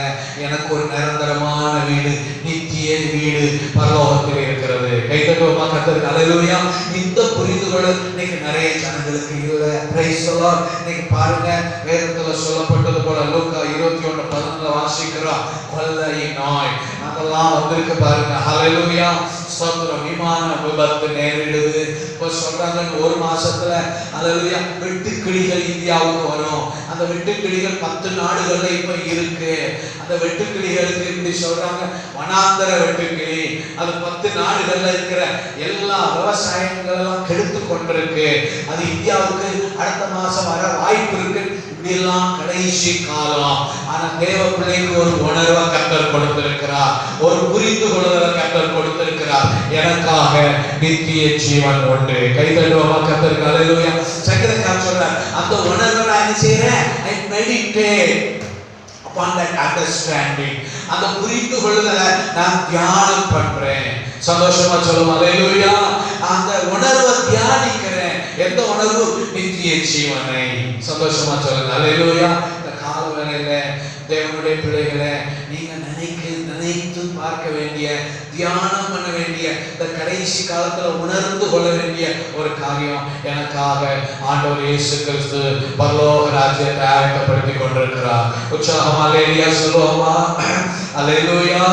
எனக்கு ஒரு நிரந்தரமான வீடு, நித்திய வீடு பரலோகத்தில் இருக்கிறது. கைத்தட்டுவோமா கர்த்தருக்கு அல்லேலூயா. இந்த புரிந்து கொள்ளுதல் இன்னைக்கு நிறைய ஜனங்களுக்கு இல்லை. Price the Lord. இன்னைக்கு பாருங்க, வேதத்துல சொல்லப்பட்டது போல லூக்கா 21:11 வாசிக்கிறோம், கொள்ளை நோய் அதெல்லாம் வந்திருக்கு பாருங்க. அல்லேலூயா, ஸ்தோத்திரம். விமான விபத்து நேரிடுது. இப்போ சொல்றாங்க ஒரு மாசத்துல அல்லேலூயா வெட்டுக்கிளிகள் இந்தியாவுக்கு வரும். அந்த வெட்டுக்கிளிகள் 10 நாடுகள்ல இப்ப இருக்கு. அந்த வெட்டுக்கிளிகளுக்கு இப்படி சொல்றாங்க, வனாந்தர வெட்டுக்கிளி. அது 10 நாடுகள்ல இருக்கிற எல்லா விவசாயங்கள் எல்லாம் கெடுத்து கொண்டிருக்கு. அது இந்தியாவுக்கு அடுத்த மாசம் வர வாய்ப்பு இருக்கு. இப்படி எல்லாம் கடைசி காலம். ஆனா தேவ பிள்ளைக்கு ஒரு உணர்வை கர்த்தர் கொடுத்திருக்கிறார், ஒரு புரிந்து கொள்ளுதலை கர்த்தர் கொடுத்திருக்கிறார். எனக்காக நித்திய ஜீவன் உண்டு. கைதட்டுவோமா கர்த்தருக்கு அல்லேலூயா. சங்கீதக்காரன் சொல்றார், அந்த உணர்வை நான் என்ன செய்றேன்? I meditate upon that understanding. அந்த புரிந்து கொள்ளுதலை நான் தியானம் பண்றேன். சந்தோஷமா சொல்லுவோம் அல்லேலூயா. அந்த உணர்வை தியானிக்கிறேன். எந்த உணர்வு? நித்திய ஜீவனை. சந்தோஷமா சொல்லுங்க அல்லேலூயா. இந்த கால வேளையில தேவனுடைய பிள்ளைகளை நீங்க நினைக்க நினைத்து பார்க்க வேண்டிய, தியானம் பண்ண வேண்டிய, இந்த கடைசி காலத்துல உணர்ந்து கொள்ள வேண்டிய ஒரு காரியம். எனக்காக ஆண்டவர் இயேசு கிறிஸ்து பரலோக ராஜ்யத்தை ஆயத்தப்படுத்தி கொண்டிருக்கிறார். உற்சாகமா அல்லேலூயா சொல்லுவோமா? அல்லேலூயா.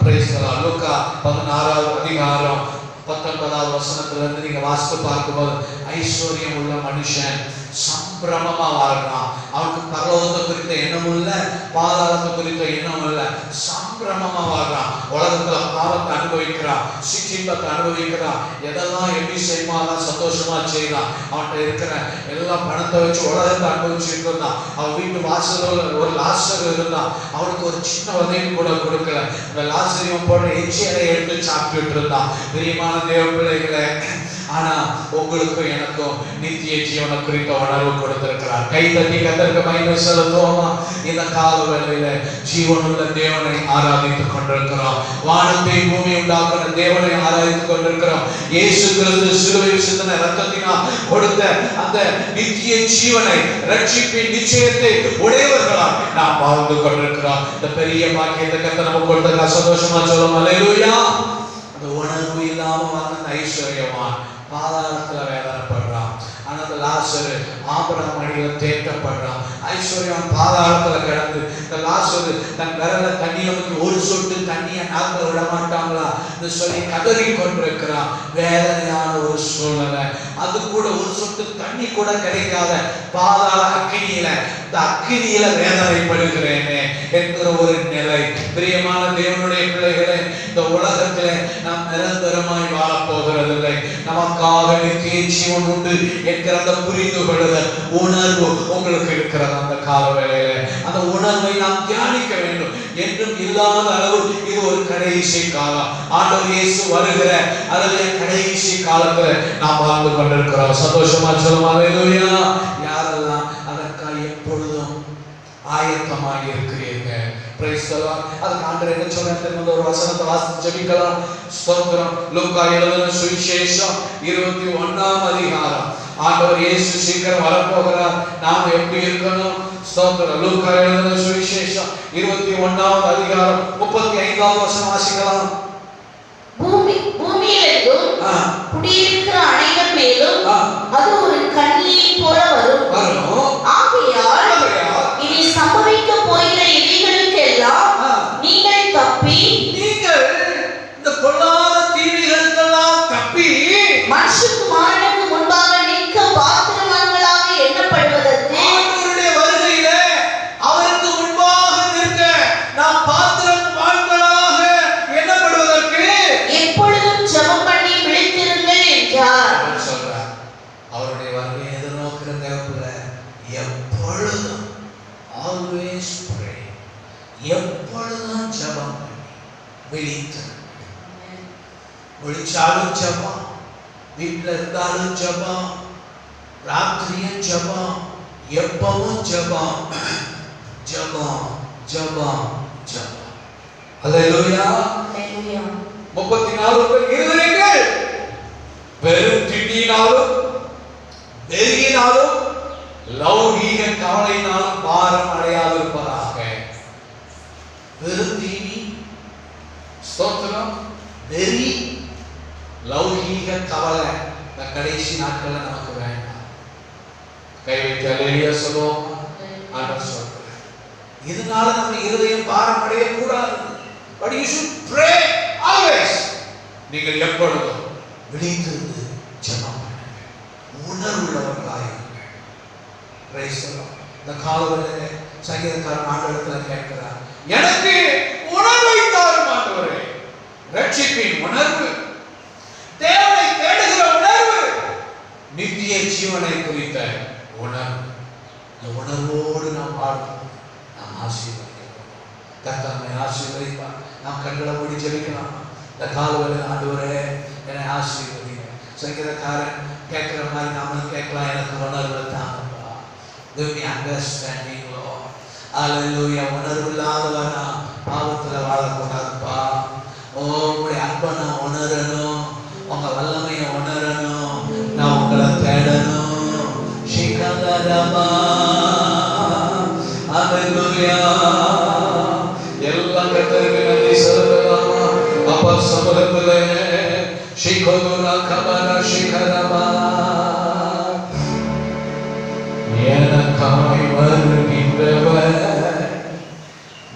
Price the Lord. லூக்கா 16வது அதிகாரம் 19வது வசனத்துல இருந்து நீங்க வாசித்து பார்க்கும்போது, ஐஸ்வர்யம் உள்ள மனுஷன் சம்பிரமமா வாழ்றான். அவனுக்கு பரலோகத்தை குறித்த எண்ணம் இல்ல, பாதாளத்தை குறித்த எண்ணம் இல்ல, சம்பிரமமா வாழ்றான். உலகத்துல பாவத்தை அனுபவிக்கிறான், சிற்றின்பத்தை அனுபவிக்கிறான், எதெல்லாம் எப்படி செய்யுமா அதான் சந்தோஷமா செய்யறான். அவன்கிட்ட இருக்கிற எல்லா பணத்தை வச்சு உலகத்தை அனுபவிச்சுட்டு இருந்தான். அவன் வீட்டு வாசல்ல ஒரு லாசர் இருந்தான். அவனுக்கு ஒரு சின்ன உதவி கூட கொடுக்கல. இந்த லாசரியம் போன்ற எச்சியலை எடுத்து சாப்பிட்டுட்டு இருந்தான். பிரியமான தேவ பிள்ளைகளே, ஆனா உங்களுக்கும் எனக்கும் நித்திய ஜீவனை குறித்த உணர்வு கொடுத்திருக்கிறார். கை தட்டி கர்த்தருக்கு மகிமை செலுத்துவோமா? இந்த கால வேளையில ஜீவனுள்ள தேவனை ஆராதித்துக் கொண்டிருக்கிறோம். வானத்தை பூமி உண்டாக்கின தேவனை ஆராதித்துக் கொண்டிருக்கிறோம். இயேசு கிறிஸ்து சிலுவையில் சிந்தின இரத்தத்தினால் கொடுத்த அந்த நித்திய ஜீவனை, ரட்சிப்பின் நிச்சயத்தை உடையவர்களால் நாம் வாழ்ந்து கொண்டிருக்கிறோம். இந்த பெரிய பாக்கியத்தை கர்த்தர் நமக்கு கொடுத்திருக்கிறார். சந்தோஷமா சொல்லுவோம் அல்லேலூயா. அந்த உணர்வு இல்லாம வாழ்ந்த ஐஸ்வர்யவான் பாதாளத்துல வேதனைப்படுறான். ஆனா அந்த லாசரு ஆபிரகாம் அடியில தேற்றப்படுறான். ஐஸ்வர்யவான் பாதாளத்துல கிடந்து, இந்த லாசரு தன் விரல தண்ணியில வந்து ஒரு சொட்டு தண்ணியை நாக்கில விட மாட்டாங்களா என்று சொல்லி கதறி கொண்டிருக்கிறான். வேதனையான ஒரு சூழ்நிலை. அது கூட ஒரு சொட்டு தண்ணி கூட கிடைக்காத பாதாள அக்கினியில, இந்த அக்கினியில வேதனைப்படுகிறேனே என்கிற ஒரு நிலை. பிரியமான தேவனுடைய பிள்ளைகளே, இந்த உலகத்திலே நாம் நிரந்தரமாய் வாழப்போகிறதில்லை. நமக்காக நித்திய ஜீவன் உண்டு என்கிற அந்த புரிந்து கொள்ளுதல் உணர்வு உங்களுக்கு இருக்கிறது. அந்த கால வேளையில அந்த உணர்வை நாம் தியானிக்க வேண்டும். என்றும் இல்லாத அளவு இது ஒரு கடைசி காலம். ஆண்டவர் இயேசு வருகிற அதே கடைசி காலத்துல நாம் வாழ்ந்து கொண்டிருக்கிறோம். சந்தோஷமா சொல்லுமா அல்லேலூயா. யாரெல்லாம் அதற்காக எப்பொழுதும் ஆயத்தமாக இருக்கிறீங்க? Price the Lord. அதுக்கு ஆண்டவர் என்ன சொல்றாரு? ஒரு வசனத்தை வாசித்து ஜெபிக்கலாம். ஸ்தோத்திரம். லூக்கா எழுதின சுவிசேஷம் 21ஆம் அதிகாரம். ஆண்டவர் இயேசு சீக்கிரம் வரப்போகிறார். நாம் எப்படி இருக்கணும்? ஸ்தோத்திரம். லூக்கா எழுதின சுவிசேஷம் 21ஆம் அதிகாரம் 35ஆம் வசனம் வாசிக்கலாம். பூமியிலும் குடியிருக்கிற அனைவர் மேலும் அது ஒரு கண்ணியை போல வரும். ஆகையால் இனி சம்பவிக்க போகிற இவைகளுக்கெல்லாம் நீங்கள் தப்பி, நீங்கள் இந்த பொல்லாத தீமைகளுக்கெல்லாம் தப்பி மனுஷகுமாரனுக்கு முன்பாக நிற்க பாத்திரவான்களாக எண்ணப்படுவதற்கு, ஆண்டவருடைய வருகையிலே அவருக்கு முன்பாக நிற்க நாம் பாத்திரவான்களாக எண்ணப்படுவதற்கு எப்பொழுதும் ஜெபம் பண்ணி விழித்திருங்கள் என்றார். சொல்றார். அவருடைய வருகையை எதிர்நோக்கிற தேவப்பிள்ளை எப்பொழுதும் always pray, எப்பொழுதும் ஜெபம் பண்ணி விழித்திருங்கள். விழிச்சாலும் ஜெபம், வீட்டில் இருந்தாலும் ஜெபம், ராத்திரியும் ஜெபம், எப்பவும் ஜெபம், ஜெபம் ஜெபம் ஜெபம். அல்லேலூயா. 34 இருதயங்கள் வெறும் திண்டினாலும் வெறியினாலும் லௌகீக கவலையினாலும் பாரம் அடையாது இருப்பதாக. வெறும் தீனி, ஸ்தோத்திரம், வெறி, லௌகீக கவலை இந்த கடைசி நாட்கள்ல நமக்கு வேண்டாம். கை வைத்து அல்லேலூயா சொல்லுவோம். ஆண்டவர் சொல்றார், இதனால நம்ம இருதயம் பாரம் அடைய கூடாது. But you should pray always. நீங்கள் எப்பொழுதும் விழித்திருந்து ஜெபம் பண்ணுங்க, உணர்வுள்ளவர்களாக இருங்க. Price the Lord. இந்த காலவெளியிலே சங்கீதக்காரன் ஆண்டவரிடத்தில் கேட்கிறார், எனக்கு உணர்வை தாரும் ஆண்டவரே. ரட்சிப்பின் உணர்வு, தேவனை தேடுகிற உணர்வு, நித்திய ஜீவனை குறித்த உணர்வு. இந்த உணர்வோடு நாம் வாழ்வோம், நாம் ஆசீர்வதிக்கிறோம். கர்த்தர் நம்மை ஆசீர்வதிப்பார். நாம் கண்களை மூடி ஜெபிக்கலாம். இந்த காலவெளியில் ஆண்டவரே என்னை ஆசீர்வதிங்க. சங்கீதக்காரன் கேட்கிற மாதிரி நாமளும் கேட்கலாம். எனக்கு உணர்வு தாங்கப்பா. Give me understanding, Lord. Hallelujah. உணர்வு இல்லாதவனா பாவத்தில் வாழக்கூடாதுப்பா. உங்களுடைய அன்பை நான் உணரணும், உங்க வல்லமையை உணரணும், நான் உங்களை தேடணும். ஷிகதரமா. Hallelujah. எல்லாம் கர்த்தருக்கு நன்றி சொல்லுங்க. ஷிகோதுரா கபரா ஷிகரபா எனக்காய் வருகின்றவர்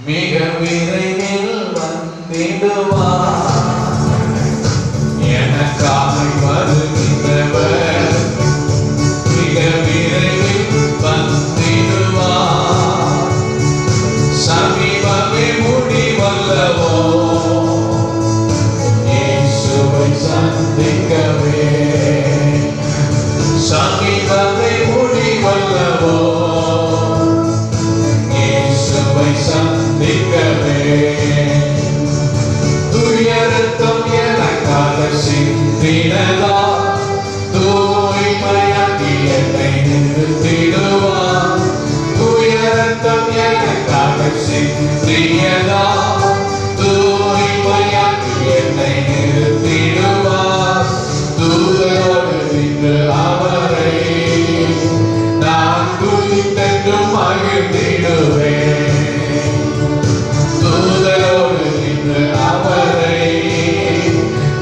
மிக விரைவில் வந்திடுவார். எனக்காய் வருகின்றவர் மிக விரைவில் வந்திடுவார். சமீபமே முடிவல்லவோ இயேசுவை சந்திக்கவே. சமீபமே முடிவல்லவோ இயேசுவை சந்திக்கவே. துயரத்தம் எனக்காக சிந்தினதா தூய்மையாக்கி என்னை நிறுத்திடுவார். துயரத்தம் எனக்காக சிந்தியதா தூய்மையாக்கி என்னை நிறுத்திடுவார். தூதரோடு நின்று அவரை நான் துதித்தென்றும் மகிழ்ந்திடுவேன். தூதரோடு நின்று அவரை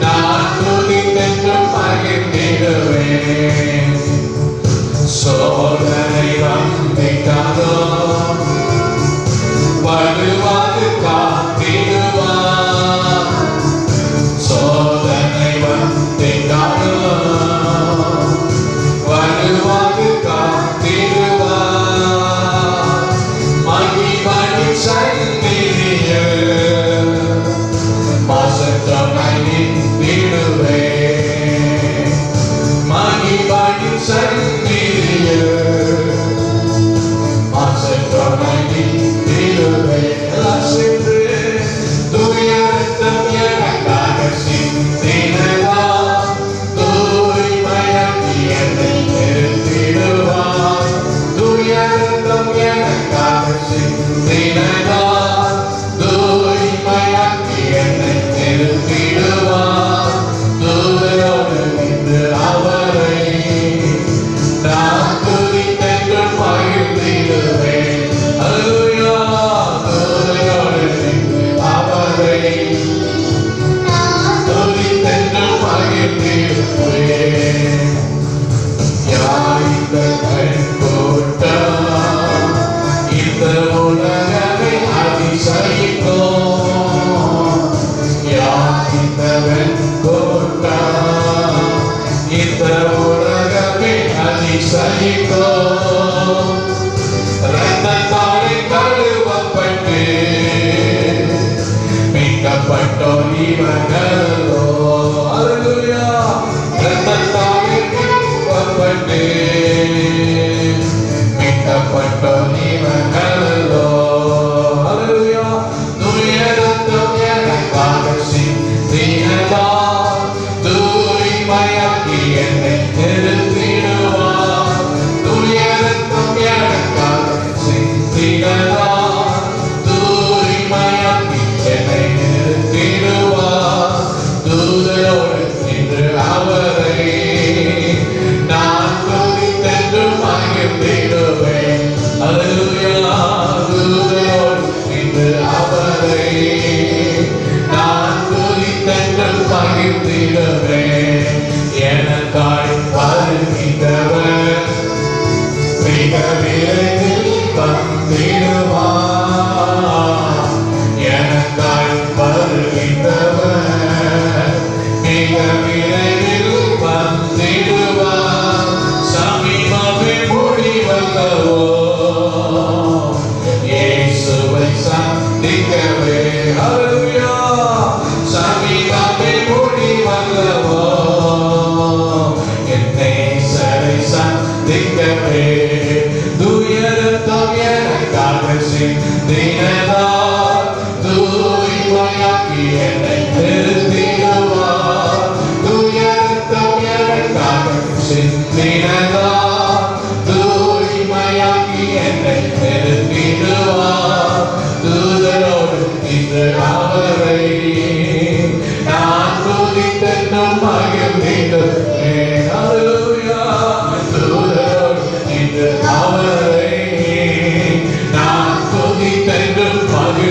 நான் துதித்தென்றும் மகிழ்ந்திடுவேன். சோதனை வந்திட்டாரோ வலுவாது காத்திடுவார். சோதனை வந்திட்டாரோ வலுவாது காத்திடுவார். மகிமணி சந்நிதியில் மாசற்றமாய் நின்றிடுவேன். மகிமணி சந்நிதியில் மாசற்றமாய் நின்றிடுவேன். எல்லாம் சென்று துயரத்தம் எனக்காக சிந்தினதா தூய்மையாக்கி என்னை நிறுத்திடுவார். துயரத்தம் எனக்காக சிந்தினதா தூய்மையாக்கி என்னை நிறுத்திடுவார். தூதரோடு நின்று அவரை நான் துதித்தென்றும் மகிழ்ந்திடுவேன். அல்லேலூயா. தூதரோடு நின்று அவரை துதித்தென்றும் மகிழ்ந்திடுவேன். யார் இந்த கூட்டம் இந்த உலகமே அதிசயிக்கும். யார் இந்த கூட்டம் இந்த உலகமே அதிசயிக்கும். இரத்தத்தாலே கழுவப்பட்டு மீட்கப்பட்டோர் இவர்களோ. அல்லேலூயா. இரத்தத்தாலே கழுவப்பட்டு மீட்கப்பட்டோர் இவர்களோ. அல்லேலூயா. துயரத்தம் எனக்காக சிந்தினதா தூய்மையாக்கி என்னை நிறுத்திடுவார். துயரத்தம் எனக்காக சிந்தினதா தூய்மையாக்கி என்னை நிறுத்திடுவார். தூதரோடு நின்று அவரை நான் துதித்தென்றும் மகிழ்ந்திடுவேன். அல்லேலூயா. தூதரோடு நின்று அவரை நான் துதித்தென்றும் மகிழ்ந்திடுவேன். எனக்காய் வருகின்றவர் மிக விரைவில் வந்திடுவார். எனக்காய் வருகின்றவர் மிக விரைவில் வந்திடுவார். சமீபமே முடிவல்லவோ இயேசுவை சந்திக்கவே. அல்லேலூயா. சமீபமே முடிவல்லவோ என் நேசரை சந்திக்கவே. துயரத்தம் எனக்காக சிந்தினதா தூய்மையாக்கி என்னை நிறுத்திடுவார். துயரத்தம் எனக்காக சிந்தினதா தூய்மையாக்கி என்னை நிறுத்திடுவார். தூதரோடு நின்று அவரை நான் துதித்தென்றும் மகிழ்ந்திடுவேன். அல்லேலூயா. தூதரோடு நின்று அவரை நான் துதித்தென்றும் மகிழ்ந்திடுவேன்.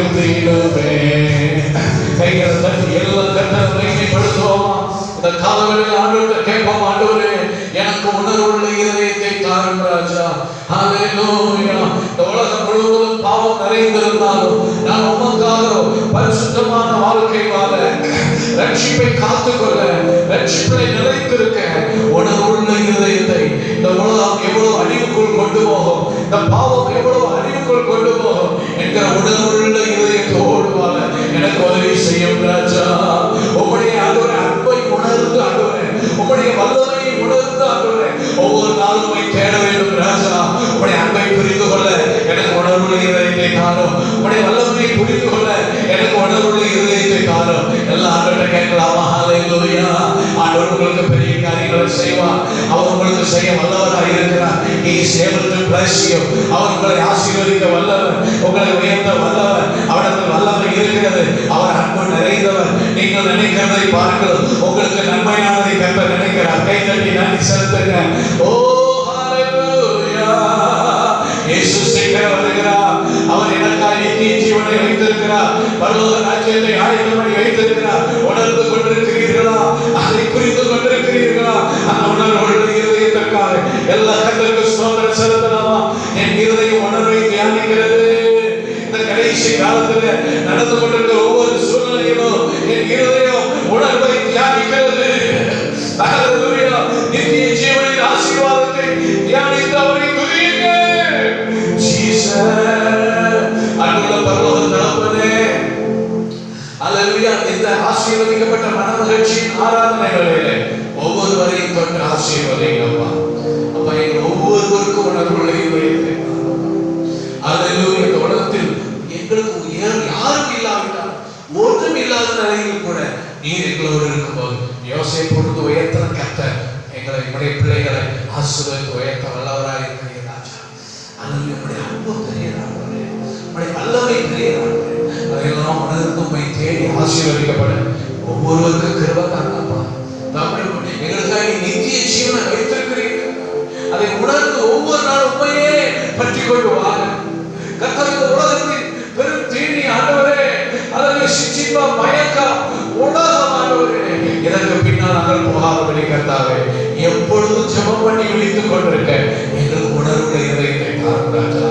காலங்களில் ஆண்டவர்கிட்ட கேட்போம், ஆண்டவரே எனக்கு உணர்வுள்ள இதயத்தை தாரும் ராஜா. ஹல்லேலூயா. இந்த உலகம் முழுவதும் பாவம் நிறைந்திருந்தாலும் நான் உமக்காக பரிசுத்தமான வாழ்க்கை வாழ, ரட்சிப்பை காத்துக்கொள்ள, ரட்சிப்பை நிலைத்திருக்க உணர்வுள்ள இதயத்தை, இந்த உலகம் எவ்வளவு அழிவுக்குள் கொண்டு போகும், இந்த பாவம் எவ்வளவு அழிவுக்குள் கொண்டு போகும் என்கிற உணர்வுள்ள இதயத்தோடு வாழ எனக்கு உதவி செய்யும் ராஜா. உம்முடைய ஆண்டவரே அன்பை உணர்ந்து, ஆண்டவரே உம்முடைய வல்லமையை உணர்ந்து, ஆண்டவரே ஒவ்வொரு நாளும் உம்மை தேட வேண்டும் ராஜா. உம்முடைய அன்பை புரிந்து கொள்ள எனக்கு உணர்வுள்ள இதயத்தை தாரும். உம்முடைய வல்லமையை புரிந்து கொள்ள எனக்கு உணர்வுள்ள இதயத்தை தாரும். எல்லா ஆண்டவரை கேட்கலாமா? ஹல்லேலூயா. ஆண்டவர் உங்களுக்கு பெரிய காரியங்களை செய்வார். அவர் உங்களுக்கு செய்ய வல்லவராக இருக்கிறார். He is able to bless you. அவர் உங்களை ஆசீர்வதிக்க வல்லவர், உங்களை உயர்த்த வல்லவர். அவரிடத்தில் வல்லமை இருக்கிறது. அவர் அன்பு நிறைந்தவர். நீங்கள் நினைக்கிறதை பார்க்கிறோம் உங்களுக்கு நன்மையானதை கர்த்தர் நினைக்கிறார். கை தட்டி நன்றி செலுத்துங்க. ஓ ஹல்லேலூயா. இயேசு சீக்கிரம் வருகிறார். அவர் எனக்காக நித்திய ஜீவனை வைத்திருக்கிறார். பரலோக ராஜ்யத்தை ஆயத்தம் பண்ணி வைத்திருக்கிறார். உணர்ந்து கொண்டிருக்கிறீர்களா? அதை புரிந்து கொண்டிருக்கிறீர்களா? அந்த உணர்வுள்ள இதயத்திற்காக எல்லா கர்த்தருக்கு ஸ்தோத்திரம் செலுத்தலாமா? என் இருதயம் உணர்வை தியானிக்கிறது. இந்த கடைசி காலத்துல நடந்து கொண்டிருக்கிற ஒவ்வொரு சூழ்நிலையிலும் என் இருதயம் உணர்வை தியானிக்கிறது. ஹல்லேலூயா. நித்திய ஜீவனின் ஆசீர்வாதத்தை தியானித்து அவரை துதியுங்க. ஜீசஸ் அன்புள்ள பரலோக தகப்பனே, ஹல்லேலூயா. இந்த ஆசீர்வதிக்கப்பட்ட மனமகிழ்ச்சியின் ஆராதனை வேளையிலே ஒவ்வொருவரையும் தொட்டு ஆசீர்வதிங்கப்பா. அப்பா, எங்கள் ஒவ்வொருவருக்கும் உணர்வுள்ள இதயத்தை, ஹல்லேலூயா. இந்த உலகத்தில் எங்களுக்கு யாரும் இல்லாவிட்டால், ஒன்றும் இல்லாத நிலையில் கூட நீர் எங்களோடு இருக்கும்போது யோசேப்பு பொழுது உயர்த்த கர்த்தர் எங்களை, நம்முடைய பிள்ளைகளை ஆசீர்வதித்து உயர்த்த வல்லவராக இருக்கிறீர் ராஜா. ஹல்லேலூயா. நம்முடைய அன்பு பெரியதாகவே, நம்முடைய வல்லமை பெரியதாகவே, அதையெல்லாம் உணர்ந்து உம்மை தேடி ஆசீர்வதிக்கப்பட ஒவ்வொருவருக்கும் கிருபை தாங்கப்பா. எங்களுக்காக நித்திய ஜீவனை வைத்திருக்கிறீர்கள். அதை உணர்ந்து ஒவ்வொரு நாளும் உண்மையே பற்றி கொண்டு வாங்க கர்த்தர். இந்த உலகத்தில் பெரும் தீனி ஆண்டவரே, அதனை சிச்சிப்பா மயக்கம் உலகம் ஆண்டவரே, இதற்கு பின்னால் நாங்கள் போகாதபடி கர்த்தாவே எப்பொழுதும் ஜெபம் பண்ணி விழித்துக் கொண்டிருக்க எங்களுக்கு உணர்வுள்ள இதயத்தை தாரும் ராஜா.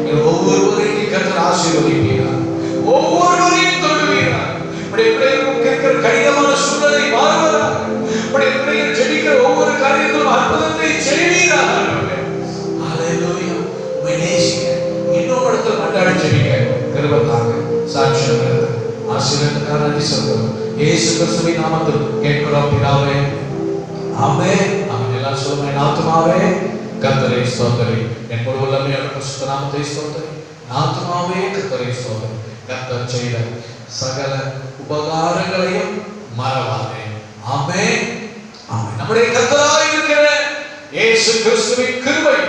எங்கள் ஒவ்வொருவரையும் கர்த்தர் ஆசீர்வதிப்பீர்கள், ஒவ்வொருவரையும் தொடுவீர்கள். கேட்கிற கடினமான சூழலை மாறுவதாக, பிள்ளைகள் ஜெபிக்கிற ஒவ்வொரு காரியத்திலும் அற்புதத்தை செய்வீராக. ஹல்லேலூயா. உம்மை நேசிக்க, இன்னொரு இடத்துல மன்றாடி ஜெபிக்க கிருபை தாங்க. சாட்சியம் ஆசீர்வாதத்துக்காக நன்றி சொல்கிறோம். இயேசு கிறிஸ்துவின் நாமத்தில் கேட்கிறோம் பிதாவே. ஆமென். ஆமென். எல்லாரும் சொல்லுங்க. என் ஆத்துமாவே கர்த்தரை ஸ்தோத்திரி, என் முழு உள்ளமையோட பரிசுத்த நாமத்தை ஸ்தோத்திரி. என் ஆத்துமாவே கர்த்தரை ஸ்தோத்திரி. கர்த்தர் செய்த சகல உபகாரங்களையும் மறவாதே. ஆமென். ஆமென். நம்முடைய கர்த்தராய் இருக்கிற இயேசு கிறிஸ்துவின் கிருபை,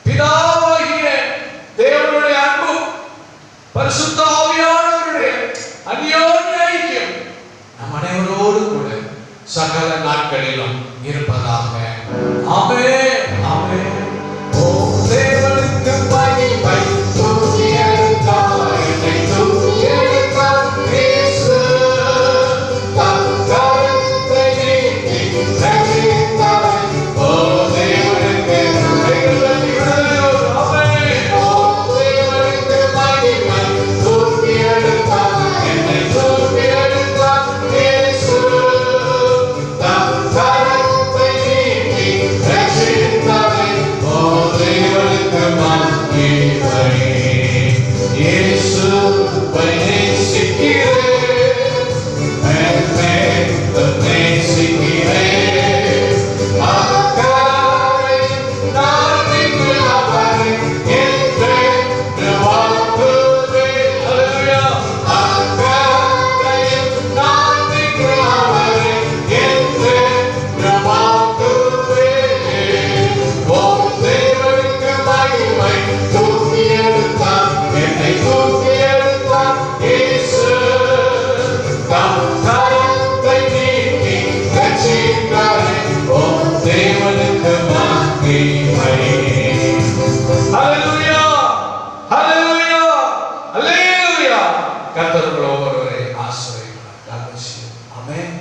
பிதாவாகிய தேவனுடைய அன்பு, பரிசுத்த ஆவியானவருடைய அந்யோன்ய ஐக்கியம் நம் அனைவரோடு கூட சகல நாட்களிலும் இருப்பதாக. ஆமென். ஆமென். ஓ தேவனுக்கு மகிமை, துதி எடுத்தார், என்னை துதி எடுத்தார் இயேசு. தம் கரத்தை நீட்டி ரட்சித்தார். ஓ தேவனுக்கு ஆமென். ஓ தேவனுக்கு மகிமை, துதி எடுத்தார், என்னை துதி எடுத்தார் இயேசு. தம் கரத்தை நீட்டி ரட்சித்தார். ஓ தேவனுக்கு மகிமை. இயேசு கர்த்தர் ஒவ்வொருவரை ஆசீர்வதிப்பார். ஆமென்.